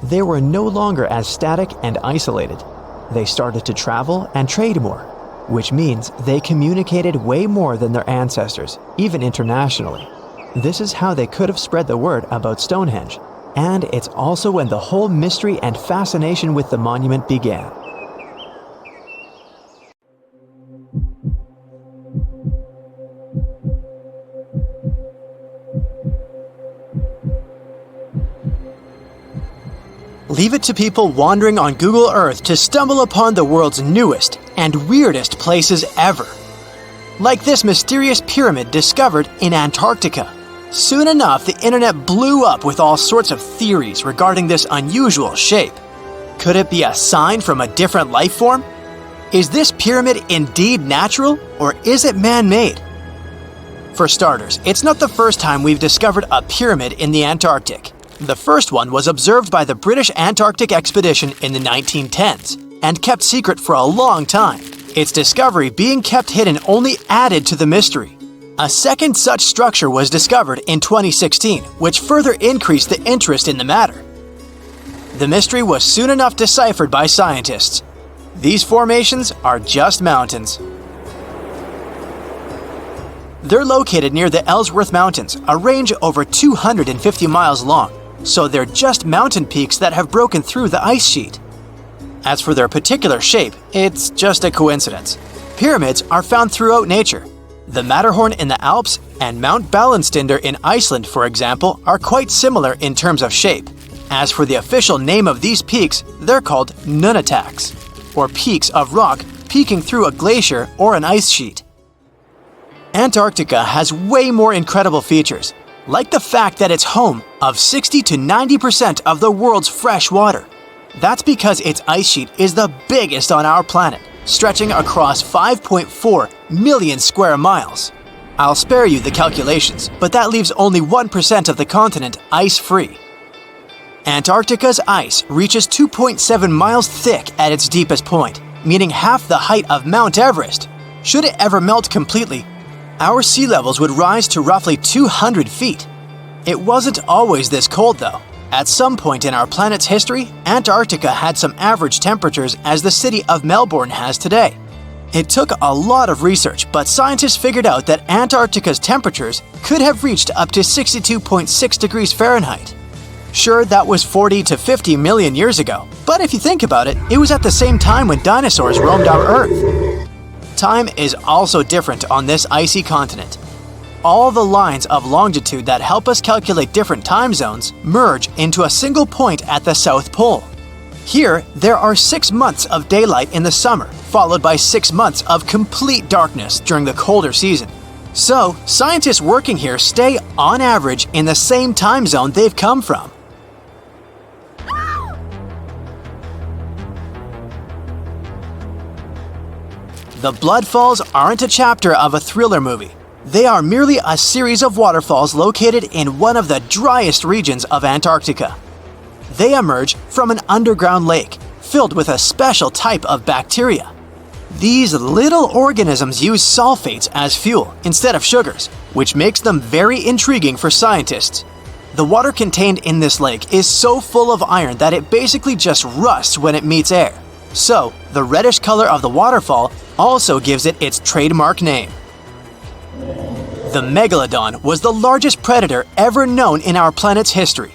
They were no longer as static and isolated. They started to travel and trade more, which means they communicated way more than their ancestors, even internationally. This is how they could have spread the word about Stonehenge, and it's also when the whole mystery and fascination with the monument began. Leave it to people wandering on Google Earth to stumble upon the world's newest and weirdest places ever. Like this mysterious pyramid discovered in Antarctica. Soon enough, the internet blew up with all sorts of theories regarding this unusual shape. Could it be a sign from a different life form? Is this pyramid indeed natural, or is it man-made? For starters, it's not the first time we've discovered a pyramid in the Antarctic. The first one was observed by the British Antarctic expedition in the 1910s and kept secret for a long time. Its discovery being kept hidden only added to the mystery. A second such structure was discovered in 2016, which further increased the interest in the matter. The mystery was soon enough deciphered by scientists. These formations are just mountains. They're located near the Ellsworth Mountains, a range over 250 miles long. So they're just mountain peaks that have broken through the ice sheet. As for their particular shape, it's just a coincidence. Pyramids are found throughout nature. The Matterhorn in the Alps and Mount Ballenstinder in Iceland, for example, are quite similar in terms of shape. As for the official name of these peaks, they're called nunataks, or peaks of rock peeking through a glacier or an ice sheet. Antarctica has way more incredible features, like the fact that it's home of 60 to 90% of the world's fresh water. That's because its ice sheet is the biggest on our planet, stretching across 5.4 million square miles. I'll spare you the calculations, but that leaves only 1% of the continent ice-free. Antarctica's ice reaches 2.7 miles thick at its deepest point, meaning half the height of Mount Everest. Should it ever melt completely, our sea levels would rise to roughly 200 feet. It wasn't always this cold, though. At some point in our planet's history, Antarctica had some average temperatures as the city of Melbourne has today. It took a lot of research, but scientists figured out that Antarctica's temperatures could have reached up to 62.6 degrees Fahrenheit. Sure, that was 40 to 50 million years ago, but if you think about it, it was at the same time when dinosaurs roamed our Earth. Time is also different on this icy continent. All the lines of longitude that help us calculate different time zones merge into a single point at the South Pole. Here, there are 6 months of daylight in the summer, followed by 6 months of complete darkness during the colder season. So, scientists working here stay, on average, in the same time zone they've come from. The Blood Falls aren't a chapter of a thriller movie. They are merely a series of waterfalls located in one of the driest regions of Antarctica. They emerge from an underground lake filled with a special type of bacteria. These little organisms use sulfates as fuel instead of sugars, which makes them very intriguing for scientists. The water contained in this lake is so full of iron that it basically just rusts when it meets air. So, the reddish color of the waterfall also gives it its trademark name. The megalodon was the largest predator ever known in our planet's history.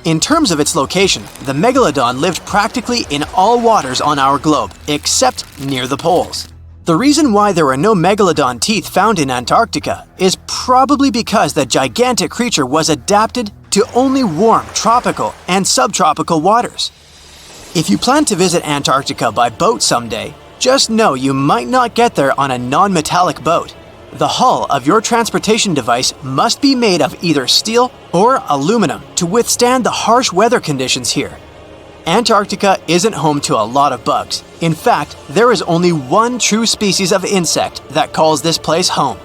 In terms of its location, the megalodon lived practically in all waters on our globe, except near the poles. The reason why there were no megalodon teeth found in Antarctica is probably because the gigantic creature was adapted to only warm tropical and subtropical waters. If you plan to visit Antarctica by boat someday, just know you might not get there on a non-metallic boat. The hull of your transportation device must be made of either steel or aluminum to withstand the harsh weather conditions here. Antarctica isn't home to a lot of bugs. In fact, there is only one true species of insect that calls this place home.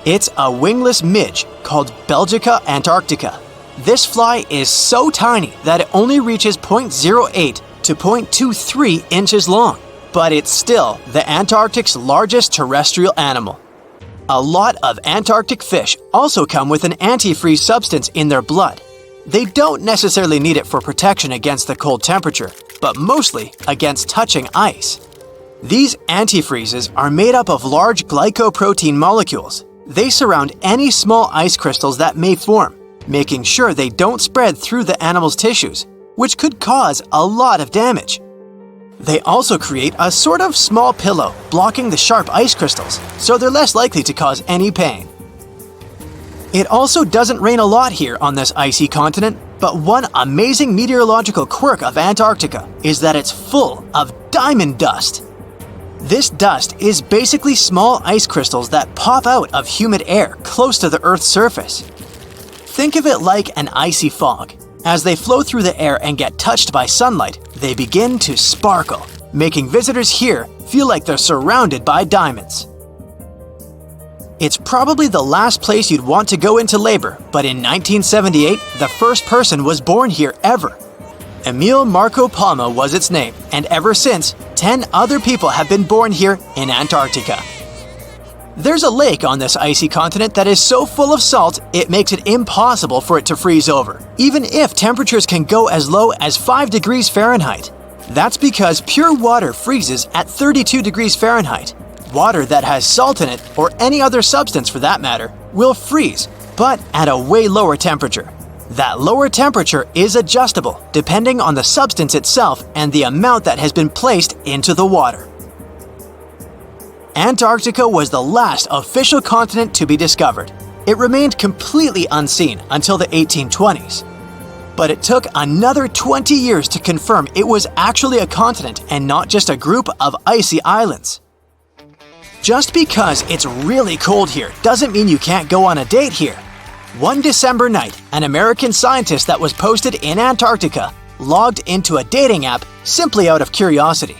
It's a wingless midge called Belgica antarctica. This fly is so tiny that it only reaches 0.08 to 0.23 inches long, but it's still the Antarctic's largest terrestrial animal. A lot of Antarctic fish also come with an antifreeze substance in their blood. They don't necessarily need it for protection against the cold temperature, but mostly against touching ice. These antifreezes are made up of large glycoprotein molecules. They surround any small ice crystals that may form, making sure they don't spread through the animal's tissues, which could cause a lot of damage. They also create a sort of small pillow blocking the sharp ice crystals, so they're less likely to cause any pain. It also doesn't rain a lot here on this icy continent, but one amazing meteorological quirk of Antarctica is that it's full of diamond dust. This dust is basically small ice crystals that pop out of humid air close to the Earth's surface. Think of it like an icy fog. As they flow through the air and get touched by sunlight, they begin to sparkle, making visitors here feel like they're surrounded by diamonds. It's probably the last place you'd want to go into labor, but in 1978, the first person was born here ever. Emil Marco Palma was its name, and ever since, 10 other people have been born here in Antarctica. There's a lake on this icy continent that is so full of salt, it makes it impossible for it to freeze over, even if temperatures can go as low as 5 degrees Fahrenheit. That's because pure water freezes at 32 degrees Fahrenheit. Water that has salt in it, or any other substance for that matter, will freeze, but at a way lower temperature. That lower temperature is adjustable depending on the substance itself and the amount that has been placed into the water. Antarctica was the last official continent to be discovered. It remained completely unseen until the 1820s. But it took another 20 years to confirm it was actually a continent and not just a group of icy islands. Just because it's really cold here doesn't mean you can't go on a date here. One December night, an American scientist that was posted in Antarctica logged into a dating app simply out of curiosity.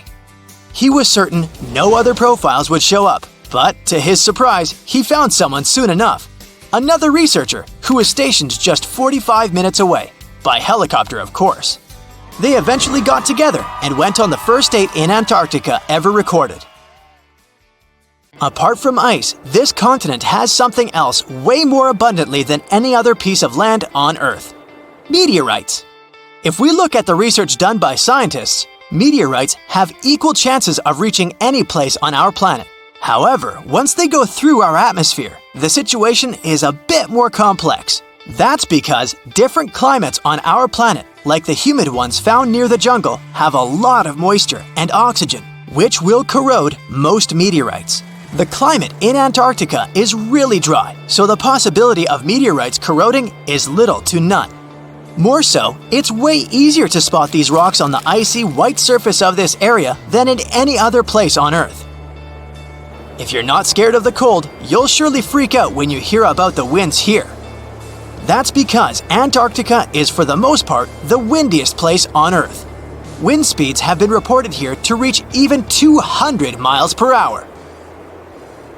He was certain no other profiles would show up, but to his surprise, he found someone soon enough. Another researcher who was stationed just 45 minutes away, by helicopter of course. They eventually got together and went on the first date in Antarctica ever recorded. Apart from ice, this continent has something else way more abundantly than any other piece of land on Earth: meteorites. If we look at the research done by scientists, meteorites have equal chances of reaching any place on our planet. However, once they go through our atmosphere, the situation is a bit more complex. That's because different climates on our planet, like the humid ones found near the jungle, have a lot of moisture and oxygen, which will corrode most meteorites. The climate in Antarctica is really dry, so the possibility of meteorites corroding is little to none. More so, it's way easier to spot these rocks on the icy white surface of this area than in any other place on Earth. If you're not scared of the cold, you'll surely freak out when you hear about the winds here. That's because Antarctica is for the most part the windiest place on Earth. Wind speeds have been reported here to reach even 200 miles per hour.